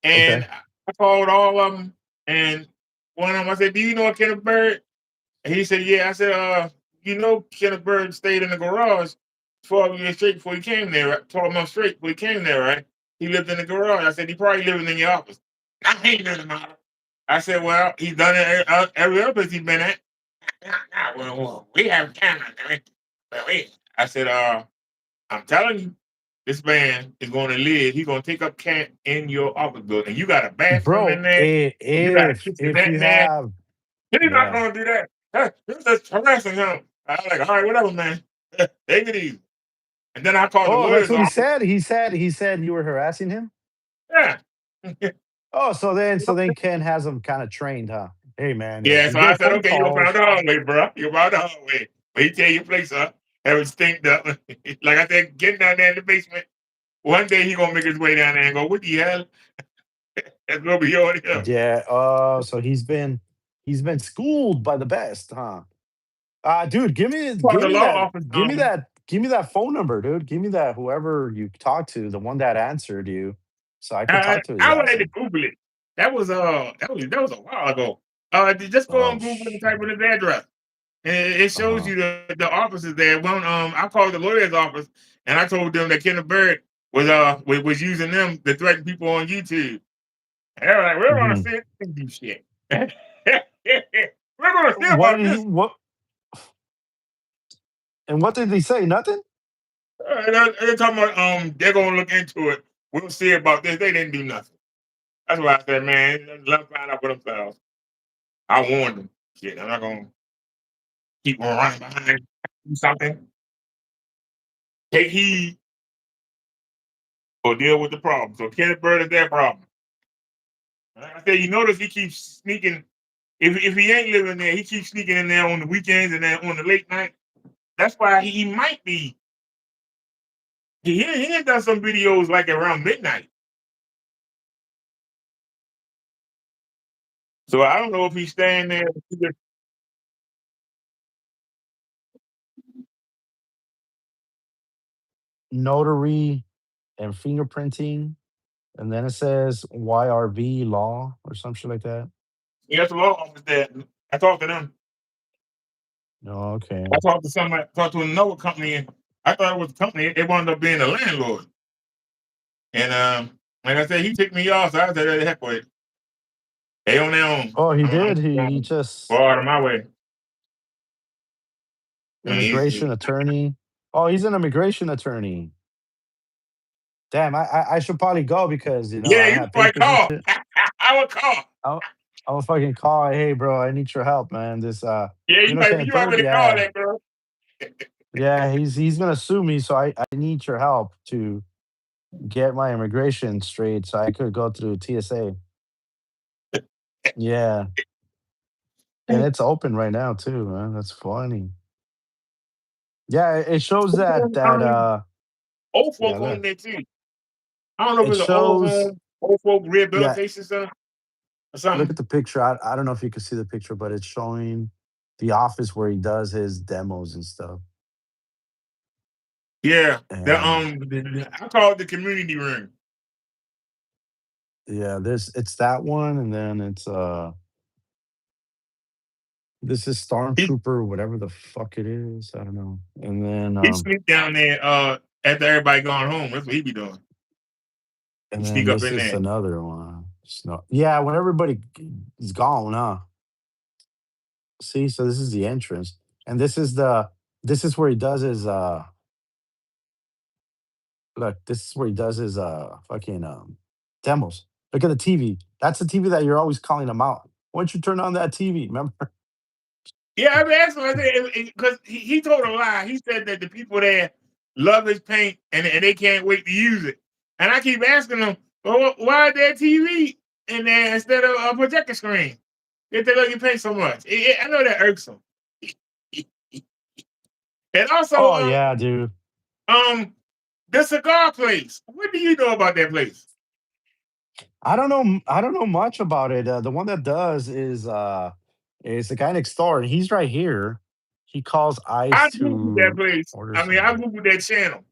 S2: and
S1: Okay.
S2: I called all of them. And one of them, I said, "Do you know a Kenneth Bird?" And he said, "Yeah." I said, Kenneth Bird stayed in the garage 12 years straight before he came there. 12 months straight before he came there, right? He lived in the garage. I said, he probably living in your office. I ain't in the model. I said, well, he's done it every other place he's been at. Well, we have cameras. I mean, I said, I'm telling you, this man is going to live. He's going to take up camp in your office building. You got a bathroom in
S1: Bro,
S2: there. You got a
S1: if
S2: kitchenette
S1: you
S2: in there.
S1: have
S2: He's not
S1: yeah.
S2: going to do that. This is harassing him. I was like, all right, whatever, man. Take it easy. And then I called the
S1: Oh, that's
S2: lawyer's
S1: what he
S2: office.
S1: said? He said you were harassing him?
S2: Yeah.
S1: Oh, so then Ken has him kinda trained, huh? Hey, man,
S2: Yeah,
S1: you
S2: so I
S1: get
S2: said,
S1: phone
S2: okay, you're about
S1: calls.
S2: the hallway, bro. You're about the hallway. Wait till your place up. Have it stinked up. Like I said, get down there in the basement. One day he gonna make his way down there and go, what the hell? That's gonna be on him.
S1: Yeah, oh, so he's been schooled by the best, huh? Dude, give me
S2: Called
S1: give
S2: the
S1: me
S2: law
S1: that
S2: office.
S1: give me that phone number, dude. Give me that whoever you talked to, the one that answered you, so I could talk to his
S2: I would
S1: ass
S2: have to
S1: then.
S2: Google it. That was a while ago. Just go
S1: Oh,
S2: on Google and type in his address. And it shows
S1: uh-huh.
S2: you the offices there. Well, I called the lawyer's office and I told them that Kenneth Bird was using them to threaten people on YouTube. And they were like, we're gonna
S1: Mhm.
S2: see if they do shit. We're gonna see
S1: What
S2: about
S1: did he
S2: this.
S1: what and what did he say? Nothing?
S2: They're talking about they're gonna look into it. We'll see about this. They didn't do nothing. That's why I said, man, let them find out for themselves. I warned them. Shit, I'm not gonna keep on running behind do something. Take heed or deal with the problem. So Kenneth Bird is their problem. Like I said, you notice he keeps sneaking. If he ain't living there, he keeps sneaking in there on the weekends and then on the late night. That's why he might be. He had done some videos like around midnight. So I don't know if he's staying there.
S1: Notary and fingerprinting, and then it says YRV law or some shit like that.
S2: He has a law office there. I talked to them.
S1: Oh, okay.
S2: I talked to somebody. Talked to another company. And I thought it was a company. It wound up being a landlord. And like I said, he ticked me off. So I said, "Hey, heck with it. They on their own.
S1: Oh, he
S2: I'm
S1: did? He
S2: going
S1: just
S2: far out of my way." I mean,
S1: immigration attorney. Oh, he's an immigration attorney. Damn, I should probably go because,
S2: yeah,
S1: I don't
S2: you
S1: have
S2: might
S1: papers and
S2: call.
S1: shit.
S2: I would call.
S1: I'll I'll fucking call, "Hey, bro, I need your help, man. This,
S2: Yeah,
S1: Kenneth
S2: you
S1: Bird?
S2: already called
S1: Yeah.
S2: that girl.
S1: Yeah, he's gonna sue me, so I need your help to get my immigration straight so I could go through TSA." Yeah, and it's open right now too, man. That's funny. Yeah, it shows that
S2: Old
S1: yeah,
S2: folk own
S1: look.
S2: that too. I don't know if
S1: It
S2: it's an old
S1: shows
S2: home, old folk
S1: yeah,
S2: rehabilitation center or
S1: look
S2: something.
S1: at the picture. I don't know if you can see the picture, but it's showing the office where he does his demos and stuff.
S2: Yeah,
S1: And
S2: I call it the community room.
S1: yeah, it's that one, and then this is
S2: He
S1: Stormtrooper, whatever the fuck it is. I don't know. And then
S2: he sneak down there after everybody gone home. That's what he be doing. He sneak up
S1: this
S2: in
S1: is
S2: there.
S1: another one. Snow. Yeah, when everybody is gone, huh? See, so this is the entrance, and this is where he does his look. This is where he does his fucking demos. Look at the TV. That's the TV that you're always calling him out. Why don't you turn on that TV? Remember?
S2: Yeah, I mean, asked him. I said because he told a lie. He said that the people there love his paint and they can't wait to use it. And I keep asking them, well, why is there TV in there instead of a projector screen? If they love your paint so much, I know that irks them. And also,
S1: Oh yeah, dude.
S2: um, the cigar place. What do you know about that place?
S1: I don't know. I don't know much about it. The one that does is the guy next door, and he's right here. He calls
S2: I
S1: Ice
S2: googled that
S1: to
S2: place.
S1: order
S2: I mean, I
S1: something.
S2: googled that channel,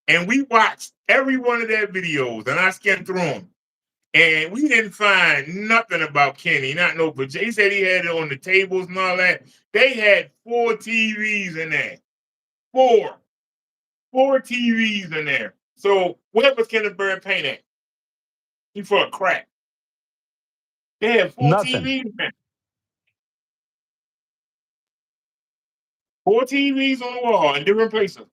S2: and we watched every one of their videos, and I skimmed through them. And we didn't find nothing about Kenny, not no, but Jay said he had it on the tables and all that. They had 4 TVs in there. Four. 4 TVs in there. So where was Kenneth Bird paint at? He for a crack. They had four
S1: Nothing.
S2: TVs in there. 4 TVs on the wall in different places.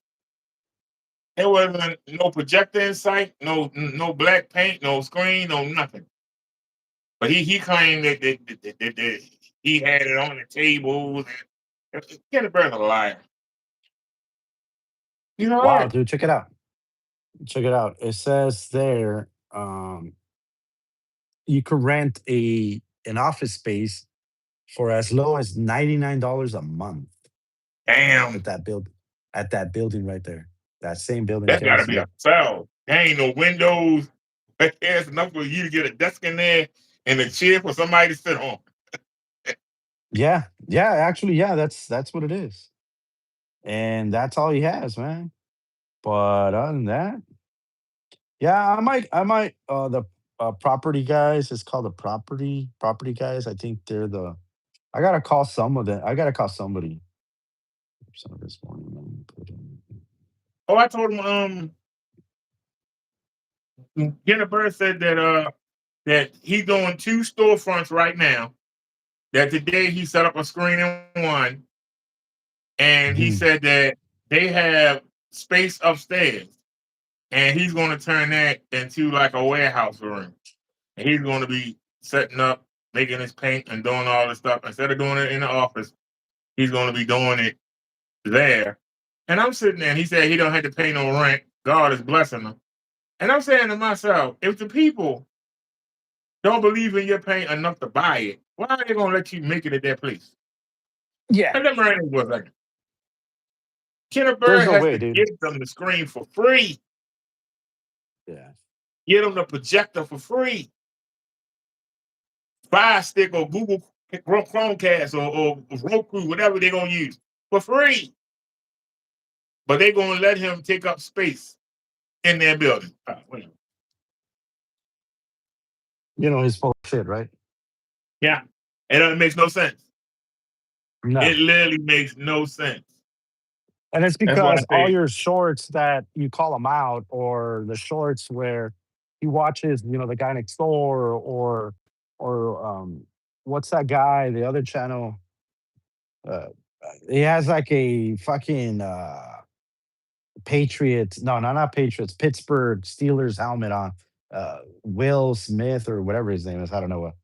S2: There wasn't no projector in sight, no black paint, no screen, no nothing. But he claimed that he had it on the tables. Kenneth Bird's a liar. You know
S1: Wow,
S2: what?
S1: dude, check it out. Check it out. It says there, you could rent a an office space for as low as $99 a month
S2: Damn,
S1: at that building right there. That same building.
S2: that
S1: Can you
S2: gotta be
S1: see
S2: a
S1: it?
S2: cell. There ain't no windows. There's enough for you to get a desk in there and a chair for somebody to sit on.
S1: Yeah, yeah. Actually, yeah. That's what it is, and that's all he has, man. But other than that, yeah, I might. The property guys. It's called the property guys. I think they're the. I gotta call some of them. I gotta call somebody. Some this morning. Let me put in.
S2: Oh, I told him Kenneth Bird said that he's doing 2 storefronts right now. That today he set up a screen in one, and he
S1: Mhm.
S2: said that they have space upstairs, and he's going to turn that into like a warehouse room. And he's going to be setting up, making his paint, and doing all this stuff. Instead of doing it in the office, he's going to be doing it there. And I'm sitting there, and he said he don't have to pay no rent. God is blessing him. And I'm saying to myself, if the people don't believe in your paint enough to buy it, why are they going to let you make it at their place?
S1: Yeah.
S2: And them right was like, Kenneth
S1: There's
S2: Bird
S1: no
S2: has
S1: way,
S2: to
S1: dude.
S2: give them the screen for free.
S1: Yeah.
S2: Get them the projector for free. Fire Stick or Google Chromecast or Roku, whatever they're going to use for free. But they're going to let him take up space in their building. Whatever.
S1: You know he's full of shit, right?
S2: Yeah. And it makes no sense. It
S1: No.
S2: literally makes no sense.
S1: And it's
S2: That's why I
S1: because all
S2: say,
S1: your shorts that you call him out, or the shorts where he watches, the guy next door, or what's that guy? The other channel. Uh, he has like a fucking Patriots. No, no, not Patriots. Pittsburgh Steelers helmet on. Will Smith or whatever his name is. I don't know what.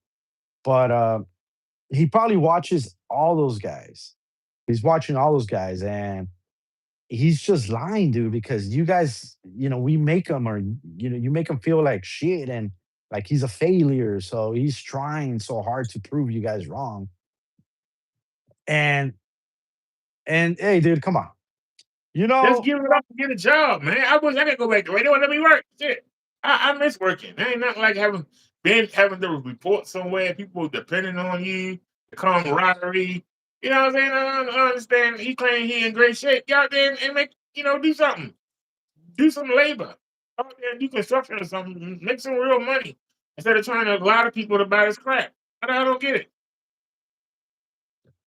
S1: But he probably watches all those guys. He's watching all those guys, and he's just lying, dude, because you guys, we make him, or you make him feel like shit, and like he's a failure. So he's trying so hard to prove you guys wrong. And hey, dude, come on. You
S2: Just
S1: know,
S2: give it up and get a job, man. I wish I could go back to radio and let me work. Shit. I miss working. There ain't nothing like having to report somewhere, people depending on you, the camaraderie. You know what I'm saying? I understand he claimed he in great shape. Get out there and make, do something. Do some labor. Go out there and do construction or something. Make some real money. Instead of trying to allow the people to buy his crap. I don't get it.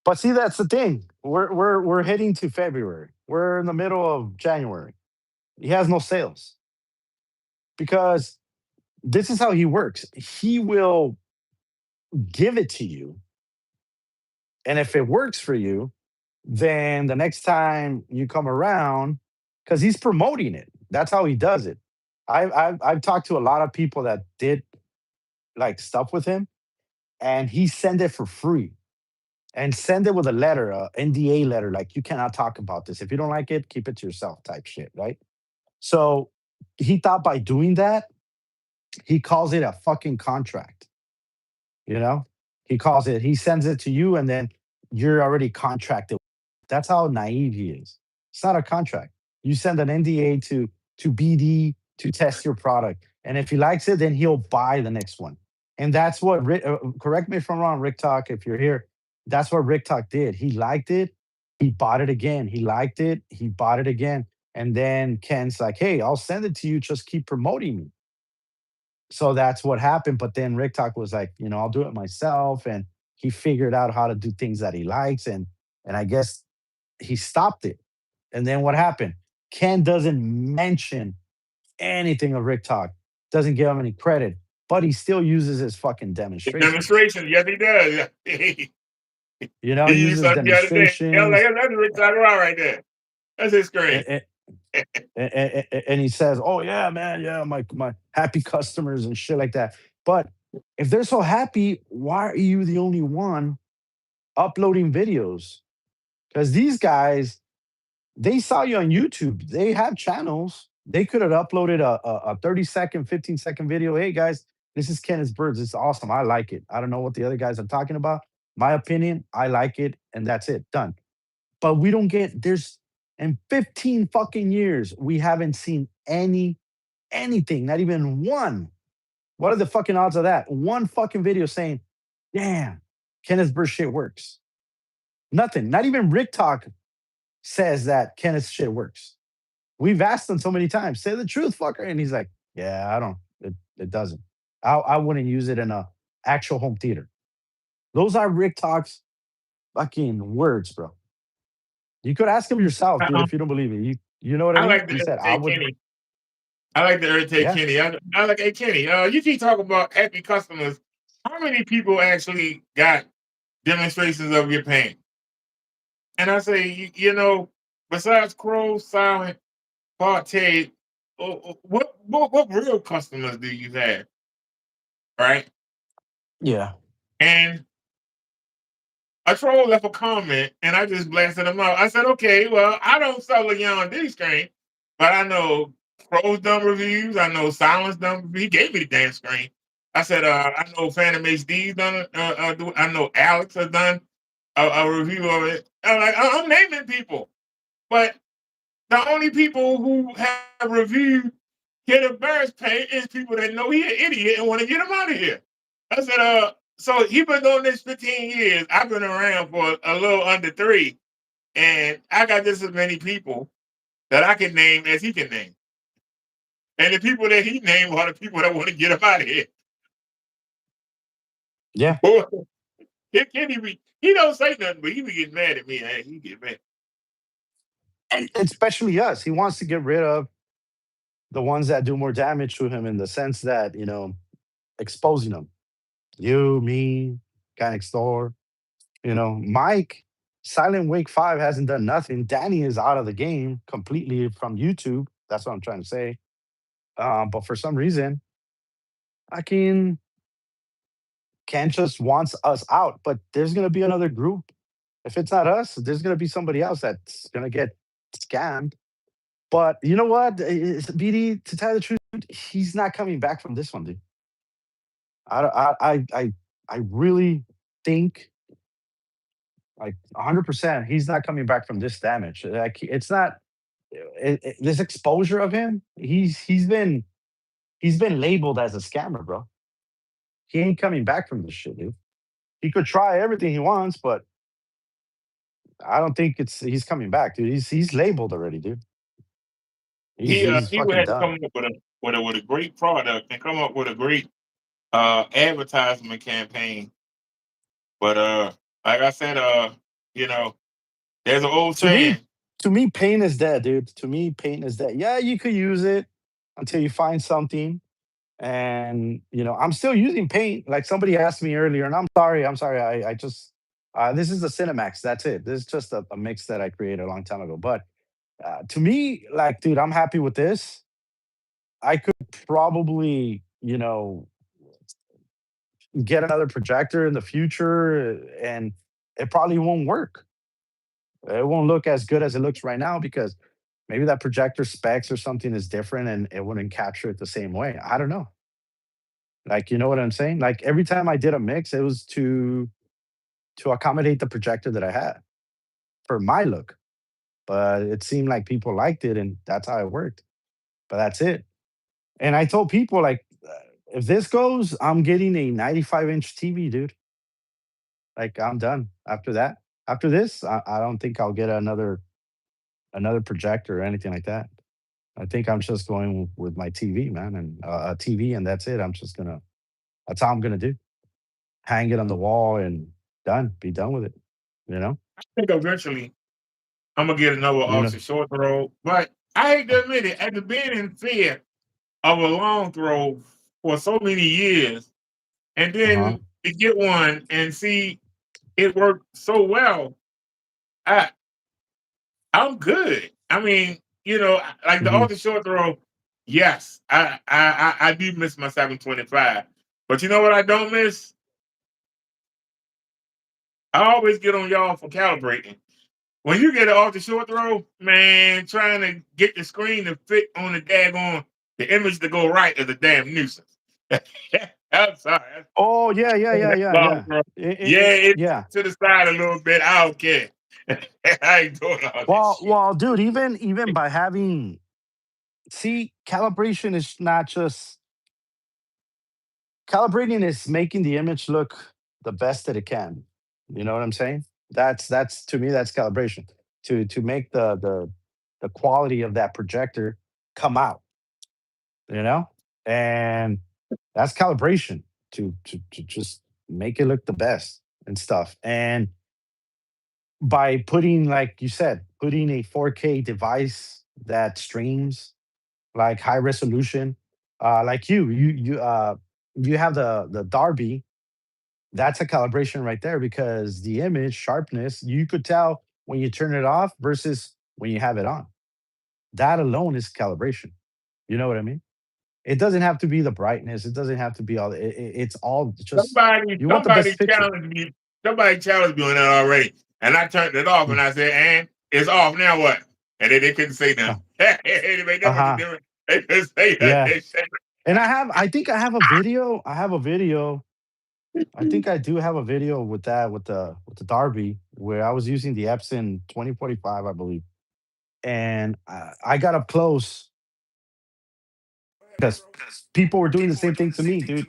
S1: but see, that's the thing. We're heading to February. We're in the middle of January. He has no sales because this is how he works. He will give it to you, and if it works for you, then the next time you come around, because he's promoting it. That's how he does it. I've talked to a lot of people that did like stuff with him, and he sent it for free and send it with a letter, a NDA letter, like you cannot talk about this. If you don't like it, keep it to yourself, type shit, right? So he thought by doing that, he calls it a fucking contract. You know, he sends it to you, and then you're already contracted. That's how naive he is. It's not a contract. You send an NDA to BD to test your product, and if he likes it, then he'll buy the next one. And that's what correct me if I'm wrong, Rick Talk, if you're here. That's what Rick Talk did. He liked it, he bought it again. He liked it, he bought it again. And then Ken's like, "Hey, I'll send it to you. Just keep promoting me." So that's what happened. But then Rick Talk was like, I'll do it myself, and he figured out how to do things that he likes, and I guess he stopped it. And then what happened? Ken doesn't mention anything of Rick Talk, doesn't give him any credit, but he still uses his fucking
S2: The
S1: demonstrations.
S2: demonstration, yes, he does. he
S1: He
S2: used
S1: uses
S2: something the other day.
S1: demonstrations,
S2: That's Rick Talk right there. That's his screen.
S1: and, and he says, "Oh yeah, man, yeah, my happy customers and shit like that." But if they're so happy, why are you the only one uploading videos? Because these guys, they saw you on YouTube. They have channels. They could have uploaded a 30-second, 15-second video. Hey guys, this is Kenneth Birds. It's awesome. I like it. I don't know what the other guys are talking about. My opinion, I like it, and that's it. Done. But we don't get there's in 15 fucking years, we haven't seen anything, not even one. What are the fucking odds of that? One fucking video saying, damn, Kenneth Bird shit works. Nothing. Not even Rick Talk says that Kenneth's shit works. We've asked him so many times, say the truth, fucker. And he's like, yeah, I don't, it doesn't. I wouldn't use it in a actual home theater. Those are Rick Talk's fucking words, bro. You could ask him yourself, dude,
S2: Um,
S1: if you don't believe it. You know what I
S2: I
S1: mean?
S2: like
S1: He
S2: to
S1: said, I
S2: irritate
S1: would,
S2: Kenny. I like to irritate
S1: yeah,
S2: Kenny. I like, hey, Kenny, you keep talking about happy customers. How many people actually got demonstrations of your pain? And I say, besides Crow, Silent, Partay, what real customers do you have? Right?
S1: yeah,
S2: And a troll left a comment and I just blasted him out. I said, okay, well, I don't sell a Yon D screen, but I know Crow's done reviews. I know Silence done reviews. He gave me the damn screen. I said, I know Phantom HD's done I know Alex has done a review of it. I'm naming people. But the only people who have reviewed Kenneth Barrett's pay is people that know he's an idiot and want to get him out of here. I said, so he been doing this 15 years. I've been around for a little under 3, and I got just as many people that I can name as he can name. And the people that he named are the people that want to get him out of here.
S1: yeah.
S2: Boy, he don't say nothing, but he be getting mad at me. Hey, he get mad.
S1: And especially us. He wants to get rid of the ones that do more damage to him in the sense that, exposing them. You, me, Canic Store, Mike, Silent Wake 5 hasn't done nothing. Danny is out of the game completely from YouTube. That's what I'm trying to say. But for some reason, I can Ken just wants us out. But there's gonna be another group. If it's not us, there's gonna be somebody else that's gonna get scammed. But you know what? BD, to tell you the truth, he's not coming back from this one, dude. I really think like 100% he's not coming back from this damage. Like it's not this exposure of him, he's been labeled as a scammer, bro. He ain't coming back from this shit, dude. He could try everything he wants, but I don't think it's he's coming back, dude. He's labeled already, dude. He's
S2: He would
S1: fucking
S2: have to
S1: done.
S2: come up with a great product and come up with a great advertisement campaign. But like I said, you know, there's an old
S1: To me,
S2: saying.
S1: pain is dead, dude. To me, pain is dead. Yeah, you could use it until you find something. And I'm still using paint. Like somebody asked me earlier, and I'm sorry. I just this is a Cinemax. That's it. This is just a mix that I created a long time ago. But to me, like, dude, I'm happy with this. I could probably, get another projector in the future, and it probably won't work. It won't look as good as it looks right now because maybe that projector specs or something is different and it wouldn't capture it the same way. I don't know. Like, you know what I'm saying? Like every time I did a mix, it was to accommodate the projector that I had for my look. But it seemed like people liked it and that's how it worked. But that's it. And I told people like if this goes, I'm getting a 95-inch TV, dude. Like I'm done after that. After this, I don't think I'll get another projector or anything like that. I think I'm just going with my TV, man, and a TV, and that's it. That's how I'm gonna do. Hang it on the wall and done. Be done with it. You know.
S2: I think eventually I'm gonna get another
S1: You know.
S2: ultra short throw. But I hate to admit it, after being in fear of a long throw for so many years, and
S1: Uh huh.
S2: then to get one and see it work so well, I I'm good. I mean, like the
S1: Hmm.
S2: ultra short throw. Yes, I do miss my 725, but you know what I don't miss? I always get on y'all for calibrating. When you get an off the short throw, man, trying to get the screen to fit on the image to go right is a damn nuisance. I'm sorry.
S1: Oh yeah, yeah, yeah, yeah,
S2: Long
S1: yeah.
S2: throw. Yeah, it
S1: Yeah.
S2: to the side a little bit. I don't care. I ain't doing all this shit.
S1: Well, dude. Even by having see calibration is not just calibrating is making the image look the best that it can. You know what I'm saying? That's to me that's calibration to make the quality of that projector come out. You know, and that's calibration to just make it look the best and stuff. And by putting, like you said, putting a 4K device that streams like high resolution, like you have the Darby. That's a calibration right there because the image sharpness you could tell when you turn it off versus when you have it on. That alone is calibration. You know what I mean? It doesn't have to be the brightness. It doesn't have to be all. It's all just
S2: Somebody,
S1: you want the
S2: somebody
S1: best picture.
S2: challenged me. Somebody challenged me on that already, and I turned it off.
S1: Mm.
S2: And I said, "And it's off now. What?" And they couldn't say
S1: Uh
S2: nothing. It made that much
S1: huh.
S2: difference. They couldn't say nothing.
S1: Yeah.
S2: They said,
S1: And I think I have a video. I have a video. I think I do have a video with that with the Darby where I was using the Epson 2045, I believe, and I got up close
S2: "Go ahead,
S1: because
S2: bro."
S1: people were doing the same thing to me, dude.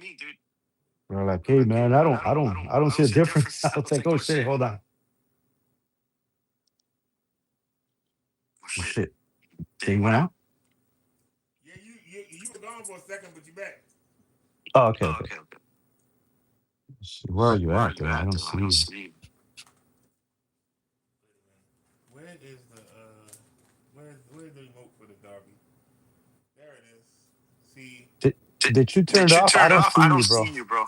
S1: They're like, "Hey, man, I don't see a difference." I was like, "Oh shit, hold on, oh shit, thing went out."
S2: Yeah, you were gone for a second, but you back.
S1: Oh, okay, okay. Where are you at, though? I don't see you.
S2: Where is the where's the remote for the Derby? There it is. See,
S1: Did did you turn it off? I don't see you, bro.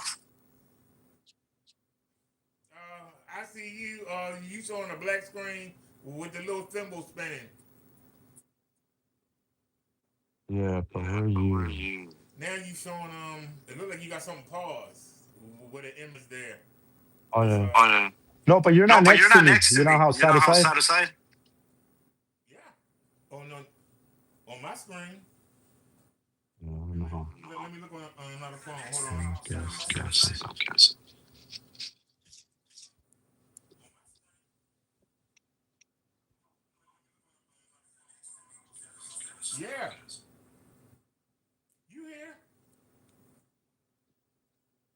S2: I see you. You showing a black screen with the little thimble spinning.
S1: Yeah, but where are you?
S2: Now you showing It look like you got something paused with an image there.
S1: Oh
S2: It's
S1: yeah. No, but you're not next to me. You know how side to side?
S2: yeah. Oh no, on my screen.
S1: No, I don't know how.
S2: Let me look on another phone. Hold on.
S1: Same guess.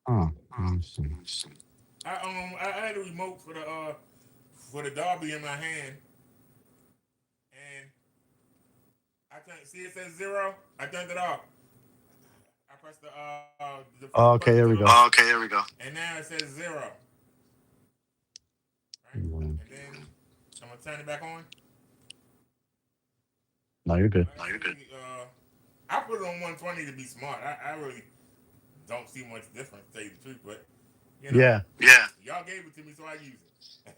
S1: Oh, let me see.
S2: I had a remote for the Derby in my hand, and I turned. See, it says 0. I turned it off. I pressed the
S1: Oh,
S2: first
S1: okay,
S2: button
S1: here
S2: to
S1: we
S2: the
S1: go.
S2: left. Okay, here we go. And now it says 0. Right,
S1: Mm.
S2: and then I'm gonna turn it back on.
S1: No, you're good.
S2: No, you're good. I put it on 120 to be smart. I really don't see much difference, to tell you the truth, but
S1: Yeah,
S2: y'all gave it to me, so I use it.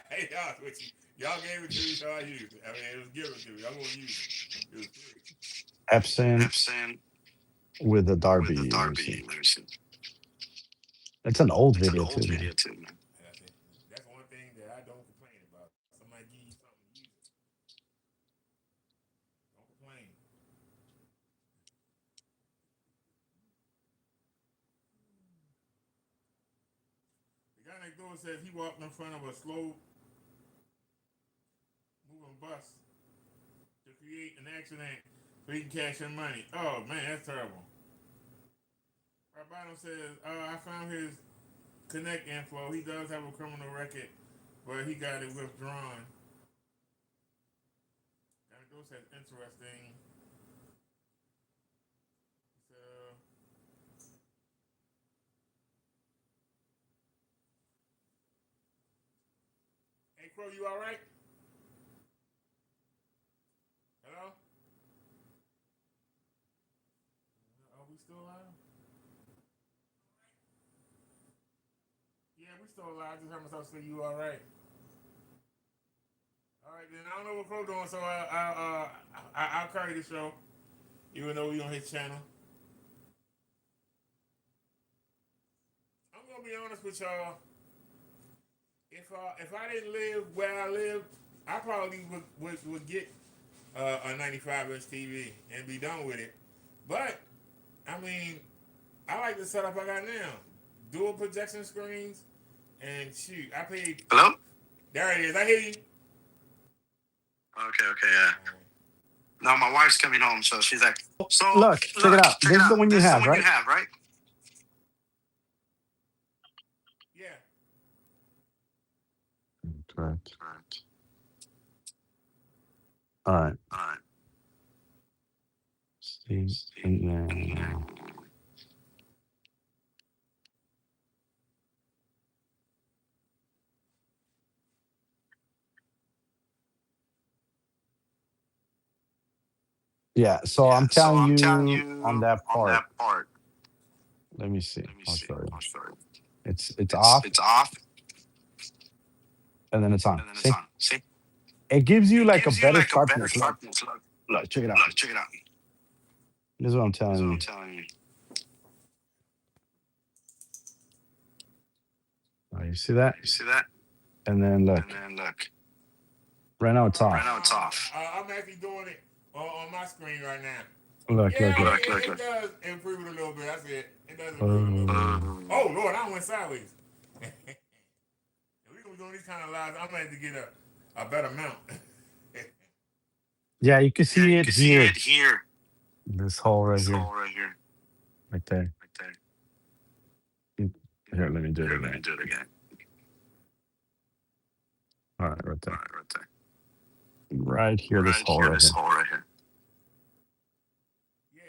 S2: Hey, y'all, with you. Y'all gave it to me, so I used it. I mean, it was given to me. I'm gonna use it. It was free.
S1: Epson
S2: Epson
S1: with the
S2: with the
S1: Darby. Let me see.
S2: Derby. Let me see.
S1: It's an old
S2: It's an
S1: video
S2: old
S1: too, man.
S2: video too, man. That's one thing that I don't complain about. Somebody give you something, use it. Don't complain. The guy next door says he walked in front of a slow moving bus to create an accident so he can cash in money. Oh man, that's terrible. Right bottom says, I found his connect info. He does have a criminal record, but he got it withdrawn. Guy next door says interesting. So, hey Crow, you all right? Hello? Are we still alive? Yeah, we still alive. I just heard myself say you all right. All right, then I don't know what Crow doing, so I'll carry the show, even though we on his channel. I'm gonna be honest with y'all. If I didn't live where I live, I probably would get a 95-inch TV and be done with it. But I mean, I like the setup I got now. Dual projection screens, and shoot, I paid. Hello? There it is. I hear you. Okay, yeah. No, my wife's coming home, so she's like,
S1: Look, check it out. This is the one you
S2: This is the
S1: have,
S2: one you
S1: right?
S2: have, right? Yeah.
S1: Correct.
S2: Correct.
S1: All right.
S2: All right.
S1: See, and then yeah. So I'm
S2: So
S1: telling
S2: I'm telling
S1: you on
S2: you
S1: that
S2: on
S1: part.
S2: that part.
S1: Let me see.
S2: Let me
S1: I'll
S2: see.
S1: show you.
S2: I'll show you.
S1: It's off,
S2: It's off,
S1: and then it's on.
S2: and then it's
S1: See,
S2: on. See?
S1: it gives you
S2: It
S1: like a
S2: gives you
S1: better
S2: like a better
S1: sharpness. Look,
S2: sharpness. Look,
S1: look, check it out.
S2: check it out.
S1: This is what I'm
S2: This is
S1: telling
S2: what
S1: you.
S2: I'm telling you.
S1: Oh, you see that?
S2: You see that?
S1: And then look.
S2: And then look.
S1: Right now it's
S2: Right
S1: off.
S2: now it's off. I'm actually doing it on my screen right now.
S1: Look,
S2: Yeah,
S1: look, look.
S2: it does improve it a little bit. That's it. It does improve it a little
S1: Oh.
S2: bit. Oh Lord, I went sideways. If we gonna be doing these kind of lives, I'm gonna have to get a better mount.
S1: Yeah, you can
S2: Yeah,
S1: see
S2: you
S1: it
S2: can see
S1: here.
S2: it here.
S1: This hole right
S2: This
S1: here,
S2: hole right here.
S1: right there.
S2: Right there.
S1: Here, let me do it
S2: Here, let me
S1: again.
S2: do it again.
S1: All right, right
S2: All
S1: there.
S2: right, right there.
S1: Right here, this
S2: Right
S1: hole
S2: here,
S1: right
S2: this
S1: here.
S2: hole right here. Yeah,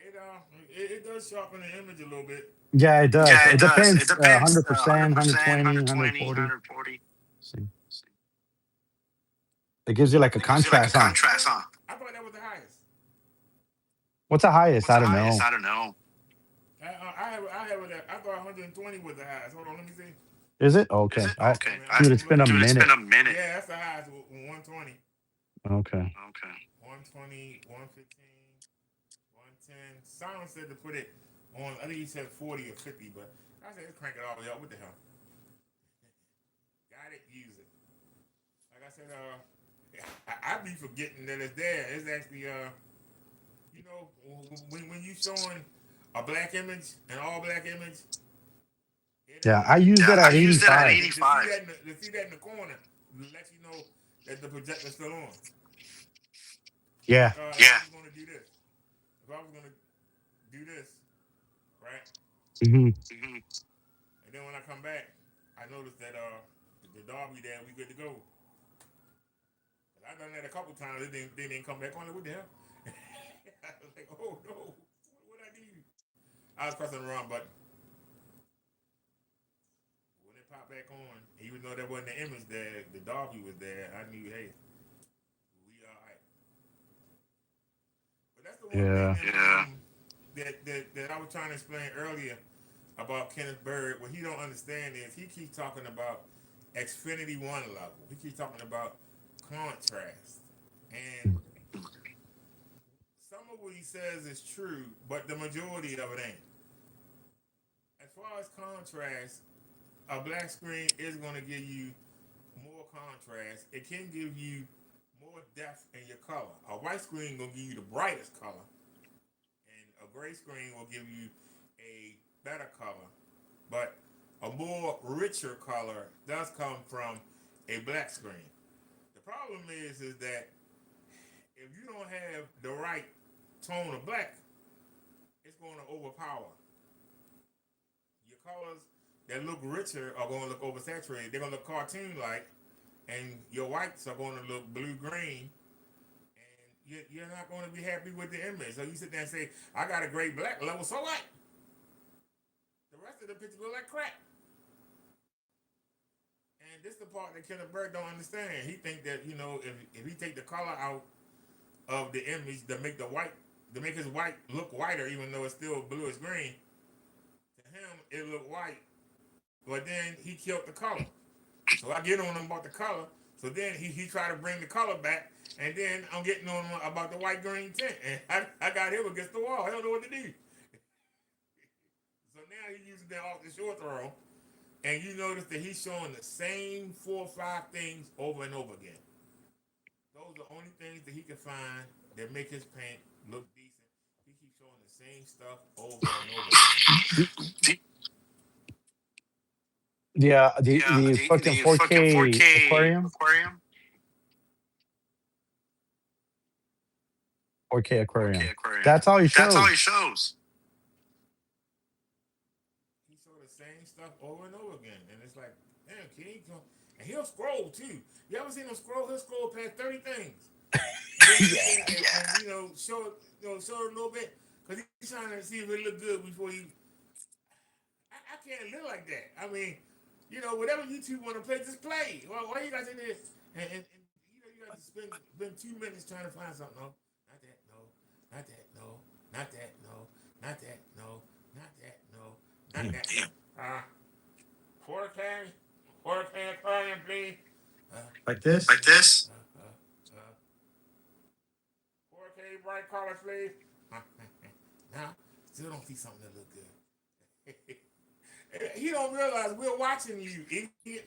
S2: it does sharpen the image a little bit.
S1: Yeah, it does.
S2: Yeah,
S1: It
S2: it does. It
S1: depends.
S2: depends.
S1: 100%,
S2: 100%,
S1: 120,
S2: 120,
S1: 140.
S2: 140.
S1: See, it gives you like a
S2: It gives you like a
S1: contrast, huh?
S2: contrast, huh? I thought that was the highest.
S1: What's the highest?
S2: What's
S1: I
S2: the
S1: don't
S2: highest?
S1: know.
S2: I don't know. I have it at, I thought 120 was the highest. Hold on, let me see.
S1: Is it?
S2: Is
S1: Okay.
S2: it? Okay.
S1: Dude, it's been a
S2: Dude, it's
S1: minute.
S2: been a minute. Yeah, that's the highest, 120.
S1: Okay.
S2: Okay. 120, 115, 110. Simon said to put it on, I think he said 40 or 50, but I said, let's crank it all the way up. What the hell? Got it, use it. Like I said, I be forgetting that it's there. It's actually, you know, when you showing a black image, an all black image.
S1: Yeah, I used it at
S2: I used it at
S1: 85.
S2: 85. To see that in the corner, let you know that the projector's still on.
S1: Yeah.
S2: If I was gonna do this, if I was gonna do this, right?
S1: Mm-hmm.
S2: Mm-hmm. come back, I noticed that the Derby there, we good to go. I done that a couple times. They didn't come back on it. What the hell? I was like, oh no, what I do? I was pressing the wrong button. When it popped back on, even though there wasn't the image there, the Derby was there. I knew, hey, we all right. But that's the one thing
S1: Yeah.
S2: that I was trying to explain earlier about Kenneth Bird. What he don't understand is he keeps talking about Xfinity 1 level. He keeps talking about contrast. And some of what he says is true, but the majority of it ain't. As far as contrast, a black screen is going to give you more contrast. It can give you more depth in your color. A white screen will give you the brightest color, and a gray screen will give you a better color. But a more richer color does come from a black screen. The problem is that if you don't have the right tone of black, it's going to overpower. Your colors that look richer are going to look oversaturated. They're going to look cartoon-like, and your whites are going to look blue-green, and you're not going to be happy with the image. So you sit there and say, I got a great black level, so what? The rest of the picture look like crap. And this is the part that Kenneth Bird don't understand. He think that, if he take the color out of the image to make his white look whiter, even though it's still bluish green, to him it look white. But then he killed the color. So I get on him about the color. So then he tried to bring the color back, and then I'm getting on him about the white green tint. And I got him against the wall. I don't know what to do. So now he's using that off the short throw. And you notice that he's showing the same 4 or 5 things over and over again. Those are the only things that he can find that make his paint look decent. He keeps showing the same stuff over and over again.
S1: Yeah, the fucking 4K aquarium. 4K aquarium. That's all he shows.
S2: He showed the same stuff over and over again, and it's like, damn, kid, and he'll scroll too. You ever seen him scroll? He'll scroll past 30 things. And show it a little bit, because he's trying to see if it look good before he. I can't live like that. I mean, whatever YouTube want to play, just play. Well, why you guys in there? And you got to spend 2 minutes trying to find something. No, not that. No, not that. No, not that. No, not that. No, not that. No, not that. 4K aquarium, please.
S1: Like this?
S2: 4K bright colors, please. Now, still don't see something that look good. He don't realize we're watching you.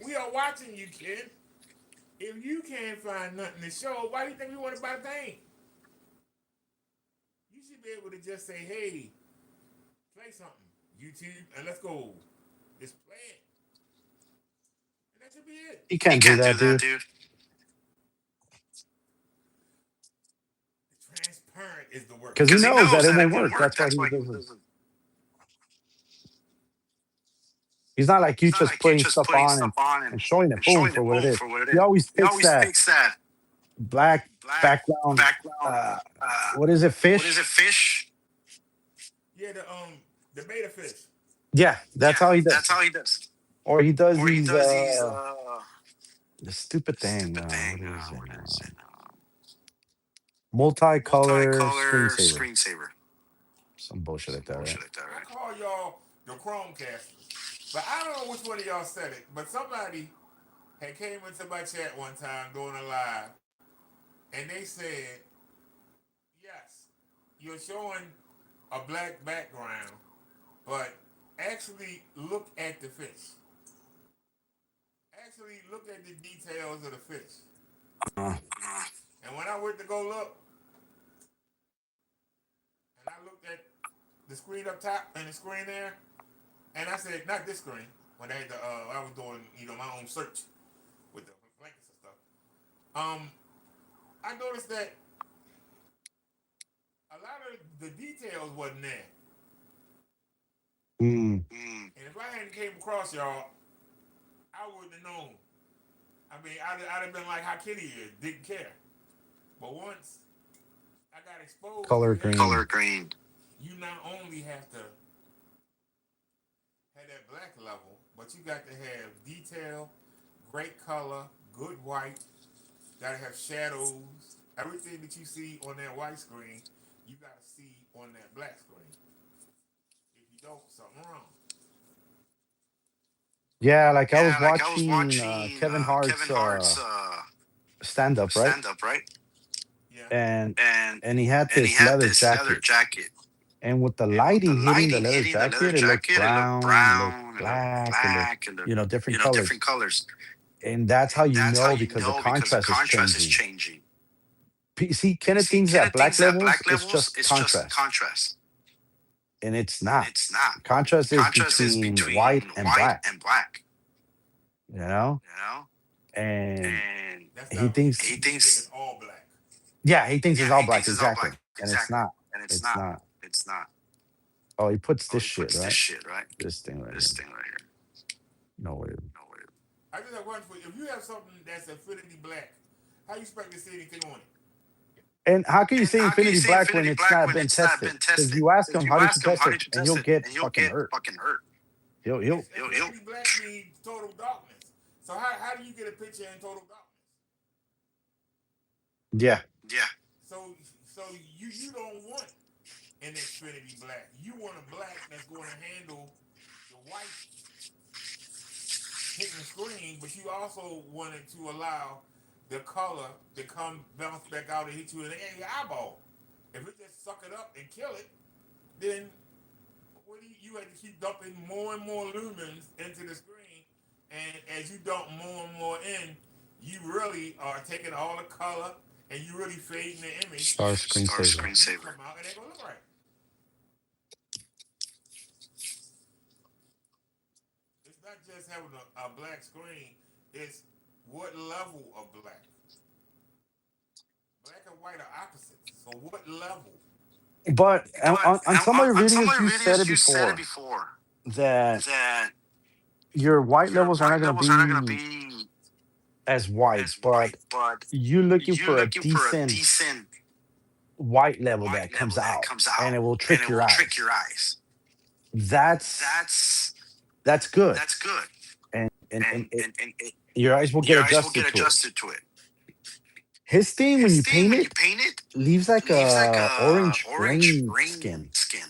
S2: We are watching you, kid. If you can't find nothing to show, why do you think we want to buy the thing? You should be able to just say, hey, play something, YouTube, and let's go. Just play it. And that should be it.
S1: He can't do that, dude.
S2: The transparent is the word.
S1: Because he knows that it won't work. That's why he doesn't. He's not like you just putting stuff on and showing it boom for what it is. He always picks that black background. What is it? Fish?
S2: Yeah, the beta fish.
S1: Yeah, that's how he does. Or he does these the stupid thing. What is it? Multicolor screensaver. Some bullshit like that, right?
S2: I call y'all the Chromecasters. But I don't know which one of y'all said it, but somebody had came into my chat one time doing a live, and they said, yes, you're showing a black background, but actually look at the fish. Actually look at the details of the fish. And when I went to go look, and I looked at the screen up top and the screen there, and I said, not this screen. When I had I was doing, my own search with the blankets and stuff. I noticed that a lot of the details wasn't there.
S1: Mm.
S2: And if I hadn't came across y'all, I wouldn't have known. I mean, I'd have been like how Kitty is, didn't care. But once I got exposed to,
S1: Color
S2: hey,
S1: green.
S2: you not only have to have that black level, but you got to have detail, great color, good white, gotta have shadows. Everything that you see on that white screen, you gotta see on that black screen. If you don't, something wrong.
S1: Yeah, like I was
S2: Yeah, like I was
S1: watching
S2: watching
S1: Kevin Hart's
S2: Kevin Hart's
S1: stand up, right?
S2: stand up, right? Yeah.
S1: And
S2: And
S1: and he had
S2: and he
S1: this
S2: had
S1: leather
S2: this leather
S1: jacket.
S2: jacket.
S1: And with the
S2: And with the
S1: lighting hitting the
S2: lighting
S1: leather
S2: hitting the leather
S1: jacket, it looked
S2: jacket, it looked
S1: brown, it looked
S2: brown, it looked
S1: black, it looked,
S2: black, it looked,
S1: different
S2: different
S1: colors.
S2: colors.
S1: And that's how
S2: And
S1: you
S2: that's how
S1: know
S2: you
S1: because the
S2: know because the
S1: contrast is
S2: contrast is
S1: changing.
S2: changing.
S1: See, Kenneth
S2: See,
S1: thinks that
S2: Kenneth
S1: black
S2: thinks that
S1: levels
S2: black
S1: is
S2: levels
S1: just
S2: is just
S1: contrast,
S2: contrast.
S1: and it's
S2: And
S1: not.
S2: it's not.
S1: Contrast is
S2: Contrast is
S1: between white
S2: between
S1: and
S2: white
S1: black,
S2: and black.
S1: you know?
S2: You know?
S1: And
S2: And that's
S1: he
S2: not he
S1: thinks,
S2: thinks it's all black.
S1: yeah, he thinks it's
S2: Yeah,
S1: all
S2: he
S1: black,
S2: thinks it's all
S1: exactly.
S2: black.
S1: And it's
S2: Exactly.
S1: not.
S2: And it's
S1: It's
S2: not.
S1: not.
S2: It's not.
S1: Oh, he puts
S2: Oh,
S1: this
S2: he
S1: shit,
S2: puts this
S1: right?
S2: shit, right?
S1: This thing right
S2: This
S1: here.
S2: thing right here.
S1: No way.
S2: No way. I just have one for you. If you have something that's Infinity Black, how you expect to see anything on it?
S1: And how can you
S2: And
S1: say
S2: how can you
S1: Infinity
S2: say
S1: Black when
S2: Infinity
S1: it's
S2: Black
S1: not
S2: when
S1: been
S2: it's not
S1: tested?
S2: been
S1: Because
S2: tested?
S1: you ask
S2: Because
S1: him,
S2: you
S1: how did you
S2: ask him,
S1: test
S2: how
S1: it?
S2: did you
S1: And
S2: test
S1: you'll
S2: it?
S1: get
S2: And you'll
S1: fucking
S2: get
S1: hurt.
S2: fucking hurt.
S1: He'll
S2: Infinity Black means total darkness. So how do you get a picture in total darkness?
S1: Yeah.
S2: Yeah. So you don't want an Infinity Black. You want a black that's going to handle the white hitting the screen, but you also want it to allow the color to come bounce back out and hit you in your eyeball. If it just suck it up and kill it, then what do you have to keep dumping more and more lumens into the screen, and as you dump more and more in, you really are taking all the color and you really fading the image.
S1: Star
S2: Star
S1: screensaver.
S2: screensaver. Come out and it gonna look right. It's not just having a black screen. It's what level of black. Black and white are opposites. So what level?
S1: But
S2: But
S1: on some of your
S2: on some of
S1: videos,
S2: your
S1: you said
S2: videos,
S1: it
S2: you said it
S1: before
S2: before
S1: that
S2: that
S1: your white
S2: your
S1: levels are not
S2: white
S1: going to
S2: levels are not going to
S1: be
S2: be
S1: as white,
S2: as white,
S1: but
S2: but
S1: you're looking
S2: you're
S1: for a
S2: looking for a
S1: decent
S2: decent
S1: white level
S2: white
S1: that
S2: level
S1: comes
S2: that
S1: out
S2: comes
S1: and
S2: out
S1: it will
S2: and
S1: trick
S2: it
S1: your
S2: will trick
S1: eyes.
S2: your eyes.
S1: That's
S2: That's
S1: that's good.
S2: that's good.
S1: And
S2: And
S1: your eyes will get
S2: your eyes will
S1: adjusted
S2: get
S1: to it.
S2: adjusted to it.
S1: His thing, when
S2: His
S1: you
S2: thing
S1: paint
S2: when you
S1: it,
S2: paint it
S1: leaves like
S2: leaves like
S1: a
S2: a
S1: orange
S2: orange
S1: grain
S2: grain
S1: skin.
S2: skin.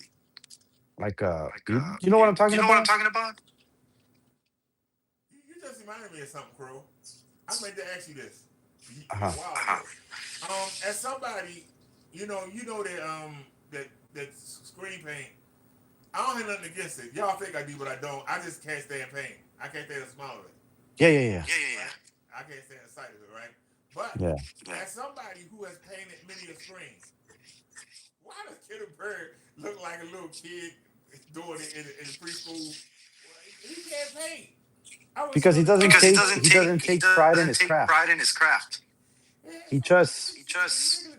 S1: Like
S2: Like
S1: you know what I'm talking
S2: you know what I'm
S1: about?
S2: talking about? You just reminded me of something, Crow. I meant to ask you this a
S1: Uh-huh.
S2: while ago. As somebody, you know that screen paint. I don't have nothing against it. Y'all think I do, but I don't. I just can't stand paint. I can't stand the smell of it.
S1: Yeah.
S2: Yeah. Right? I can't stand the sight of it, right? But
S1: Yeah.
S2: as somebody who has painted many a screen, why does Kid Bird look like a little kid doing it in preschool? He can't paint. I was
S1: Because
S2: showing the
S1: he
S2: he
S1: doesn't take pride in
S2: doesn't
S1: his
S2: take
S1: craft.
S2: pride in his craft. Yeah,
S1: He
S2: it's
S1: just
S2: ridiculous.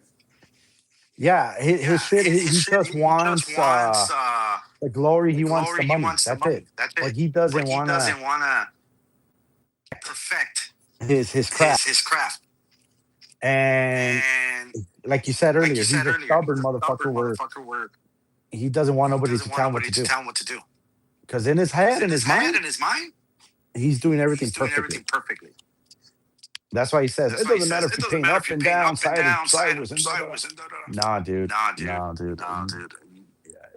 S1: yeah, his
S2: Yeah,
S1: shit,
S2: his
S1: he
S2: shit.
S1: just
S2: He just
S1: wants
S2: wants
S1: the glory,
S2: the
S1: he wants the
S2: glory. He
S1: money.
S2: wants the
S1: That's
S2: money.
S1: it.
S2: That's
S1: But
S2: it.
S1: he
S2: But
S1: doesn't
S2: he
S1: wanna
S2: doesn't want to perfect
S1: his craft.
S2: his craft.
S1: And
S2: And
S1: like you said
S2: like you
S1: earlier, he's
S2: said
S1: a
S2: earlier,
S1: stubborn
S2: he's a
S1: motherfucker
S2: stubborn
S1: where
S2: motherfucker where
S1: he doesn't want
S2: he
S1: nobody to
S2: doesn't want
S1: tell him what
S2: nobody
S1: to
S2: to
S1: do.
S2: tell him what to do.
S1: Because in his
S2: Because
S1: head
S2: in
S1: and
S2: his
S1: his
S2: head
S1: mind,
S2: and his mind,
S1: he's doing everything
S2: he's doing
S1: perfectly.
S2: everything perfectly.
S1: That's why he says
S2: That's
S1: it
S2: why he
S1: doesn't matter
S2: says
S1: if
S2: it
S1: you
S2: doesn't
S1: paint
S2: matter
S1: up
S2: if you
S1: and
S2: paint
S1: down,
S2: up and
S1: side and
S2: down,
S1: sideways and da, da, da.
S2: sideways and da da.
S1: Nah, dude.
S2: Nah, dude.
S1: Nah, dude.
S2: Nah, dude.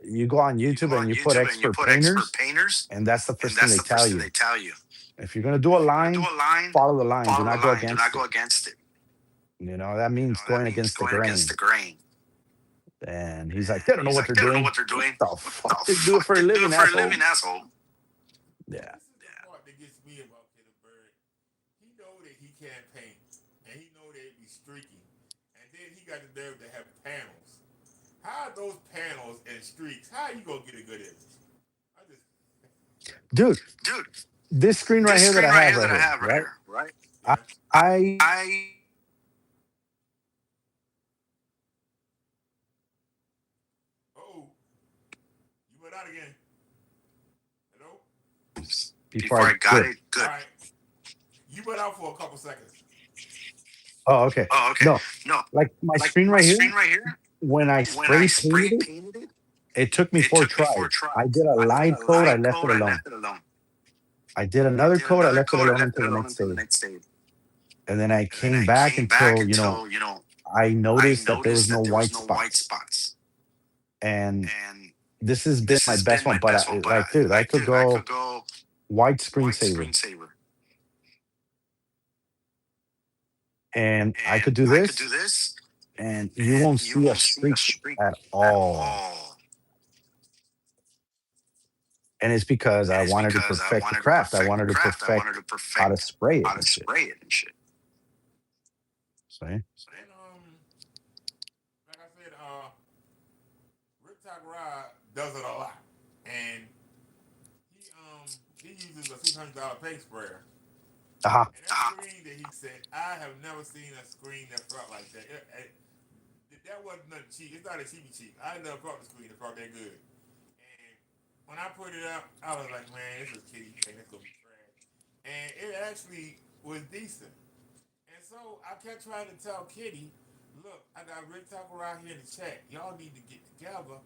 S1: You go on
S2: You go
S1: YouTube and
S2: on
S1: you put
S2: YouTube and you
S1: expert
S2: put expert
S1: painters,
S2: painters,
S1: and that's the
S2: and
S1: first thing
S2: that's
S1: they
S2: the
S1: tell
S2: first thing
S1: you.
S2: they tell you.
S1: If you're gonna do a
S2: If you're gonna do
S1: line,
S2: a line,
S1: follow the line. Do
S2: follow the
S1: not go
S2: line. Do not
S1: against
S2: go
S1: it.
S2: against it.
S1: That means
S2: That
S1: going
S2: means
S1: against the
S2: going against
S1: grain.
S2: the grain.
S1: And he's like, they don't know
S2: He's
S1: what
S2: like,
S1: they're
S2: they don't know
S1: doing.
S2: what they're
S1: What
S2: doing.
S1: the
S2: What
S1: fuck?
S2: the
S1: They do it
S2: fuck?
S1: for a
S2: They do
S1: living,
S2: it for a
S1: asshole.
S2: living, asshole.
S1: Yeah.
S2: This is the part that gets me about Kenneth Bird. He know that he can't paint, and he know that it be streaky, and then he got the nerve to have panels. How are those panels and streaks? How are you gonna get a good image?
S1: Dude,
S2: Dude,
S1: this screen right
S2: this
S1: here that
S2: screen
S1: I
S2: right
S1: have
S2: here
S1: right
S2: that I
S1: here,
S2: have right
S1: right?
S2: here, right?
S1: I,
S2: Yeah.
S1: I
S2: Oh, you went out again.
S1: before I got it.
S2: All right. You went out for a couple seconds.
S1: Oh, okay. No, like my screen right here. When I spray painted it took me 4 tries. I did a line code, I left it alone. I did another code, I left it alone until the next day. And then I came back until, I noticed that there was no white spots. And this has been my best one, but dude, I could go white screensaver. And I could do this, and you won't see a streak at all. And it's because I wanted to perfect the craft. I wanted to perfect how to spray it and shit. See?
S2: And like I said, Riptop Rod does it a lot, and he uses a $600 paint sprayer.
S1: Uh-huh.
S2: And that screen that he said, I have never seen a screen that felt like that. That wasn't nothing cheap. It's not a cheapy. I never felt the screen that felt that good. And when I put it up, I was like, man, this is kitty thing. It's gonna be trash. And it actually was decent. And so I kept trying to tell Kitty, look, I got Rick Tucker out here in the chat. Y'all need to get together,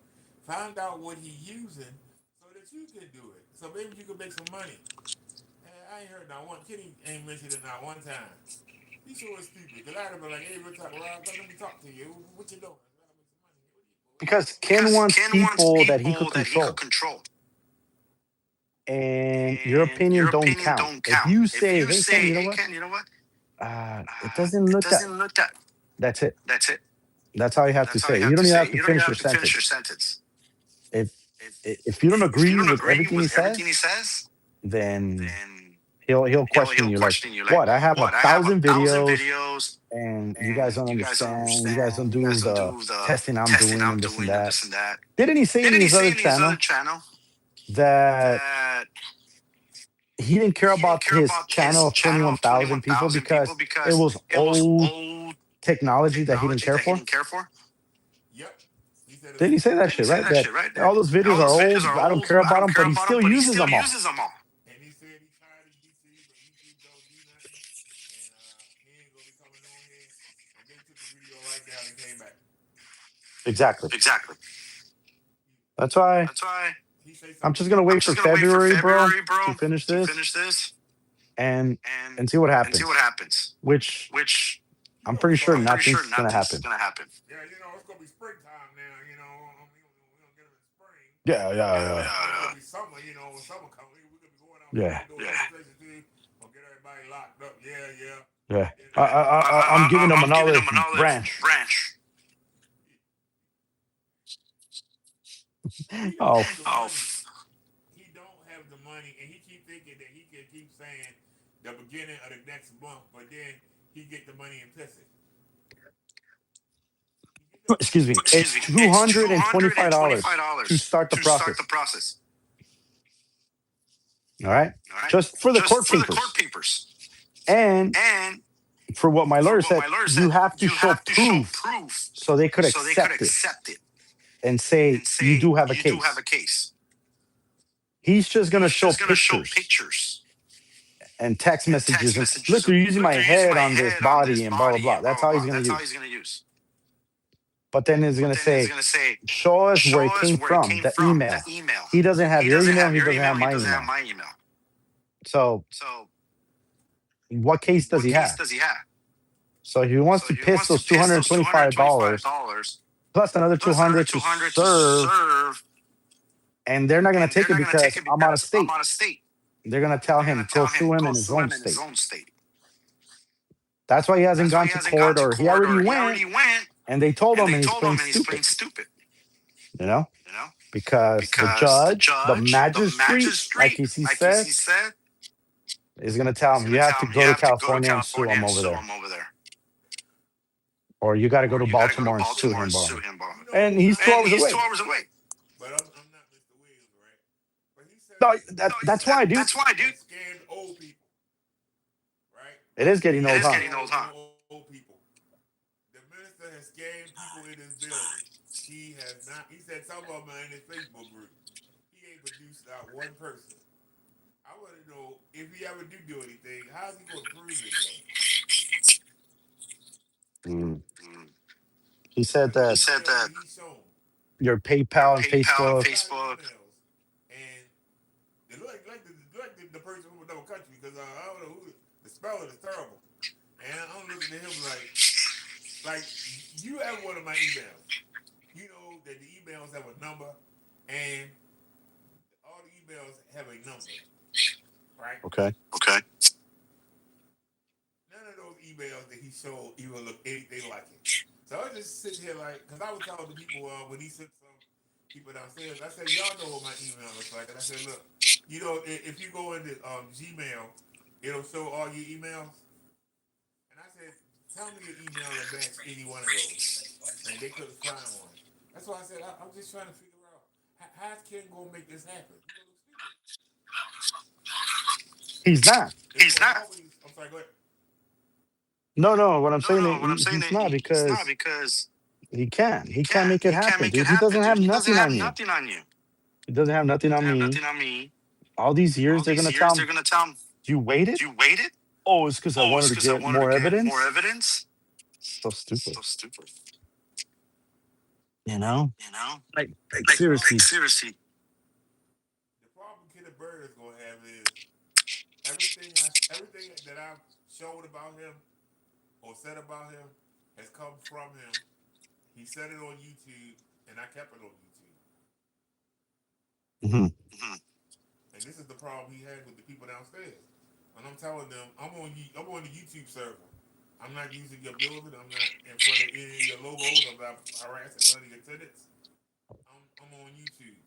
S2: find out what he's using so that you can do it. So maybe you can make some money. I ain't heard not one. Kitty ain't mentioned it not one time. He sure is stupid. Because I'd have been like, hey, Rick Tucker, let me talk to you. What you doing?
S1: Because Ken wants people that he could control. And your opinion don't count. If you say, hey, Ken, you know what? It doesn't look that. That's it. That's how you have to say it. You don't even have to finish your sentence. If you don't agree with everything he says, then he'll question you like, what? I have 1,000 videos, and you guys don't understand. You guys don't do the testing I'm doing and this and that. Didn't he say in his other channel that he didn't care about his channel of 21,000 people because it was old technology that he didn't care for?
S2: Yep.
S1: Didn't he say that shit, right? That all those videos are old. I don't care about them, but he still uses them all.
S2: And he said he tried to YouTube, but YouTube don't do nothing. And he ain't gonna be coming on here. And they took the video right down and came back.
S1: Exactly. That's why I'm just gonna wait for February, bro, to finish this and see what happens. Which I'm pretty sure nothing's gonna happen.
S2: Yeah, it's gonna be springtime now. We gonna get them in spring.
S1: Yeah.
S2: It's gonna be summer. When summer comes, we're gonna be going out.
S1: Yeah.
S2: Gonna get everybody locked up.
S1: Yeah. I'm giving them another branch. Oh.
S2: He don't have the money, and he keep thinking that he can keep saying the beginning of the next month, but then he get the money and piss it.
S1: Excuse me. It's $225 to start the process. All right? Just for the court papers. And for what my lawyer said, you have to show proof so they could accept it and say you do have a case. He's just going to show pictures and text messages. And, look, you're using my head on this body and blah, blah, blah. That's how he's going to use. But then he's going to say, show us where it came from, the email. He doesn't have your email. He doesn't have my email. So what case does he have? So he wants to piss those $225 plus another $200 to serve. And they're not going to take it because I'm out of state. They're going to tell him, go sue him in his own state. That's why he hasn't gone to court, or he already went. And they told him, and he's playing stupid. Because the judge, the magistrate, like he said, is going to tell him, you have to go to California and sue him over there. Or you got to go to Baltimore and sue him, bro. And he's 2 hours away.
S2: But I'm not Mr. Williams, right? But he said
S1: that's why, dude.
S2: Scammed old people, right?
S1: It is getting old, huh?
S2: Old people. The minister has scammed people in his building. He has not. He said some of them are in his Facebook group. He ain't produced out one person. I want to know if he ever do anything, how's he going to prove it though?
S1: Mm.
S4: Mm.
S1: He said
S2: Because the
S4: He
S1: that
S4: said
S2: emails
S4: that
S2: that he shown,
S1: your
S4: your
S1: PayPal and
S4: PayPal and
S1: Facebook.
S2: a lot of
S4: Facebook.
S2: emails, and they look like the person from another country because I don't know who the spelling is terrible, and I'm looking at him like you have one of my emails. You know that the emails have a number, and all the emails have a number, right?
S1: Okay.
S4: Okay.
S2: None of those emails that he showed even look anything like it. So I was just sitting here like, because I was telling the people when he sent some people downstairs, I said, y'all know what my email looks like. And I said, look, you know, if you go into Gmail, it'll show all your emails. And I said, tell me your email that match any one of those. And they couldn't find one. That's why I said, I'm just trying to figure out how's Ken going to make this happen? He's going to look stupid.
S1: He's not.
S2: It's
S4: He's
S2: going to
S4: not.
S2: always, I'm sorry, go ahead.
S1: No. What I'm
S4: No,
S1: saying
S4: no.
S1: is
S4: What I'm saying
S1: he's
S4: that
S1: not
S4: he's not
S1: because
S4: because
S1: he can't.
S4: he
S1: He can't
S4: can't.
S1: make it
S4: He can't
S1: happen,
S4: make it
S1: dude. He
S4: happen,
S1: doesn't have
S4: dude. He doesn't
S1: nothing
S4: have
S1: on you.
S4: nothing on you.
S1: He doesn't have
S4: He
S1: nothing
S4: doesn't
S1: on
S4: have
S1: me.
S4: nothing on me.
S1: All these years,
S4: All
S1: they're
S4: these
S1: gonna tell
S4: years, they're
S1: him,
S4: gonna tell him,
S1: "You waited?
S4: "You waited?
S1: Oh, it's because I
S4: Oh, it's
S1: wanted to
S4: because I
S1: get
S4: wanted to
S1: more
S4: get more
S1: evidence."
S4: evidence."
S1: So stupid.
S4: So stupid.
S1: You know?
S4: You know?
S1: Like
S2: The problem,
S4: Like
S1: seriously.
S4: seriously.
S2: the problem Kenneth Bird is going to have is everything that I've showed about him or said about him has come from him. He said it on YouTube, and I kept it on YouTube.
S1: Mhm.
S4: Mhm.
S2: And this is the problem he had with the people downstairs. And I'm telling them, I'm on the YouTube server. I'm not using your building. I'm not in front of any of your logos. I'm not harassing none of your tenants. I'm on YouTube,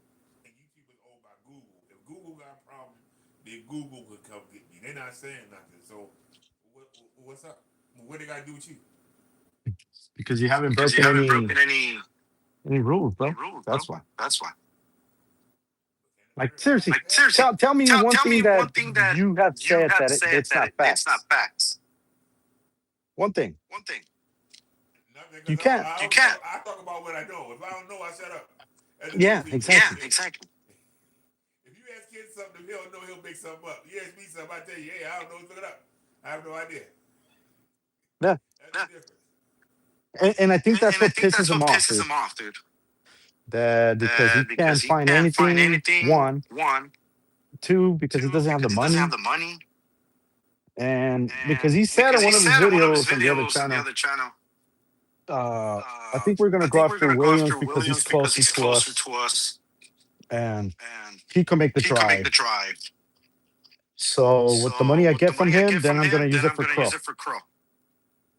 S2: and YouTube is owned by Google. If Google got a problem, then Google could come get me. They're not saying nothing. So, what's up? What they got to do with you?
S1: Because you haven't
S4: Because you
S1: broken
S4: haven't broken
S1: any rules,
S4: any
S1: bro.
S4: rules, bro.
S1: That's why.
S4: That's why.
S1: Like
S2: How
S1: seriously,
S4: Like
S2: that happen?
S4: seriously,
S1: tell me one
S4: tell me
S1: thing that
S4: one thing that
S1: you have
S4: you
S1: said
S4: have
S1: that
S4: said
S1: it's
S4: that
S1: not
S4: it's not
S1: facts.
S4: facts.
S1: One thing.
S4: One thing.
S2: Nothing,
S1: You
S2: because
S1: can't.
S4: You can't.
S2: I talk about what I know. If I don't know, I shut up. As the
S1: Yeah,
S2: most people say.
S4: Yeah,
S1: exactly.
S4: exactly.
S2: If you ask kids something, he'll know. He'll make something up. You ask me something, I tell you, hey, I don't know. Look it up. I have no idea.
S1: Yeah.
S2: That's the difference.
S1: And I think that's
S4: And I
S1: what
S4: think
S1: pisses
S4: that's
S1: him
S4: what
S1: off,
S4: pisses
S1: dude.
S4: him off, dude.
S1: That because he
S4: Because
S1: can't
S4: he
S1: find
S4: can't find
S1: anything.
S4: anything.
S1: One,
S4: One,
S1: two, because he
S4: two,
S1: doesn't have the
S4: because he doesn't have
S1: money,
S4: the money,
S1: and because
S4: and
S1: he said
S4: because
S1: on
S4: he
S1: one of his
S4: said in one of his
S1: videos on the other
S4: videos on the
S1: channel,
S4: other channel,
S1: I think we're gonna
S4: I
S1: go
S4: think we're
S1: after
S4: gonna go
S1: Williams
S4: after
S1: because he's
S4: Williams because
S1: closer
S4: he's
S1: to
S4: closer
S1: us,
S4: to us,
S1: and
S4: and
S1: he can make the
S4: he could make the
S1: drive.
S4: drive.
S1: So with the money
S4: So
S1: I
S4: with the
S1: get from
S4: money I
S1: him,
S4: get
S1: then
S4: from
S1: I'm gonna
S4: him,
S1: use
S4: then
S1: it
S4: I'm
S1: for
S4: gonna use
S1: Crow.
S4: it for Crow.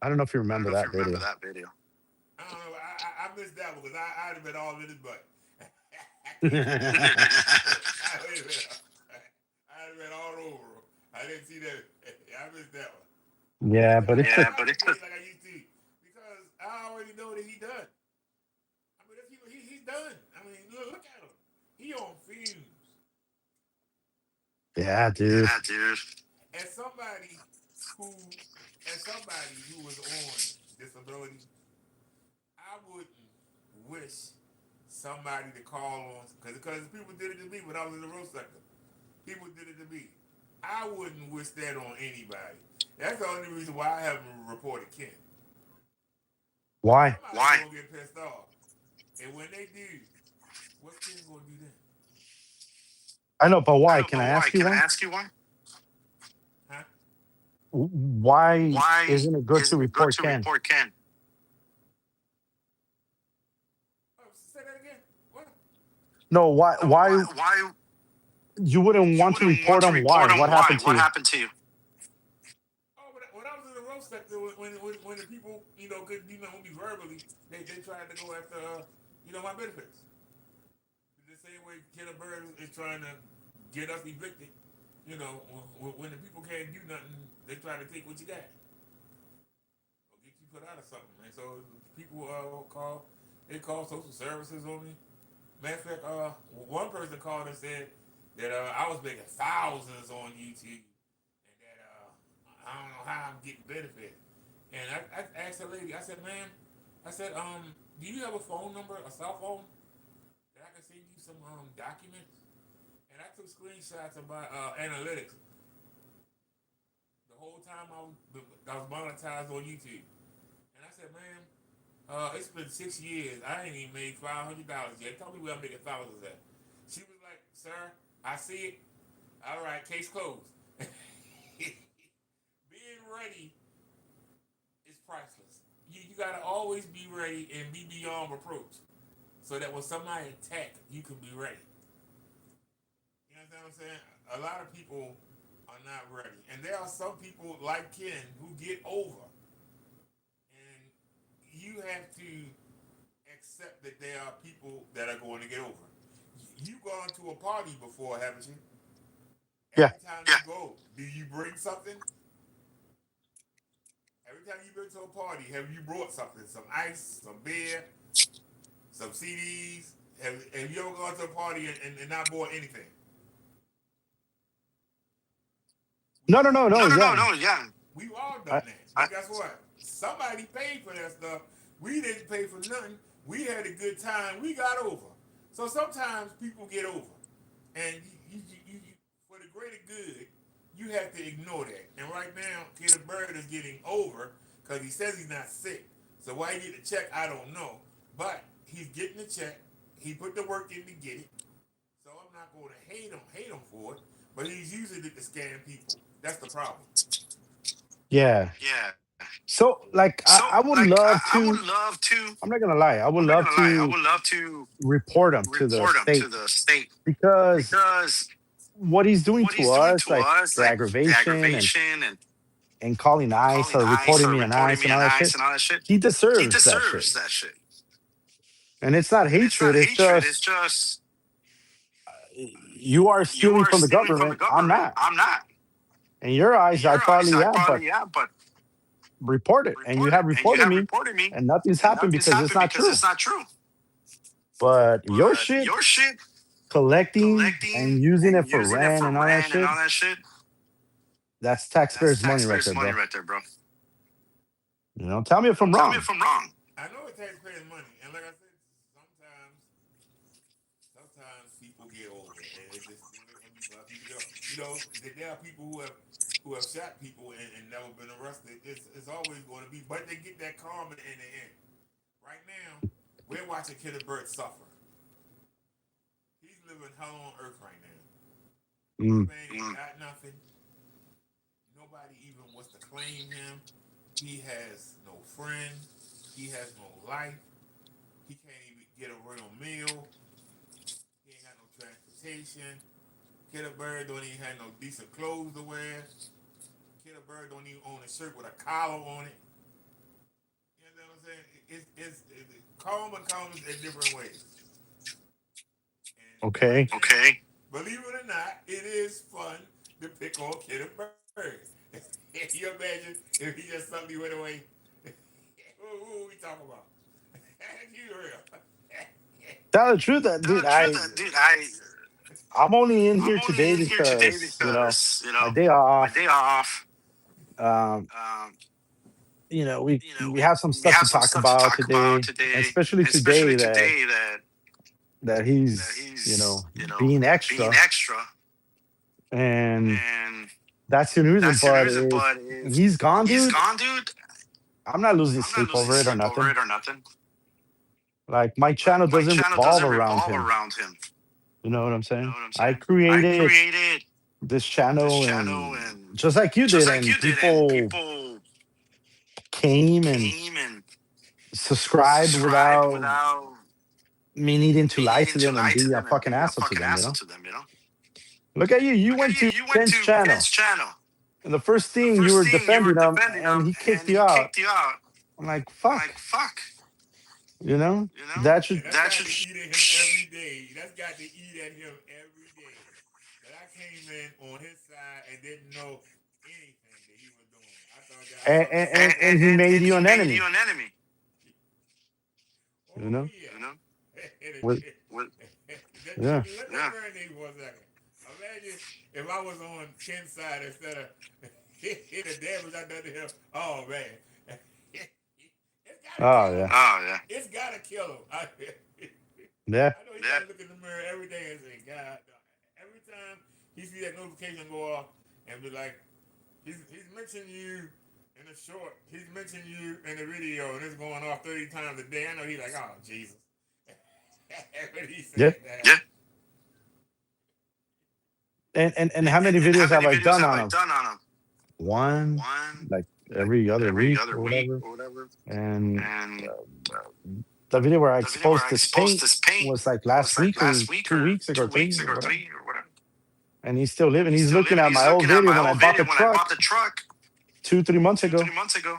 S1: I don't know if you
S4: I don't
S1: remember
S4: know if you
S1: that
S4: remember
S1: video.
S4: that video.
S2: I don't know. I missed that one because I'd have been all in his butt. I can't do it.
S1: Yeah,
S2: I would have been, I'd have been all over him. I didn't see that. I missed that one.
S1: but it's
S2: I'm
S1: just
S4: Yeah,
S2: not
S4: but it's
S2: complaining like I used to because I already know that he done. I mean, he's done. I mean, look at him. He on fumes.
S1: yeah, dude.
S4: yeah, dude.
S2: As somebody who, was on disability, I wouldn't wish somebody to call on because people did it to me when I was in the road sector. People did it to me. I wouldn't wish that on anybody. That's the only reason why I haven't reported Ken.
S1: Why?
S2: Somebody's
S4: Why?
S2: gonna get pissed off, and when they do, what's Ken gonna do then?
S1: I know, but
S4: I
S1: why?
S4: know,
S1: Can
S4: but
S1: I
S4: why?
S1: ask you
S4: Can I
S1: why?
S4: ask you why?
S2: Huh?
S1: Why
S4: Why
S1: isn't it good to
S4: isn't it good
S1: report
S4: to
S1: Ken?
S4: report Ken?
S2: Oh, say that again. What?
S1: No, why?
S4: No,
S1: Why
S4: why
S1: you wouldn't
S4: you
S1: want to
S4: wouldn't want
S1: report
S4: to
S1: him? Why?
S4: report him?
S1: What
S4: Why?
S1: happened to
S4: What
S1: you?
S4: happened to you?
S2: Oh, when I was in the road sector, when the people couldn't do nothing with me verbally, they tried to go after my benefits. The same way Kenneth Bird is trying to get us evicted. When the people can't do nothing, they try to take what you got or get you put out of something. And so people they call social services on me. Matter of fact, one person called and said that I was making thousands on YouTube and that I don't know how I'm getting benefits. And I asked the lady, I said, ma'am, I said, do you have a phone number, a cell phone, that I can send you some documents? And I took screenshots of my analytics time I was monetized on YouTube. And I said, ma'am, it's been 6 years. I ain't even made $500 yet. Tell me where I'm making thousands at. She was like, sir, I see it. All right, case closed. Being ready is priceless. You got to always be ready and be beyond reproach so that when somebody attack, you can be ready. You know what I'm saying? A lot of people are not ready. And there are some people like Ken who get over. And you have to accept that there are people that are going to get over. You've gone to a party before, haven't you?
S1: Yeah.
S2: Every time you go, do you bring something? Every time you've been to a party, have you brought something? Some ice, some beer, some CDs? Have you ever gone to a party and not bought anything?
S1: No,
S3: Yeah.
S2: We've all
S1: I,
S2: done that. But guess what? Somebody paid for that stuff. We didn't pay for nothing. We had a good time. We got over. So sometimes people get over. And you for the greater good, you have to ignore that. And right now, Kenneth Bird is getting over because he says he's not sick. So why he get the check, I don't know. But he's getting the check. He put the work in to get it. So I'm not going to hate him for it. But he's using it to scam people. That's the problem.
S1: yeah.
S3: Yeah.
S1: So, like,
S3: So,
S1: I would
S3: like,
S1: love
S3: I would
S1: to.
S3: love to.
S1: I'm not gonna lie. I would
S3: I'm not
S1: love
S3: gonna lie. I
S1: to
S3: would love to
S1: report him to the
S3: report him to
S1: state
S3: the state
S1: because
S3: because
S1: what he's doing
S3: what
S1: to
S3: he's doing
S1: us,
S3: to
S1: like
S3: us,
S1: the
S3: like the
S1: aggravation
S3: aggravation
S1: and calling
S3: and
S1: ICE
S3: calling
S1: or
S3: ICE
S1: reporting
S3: or
S1: me on
S3: reporting
S1: ICE
S3: me
S1: and all
S3: on
S1: that
S3: ICE
S1: shit,
S3: and all that shit.
S1: he
S3: He
S1: deserves that shit.
S3: deserves that shit.
S1: And it's not
S3: And it's not
S1: hatred. It's
S3: hatred. It's
S1: just
S3: just
S1: you are
S3: you
S1: stealing
S3: are
S1: from the
S3: stealing from the
S1: government. I'm
S3: government.
S1: not.
S3: I'm not.
S1: In your
S3: In
S1: eyes, I
S3: your eyes,
S1: probably
S3: I
S1: am, but
S3: probably am, but
S1: report it. And you
S3: report it.
S1: have
S3: And you
S1: reported
S3: have
S1: me,
S3: reported me,
S1: and nothing's
S3: and
S1: happened
S3: nothing's
S1: because it's
S3: happened
S1: not
S3: because
S1: true.
S3: it's not true.
S1: But your
S3: But
S1: shit,
S3: your shit,
S1: collecting and
S3: collecting
S1: using it
S3: and
S1: for
S3: using it
S1: rent
S3: for
S1: and all that
S3: rent and
S1: shit,
S3: all that shit,
S1: that's
S3: that's
S1: taxpayers' money right
S3: taxpayers'
S1: there,
S3: money
S1: bro.
S3: right there, bro.
S1: Tell me if I'm
S3: Tell me
S1: wrong.
S3: if I'm wrong.
S2: I know it taxpayers' money. And like I said, sometimes people get over it. And it's just people get over. There are people who have shot people and never been arrested. It's always going to be, but they get that karma in the end. Right now, we're watching Kenneth Bird suffer. He's living hell on earth right now.
S1: Mm.
S2: Man ain't got nothing. Nobody even wants to claim him. He has no friends. He has no life. He can't even get a real meal. He ain't got no transportation. Kenneth Bird don't even have no decent clothes to wear. Kenneth Bird don't even own a shirt with a collar on it. You know what I'm saying? It's karma comes in different ways. And
S1: Okay.
S2: now,
S3: Okay.
S2: believe it or not, it is fun to pick on Kenneth Bird. You imagine if he just suddenly went away? Who are we talking about? You real?
S1: Tell the truth,
S3: Tell
S1: dude.
S3: the truth, dude,
S1: I'm only in
S3: I'm
S1: here
S3: only
S1: today
S3: in here today
S1: because
S3: because
S1: my day
S3: my
S1: off.
S3: day off.
S1: Um,
S3: Um,
S1: we have some
S3: we
S1: stuff to
S3: have some
S1: talk
S3: stuff to
S1: about
S3: talk about
S1: today, and
S3: today,
S1: especially
S3: and especially
S1: today
S3: today
S1: that
S3: that
S1: he's
S3: he's
S1: being
S3: being
S1: extra,
S3: extra,
S1: and
S3: and
S1: that's the only reason.
S3: that's the
S1: But
S3: reason.
S1: if
S3: But if
S1: he's gone,
S3: he's
S1: dude,
S3: gone, dude,
S1: I'm not losing
S3: I'm not
S1: sleep
S3: losing
S1: over it or
S3: sleep over
S1: nothing.
S3: it or nothing.
S1: Like my
S3: Like
S1: channel
S3: my
S1: doesn't
S3: channel
S1: revolve
S3: doesn't
S1: around
S3: revolve
S1: him.
S3: around him.
S1: You know what I'm
S3: You know
S1: saying?
S3: what I'm
S1: I
S3: saying? I
S1: created
S3: created
S1: this
S3: this
S1: channel,
S3: channel,
S1: and
S3: and
S1: just like you
S3: just
S1: did,
S3: like you
S1: and
S3: did, and
S1: people
S3: people
S1: came and
S3: came and
S1: subscribed
S3: subscribed
S1: without
S3: without
S1: me needing to
S3: me
S1: lie
S3: needing
S1: to
S3: to
S1: them and
S3: lie to
S1: be a
S3: them and
S1: fucking
S3: be a
S1: asshole to
S3: fucking
S1: them.
S3: asshole to them.
S1: Look at you. You
S3: Look at
S1: went
S3: you.
S1: to
S3: You went
S1: Ken's
S3: to
S1: channel,
S3: Ken's channel.
S1: and the first
S3: The
S1: thing you
S3: first
S1: were
S3: thing you were
S1: defending him,
S3: defending
S1: and
S3: him,
S1: he kicked
S3: and
S1: you
S3: he
S1: out.
S3: kicked you out.
S1: I'm like,
S3: I'm like,
S1: fuck.
S3: fuck.
S1: You know
S3: You know
S1: that should.
S2: And that's
S3: that
S2: got to
S3: should.
S2: eat at him every day. That's got to eat at him every day. That I came in on his side and didn't know anything that he was doing. I
S1: And,
S2: thought
S1: and,
S2: that.
S1: and, and he made
S3: And
S1: you
S3: he
S1: an
S3: made you
S1: enemy.
S3: an enemy.
S1: You
S2: Oh
S1: know.
S2: yeah.
S3: You know.
S1: With,
S3: With,
S1: yeah.
S2: Let that
S3: yeah.
S2: marinate for a second. Imagine if I was on Ken's side instead of the damage I done to him. Oh man. It's gotta
S1: Oh
S2: kill him.
S1: yeah.
S3: Oh yeah.
S2: It's gotta kill him. I
S1: Yeah.
S2: know he gotta look in the mirror every day and say, God, every time he see that notification go off and be like, He's mentioned you in a short. He's mentioned you in the video, and it's going off 30 times a day. I know he's like, oh Jesus. But he
S1: Yeah.
S2: said that. Yeah.
S1: And how many videos have I done on him?
S2: Done on him?
S1: One,
S2: One,
S1: like
S2: like
S1: every other
S2: every
S1: week
S2: other
S1: or
S2: week
S1: whatever.
S2: or whatever.
S1: And
S2: And
S1: the video where I
S2: the video where
S1: exposed
S2: I
S1: this
S2: exposed
S1: paint
S2: this paint
S1: was like
S2: was
S1: last
S2: like
S1: week or
S2: last week
S1: 2 weeks
S2: or
S1: ago,
S2: 2 weeks
S1: three or
S2: ago,
S1: whatever.
S2: 3 or whatever.
S1: And he's still living.
S2: He's
S1: He's
S2: still
S1: looking
S2: living.
S1: at
S2: He's
S1: my old
S2: looking at
S1: video
S2: my
S1: when I
S2: old
S1: bought the
S2: video when I bought
S1: truck
S2: the truck
S1: 2, 3 months
S2: 2,
S1: ago.
S2: 3 months ago.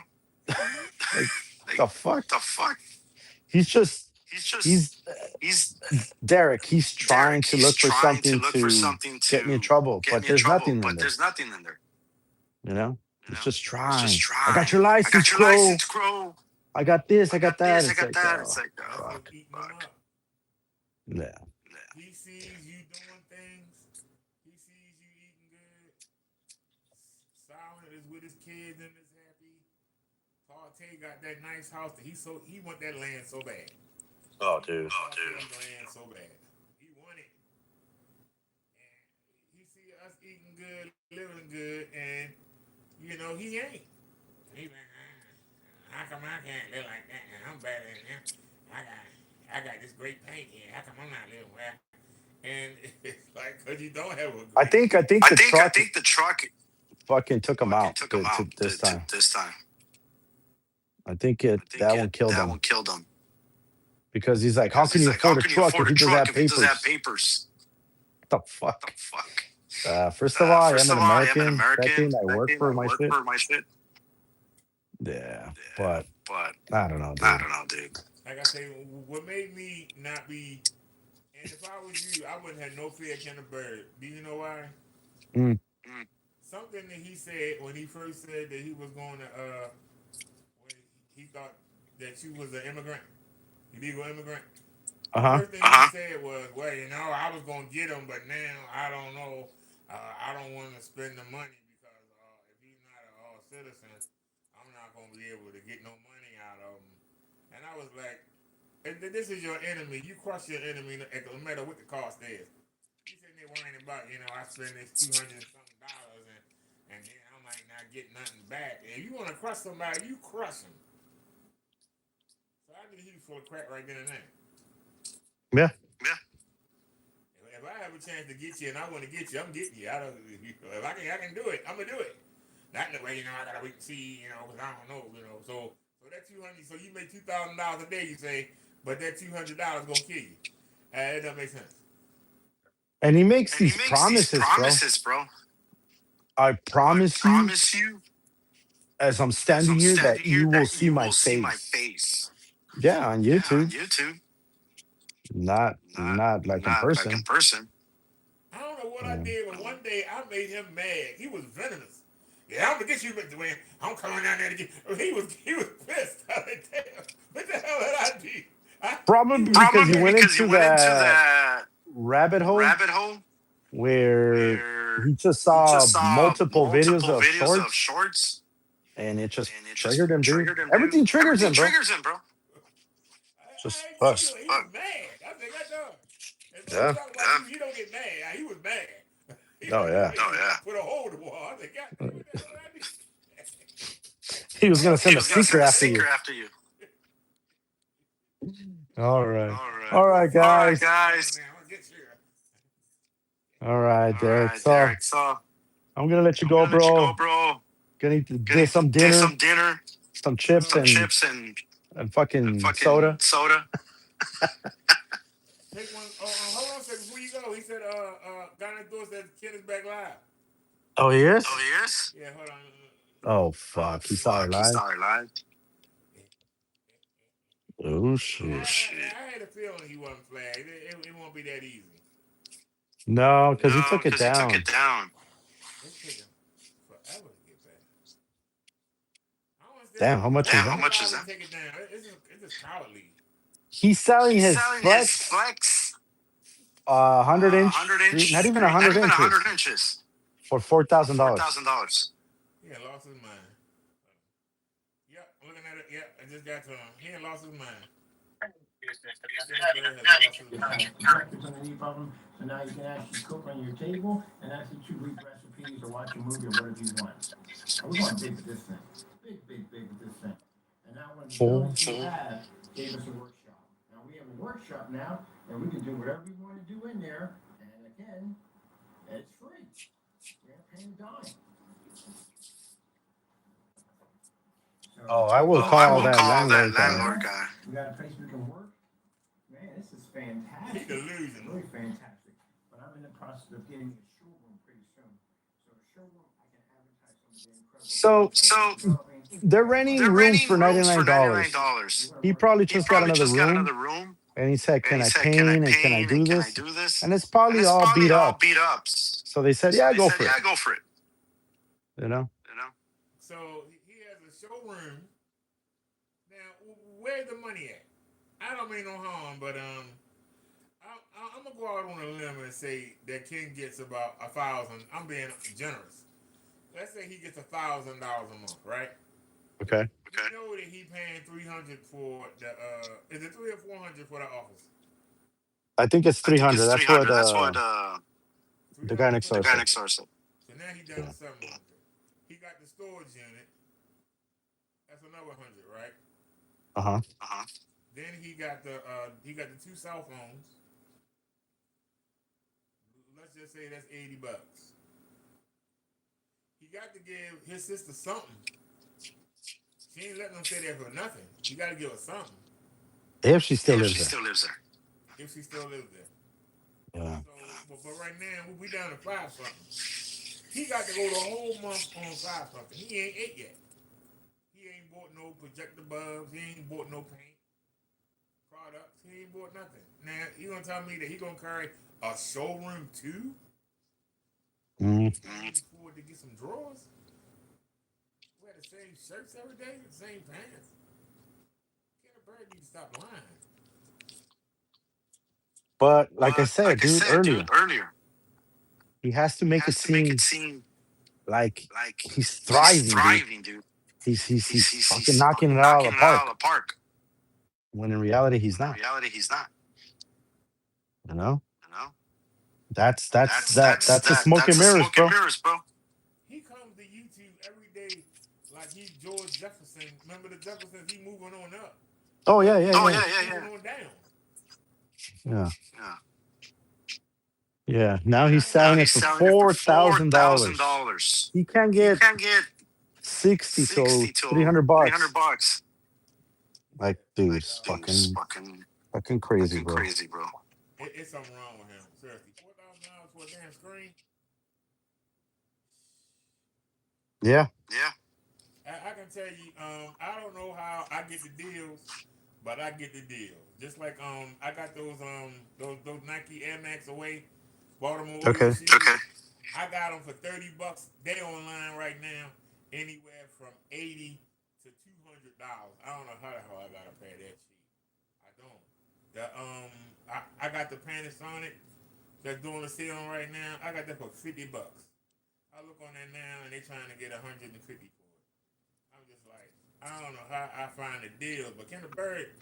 S1: Like
S2: Like
S1: the fuck?
S2: the fuck?
S1: He's just
S2: He's
S1: he's Derek. He's trying
S2: Derek.
S1: to
S2: He's
S1: look for
S2: trying to
S1: something
S2: look for
S1: to
S2: something
S1: get me in
S2: to
S1: trouble,
S2: get
S1: but
S2: me in
S1: there's
S2: trouble,
S1: nothing in
S2: but
S1: there.
S2: there's nothing in there.
S1: You know,
S2: You
S1: he's
S2: know,
S1: just
S2: he's
S1: trying.
S2: just
S1: I got
S2: trying.
S1: your
S2: I
S1: license,
S2: got your
S1: Crow.
S2: license, Crow.
S1: I got this. I
S2: I
S1: got
S2: got
S1: that.
S2: this. I
S1: It's
S2: got
S1: like,
S2: that.
S1: oh,
S2: It's like,
S3: That's
S2: oh,
S3: what's
S2: fuck.
S3: eating him up.
S1: Yeah.
S2: He sees you doing things. He sees you eating good. Silent is with his kids and is happy. Partey got that nice house. He want that land so bad.
S1: Oh, dude.
S2: Oh, dude. Land so bad. He want it. And he see us eating good, living good, and he ain't. He's like, how come I can't live like that? And I'm better than him. I got this great paint here. How come I'm not living well? And it's like, cause you don't have a great.
S1: I think the truck
S2: the truck
S1: fucking took him out
S2: took him out
S1: this time.
S2: this time.
S1: I think that one killed him
S2: killed him
S1: because he's like, how
S2: because
S1: can
S2: he's
S1: you
S2: like, how
S1: afford a
S2: can you
S1: truck
S2: afford
S1: if
S2: a
S1: he doesn't
S2: truck
S1: have
S2: if he doesn't have
S1: papers?
S2: papers?
S1: What the fuck?
S2: Fuck.
S1: First of all, I
S2: First
S1: am
S2: of
S1: an
S2: all, I am an
S1: American.
S2: American.
S1: Second, I work
S2: Second,
S1: for
S2: I
S1: my
S2: work
S1: shit.
S2: for my shit.
S1: Yeah,
S2: But
S1: I don't know, dude.
S2: I don't know, dude. Like I say, what made me not be, and if I was you, I wouldn't have no fear of Kenneth Bird. Do you know why?
S1: Mm.
S2: Something that he said when he first said that he was going to, when he thought that you was an immigrant, illegal immigrant.
S1: Uh-huh.
S2: First thing he said was, well, I was going to get him, but now I don't know. I don't want to spend the money because if he's not a citizen, I'm not going to be able to get no money out of him. And I was like, this is your enemy. You crush your enemy no matter what the cost is. You sitting there worrying about, I spend this $200 and something and then I might not get nothing back. If you want to crush somebody, you crush them. So I knew he was full of crap right then and there.
S1: Yeah.
S2: If I have a chance to get you and I want to get you, I'm getting you. If I can do it, I'm gonna do it. Not in the way, I gotta wait and see, because I don't know, So that $200, so you make $2,000 a day, you say, but that $200 gonna kill you. That doesn't make sense.
S1: And he makes these promises,
S2: bro.
S1: I promise
S2: you,
S1: as I'm standing here, that you will see my face. Yeah, on YouTube. Not like in person.
S2: I don't know what I did, but one day I made him mad. He was venomous. Yeah, I'm gonna get you, Mr. Wayne. I'm coming down there to get. He was pissed. I was like, damn, what the hell did I do?
S1: Probably because you went into that rabbit hole where he just saw multiple videos of shorts, and it just triggered him, dude. Everything triggers him, bro. Just fuck.
S2: He was mad. I said,
S1: Yeah.
S2: You don't get mad. He was mad.
S1: Oh yeah.
S2: Put a hole in the wall. I said, God, what the hell did I do?
S1: He was gonna send a seeker after you. All right, guys. All right, Derek. So I'm gonna let you go, bro. Gonna need to get some dinner, some chips and fucking soda.
S2: Take one. Hold on a second before you go. He said, guy next door said Ken is back live.
S1: Oh, he is?
S2: Yeah, hold on.
S1: Oh, fuck. He saw it live? Oh, shit.
S2: I had a feeling he wasn't flagged. It won't be that easy.
S1: No, because he took it down.
S2: It's taking forever to get back.
S1: Damn, how much is that?
S2: Take it down. It's just cowardly.
S1: He's selling his Flex 100-inch, not even 100 inches, for $4,000.
S2: He had lost his mind. Yep, I'm looking at it. Yep, I just got to him. He had lost his mind.
S3: So now you can actually cook on your table, and that's a 2-week recipe. TV to watch a movie or whatever you want. I was going big with this thing. Big with this thing. And now when
S1: Four.
S3: Billy Lab gave us a workshop. Now we have a workshop now, and we can do whatever we want to do in there. And again, it's free. We're not paying a dime.
S1: Oh, I will
S3: So,
S1: call that landlord guy.
S3: guy. We got a place we can work. Man, this is
S2: He
S3: fantastic.
S2: delusional.
S3: Really fantastic. But I'm in the process of getting a showroom pretty soon. So a showroom, I can advertise some of the incredible.
S1: So they're renting rooms for $99. He probably just got another room, and he said, "Can I paint and can I do this?" And it's probably all beat up. So they said, "Yeah, go for it." You know.
S2: So he has a showroom. Now, where's the money at? I don't mean no harm, but I'm gonna go out on a limb and say that Ken gets about 1,000. I'm being generous. Let's say he gets $1,000 a month, right?
S1: Okay.
S2: You know that he paying 300 for the is it 300 or 400 for the office?
S1: I think it's 300. That's what the guy next door said.
S2: So now he down to 700. He got the storage unit. That's another 100, right? Then he got the 2 cell phones. Let's just say that's $80. He got to give his sister something. She ain't letting him stay there for nothing. You got to give her something.
S1: If she still lives there.
S2: If she still lives there.
S1: Yeah.
S2: So, but right now we down to 5 something. He got to go the whole month on 5 something. He ain't ate yet. He ain't bought no projector bulbs. He ain't bought no paint products. He ain't bought nothing. Now you gonna tell me that he gonna carry a showroom too? He can't afford to get some drawers. Wear the same shirts every day, the same pants. Kenneth Bird need to stop lying.
S1: But like I said, dude, earlier, he has to make it seem like he's thriving, dude. He's fucking knocking it out of the park. When in reality, he's not. You know? That's a smoke and mirrors, bro.
S2: He comes to YouTube every day like he's George Jefferson. Remember the Jeffersons? He moving on up.
S1: Oh yeah.
S2: Moving on down.
S1: Yeah. Now he's selling it for $4,000. He can get 60 to $300. Like, dude, it's fucking crazy, bro.
S2: It's something wrong with him. Seriously, $4,000 for a damn screen.
S1: Yeah.
S2: I can tell you, I don't know how I get the deals, but I get the deals. Just like I got those Nike Air Max away, Baltimore Orioles shoes. I got them for $30. They online right now, anywhere from $80 to $200. I don't know how the hell I gotta pay that cheap. I don't. I got the Panasonic that's doing the sale right now. I got that for $50. I look on that now and they trying to get $150 for it. I'm just like, I don't know how I find the deals, but Kenneth Bird,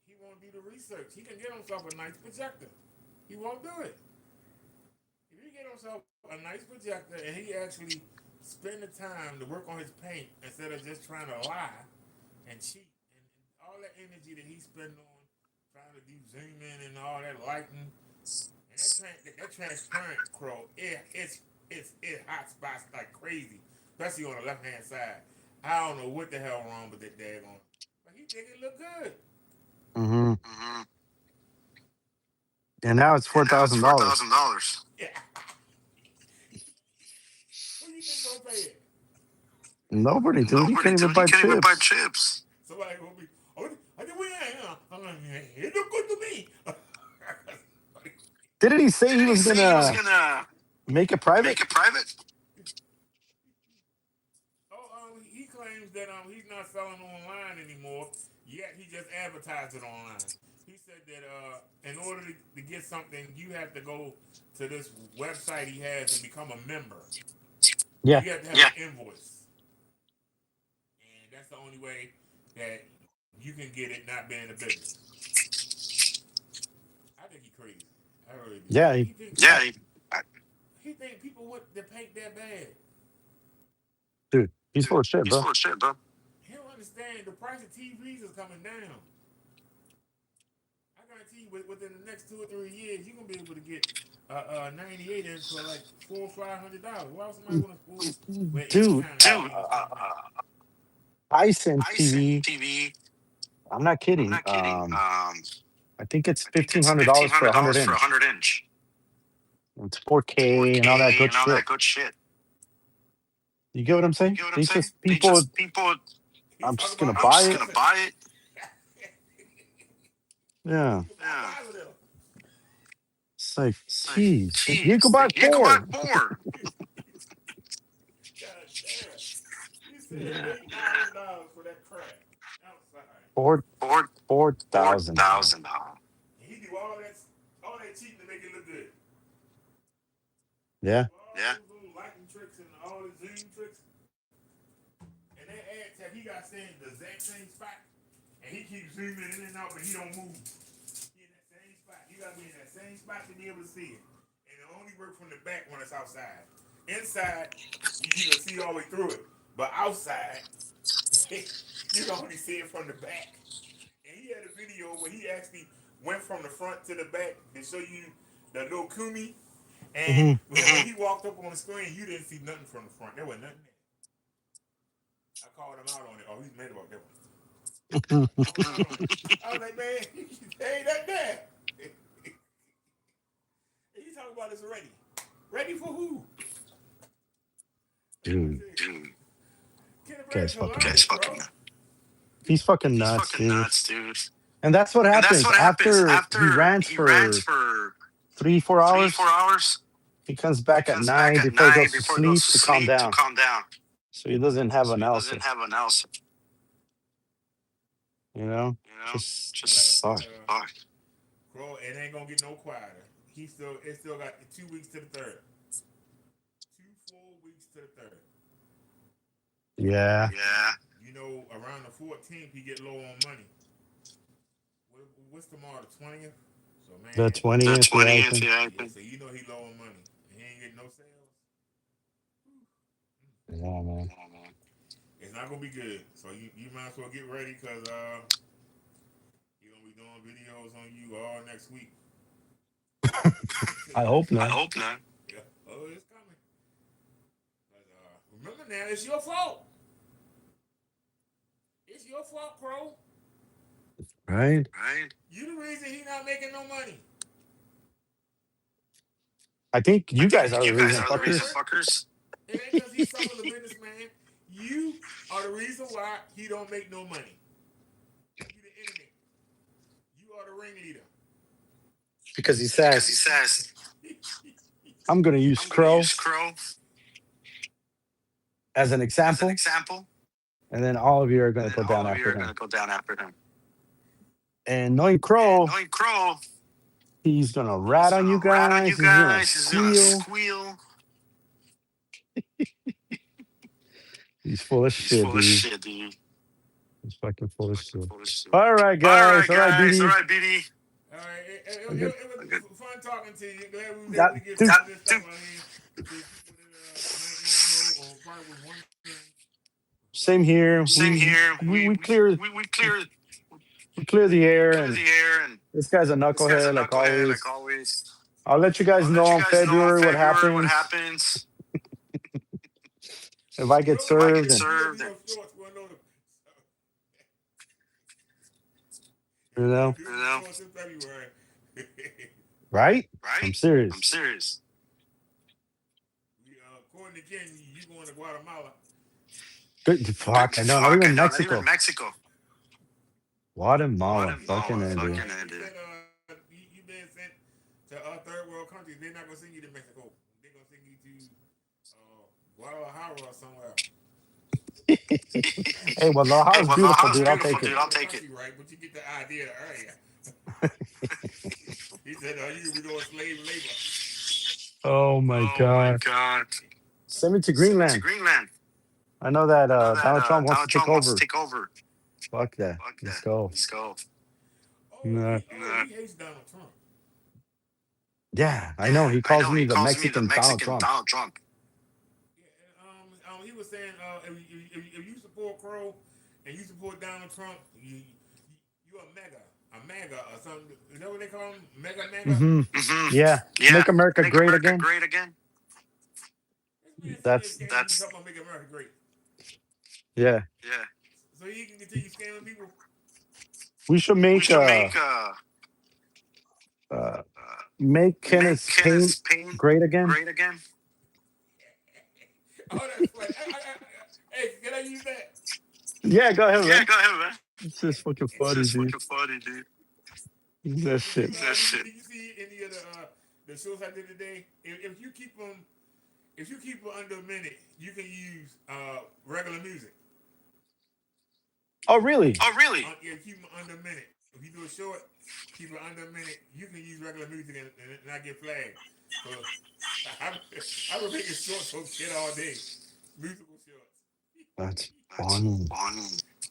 S2: he won't do the research. He can get himself a nice projector. He won't do it. If he get himself a nice projector and he actually spend the time to work on his paint instead of just trying to lie and cheat and all that energy that he spend on trying to do zoom in and all that lighting and that transparent crow, it's hot spots like crazy, especially on the left hand side. I don't know what the hell wrong with that daggone, but he think it look good.
S1: And now it's $4,000.
S2: Yeah. Who you think gonna pay it?
S1: Nobody, dude. You can't even buy chips.
S2: Somebody gonna be, I think we ain't. It look good to me.
S1: Didn't he say he was gonna make it private?
S2: He claims that he's not selling online anymore. Yet he just advertised it online. He said that in order to get something, you have to go to this website he has and become a member.
S1: Yeah.
S2: You have to have an invoice, and that's the only way that you can get it not being a business. I think he's crazy. I really do.
S1: Yeah.
S2: He think people want the paint that bad.
S1: Dude, he's full of shit,
S4: He's
S1: bro.
S4: full of shit, bro.
S2: He don't understand the price of TVs is coming down. I guarantee you, within the next 2 or 3 years, you're gonna be able to get a 98 inch for like $400 or $500. Why would somebody want to with any
S1: Dude,
S2: kind of TV is coming down?
S1: Hisense
S4: Hisense
S1: TV.
S4: TV.
S1: I'm not
S4: I'm
S1: kidding.
S4: not kidding.
S1: I think it's
S4: I think it's
S1: $1,500 for a
S4: $1,500
S1: 100
S4: for a
S1: inch.
S4: 100 inch.
S1: It's
S4: It's
S1: 4K and all that
S4: 4K
S1: good
S4: and all
S1: shit.
S4: that good shit.
S1: You get what I'm saying?
S4: You get what I'm
S1: They
S4: saying?
S1: just
S4: They
S1: people.
S4: just people.
S2: He's
S1: I'm
S2: talking
S1: just gonna
S2: about
S4: I'm
S1: buy
S4: just
S1: it.
S4: gonna buy it.
S1: Yeah,
S4: Yeah.
S1: it's like,
S4: It's like,
S1: geez, you
S4: geez,
S1: could buy
S4: you can buy
S1: 4.
S4: four.
S2: God damn. He said $8,000 for that crap outside.
S1: Four
S4: Four
S1: $4,000.
S4: $4,000.
S2: And he do all that cheating to make it look good.
S1: Yeah.
S2: All
S4: Yeah.
S2: those little lighting tricks and all the zoom tricks. And that ad tech, he got staying in the exact same spot. And he keeps zooming in and out, but he don't move. He in that same spot. You gotta be in that same spot to be able to see it. And it only works from the back when it's outside. Inside, you can see all the way through it. But outside, you can only see it from the back. And he had a video where he actually went from the front to the back to show you the little Kumi. And when he walked up on the screen, you didn't see nothing from the front. There was nothing there. I called him out on it. Oh, he's mad about that one. I was like, man, there ain't nothing there. He's talking about this already. Ready for who?
S1: Dude,
S2: Guy's
S4: fucking.
S1: he's fucking
S4: He's
S1: nuts,
S4: fucking
S1: dude.
S4: nuts, dude.
S1: And that's what
S4: And
S1: happens
S4: that's what happens
S1: after he rants
S4: he
S1: for
S4: rants for
S1: 3-4 hours.
S4: 3-4 hours.
S1: He comes back
S4: He
S1: at
S4: comes back
S1: 9
S4: at
S1: before he
S4: 9
S1: goes to
S4: before he goes
S1: sleep
S4: to
S1: to calm
S4: sleep to
S1: down.
S4: calm down.
S1: So he doesn't have
S4: So
S1: an
S4: he
S1: else,
S4: doesn't have an else.
S1: you know?
S4: You know,
S1: Just
S4: just
S1: fuck.
S4: fuck.
S2: Bro, it ain't gonna get no quieter. It still got 2 weeks to the third. 2 full weeks to the third.
S1: Yeah.
S4: Yeah.
S2: You know, around the 14th, he get low on money. What's tomorrow, the 20th? So man,
S1: The 20th,
S4: The
S1: yeah, I
S4: 20th,
S1: think.
S4: yeah.
S2: yeah, so you know he low on money. And he ain't getting no sales.
S1: Yeah, man.
S4: Oh, man.
S2: It's not gonna be good. So you might as well get ready because he gonna be doing videos on you all next week.
S1: I hope
S4: I
S1: not.
S4: hope not.
S2: Yeah. Oh, it's coming. But, remember now, it's your fault. It's your fault, bro.
S1: Right?
S4: Right?
S2: You the reason he not making no money.
S1: I think you guys are the
S4: You guys
S1: reason,
S4: are the reason,
S1: fuckers.
S4: fuckers.
S2: It ain't because he's some of the businessman. You are the reason why he don't make no money. You the enemy. You are the ringleader.
S1: Because he
S4: Because he
S1: says,
S4: says,
S1: I'm going to use
S4: I'm going to
S1: Crow
S4: use Crow
S1: as an
S4: as an
S1: example,
S4: example.
S1: and then all of you are going
S4: And
S1: to
S4: then
S1: go
S4: all
S1: down
S4: of you
S1: after
S4: are going to
S1: him.
S4: go down after him.
S1: And knowing
S4: And
S1: Crow,
S4: knowing Crow,
S1: he's going to
S4: he's
S1: rat on
S4: going
S1: you
S4: to rat on you
S1: guys. He's going to
S4: guys. He's going to
S1: squeal.
S4: squeal.
S1: He's full of
S4: He's
S1: shit,
S4: full of
S1: dude.
S4: shit, dude.
S1: He's fucking full of
S4: Fucking
S1: shit.
S4: full of shit.
S1: All right,
S4: All
S1: guys.
S4: right,
S1: All right,
S4: guys.
S1: BD.
S4: All right, BD.
S2: All right, it
S1: Good.
S2: was fun talking to you. Glad we was
S1: That-
S2: able to get
S1: dude.
S2: some of this stuff out here to people that might not know or probably was wondering.
S1: Same here.
S4: Same here.
S1: We clear
S4: we clear
S1: the air, and
S4: the air, and
S1: this guy's a
S4: this guy's a
S1: knucklehead like
S4: knucklehead
S1: always.
S4: like always.
S1: I'll let you guys
S4: I'll
S1: know
S4: let you
S1: on
S4: guys know in
S1: February what
S4: February what
S1: happens.
S4: happens.
S1: If I get
S4: If I
S1: served.
S4: get
S1: And,
S4: served, and,
S1: you know?
S2: You know? February.
S1: Right?
S4: right?
S1: I'm serious.
S4: I'm serious.
S2: According to Ken, you going to Guatemala.
S1: Good. Fuck. I know. Not
S4: Fuck,
S1: even
S4: I know, not
S1: Mexico.
S4: even Mexico.
S1: Guatemala. Fucking
S4: Guatemala,
S1: Andy.
S4: fucking Andy.
S2: You been sent to third world countries. They're not gonna send you to Mexico. They're gonna send you to Guadalajara or somewhere.
S1: Hey, well, Lahara's beautiful, dude. I'll take
S4: dude.
S1: it.
S4: I'll take it.
S2: Right, but you get the idea earlier. He said, you be doing slave labor.
S1: Oh, my God.
S4: God.
S1: Send me to
S4: To
S1: Greenland.
S4: Greenland.
S1: I know that Donald Trump wants to take over.
S4: take over.
S1: Fuck that.
S4: Fuck
S1: Let's
S4: that.
S1: go.
S4: Let's go.
S2: Oh,
S1: Nah.
S2: he hates Donald Trump.
S1: Yeah, I know. He calls me the Mexican Donald Trump.
S2: Yeah, he was saying if you support Crow and you support Donald Trump, you a MAGA or something. You know what they call him? Mega.
S1: Yeah. Make America great again.
S2: This man
S1: That's-
S2: talking about make America great.
S1: Yeah.
S2: So he can continue scamming people.
S1: We should make make Kenneth Payne great again.
S2: Oh, that's funny. Hey, can I use that?
S1: Yeah, go ahead, man.
S4: Go ahead, man.
S1: It's just fucking funny, dude. That shit.
S2: Did you see any of the shows I did today? If you keep them under a minute, you can use regular music.
S1: Oh, really?
S2: Yeah, keep them under a minute. If you do a short, keep it under a minute. You can use regular music and not get flagged. So I was making shorts from shit all day, musical shorts.
S1: That's funny.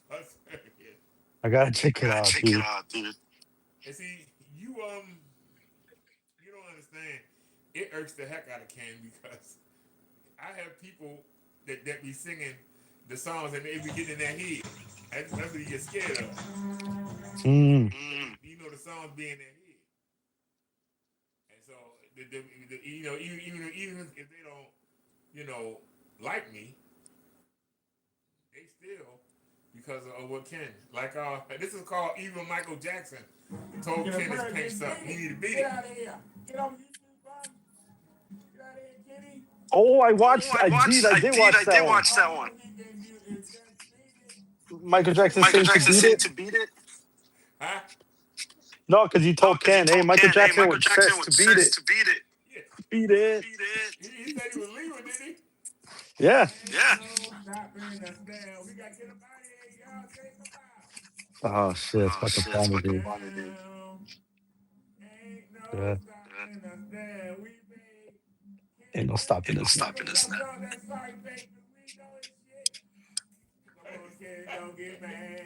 S2: That's, yeah.
S1: I gotta check it out, dude.
S2: And see, you don't understand. It irks the heck out of Ken because I have people that be singing the songs and they be getting in their head. That's what you get scared of. You know the songs be in their head. And so, even if they don't, like me, they still, because of what Ken, like, this is called Even Michael Jackson told Ken his pink something. He need to beat it.
S3: Get out of here. Get on YouTube, bud. Get out of here, kitty.
S1: Oh, I did watch that one. Michael Jackson saying to beat it.
S2: Huh?
S1: No, because he told Ken, hey, Michael Jackson was obsessed to beat it. Beat it.
S2: He said he was leaving, didn't he?
S1: Yeah.
S3: Stop bringing us down. We got to get him out of here, y'all. Take him out.
S1: Oh, shit. It's fucking funny, dude.
S3: Ain't no
S1: Yeah.
S3: stopping us down. We made
S1: Ain't no stopping us.
S3: Don't get mad.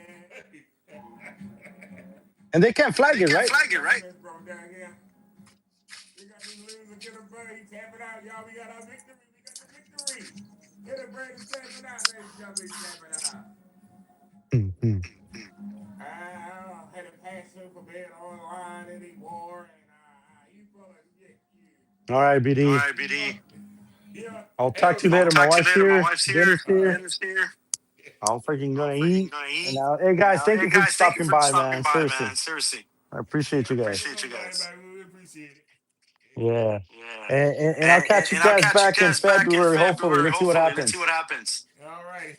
S1: And they can't flag it, right?
S3: We got this loser, get a bird, tap it out, y'all. We got our victory. We got the victory. Get a bird and tap it out, ladies and gentlemen. Tap it out. I had a passion for being online anymore, and you brothers get you.
S1: All right, BD.
S2: Yeah.
S1: I'll talk to you later. My wife's here. Dinner's here.
S4: here.
S1: I'm freaking gonna eat. And now, hey guys, thank you for stopping by, man. Seriously, I appreciate you guys.
S2: We appreciate it.
S1: Yeah. And I'll catch you guys back in February. Hopefully, let's see what happens.
S2: All right.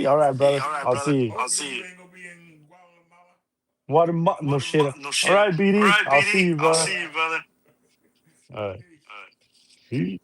S1: All right, brother. I'll see you.
S2: Hopefully you ain't gonna be in Guatemala.
S1: No shit. All right, BD. I'll see you, brother. All right. Peace.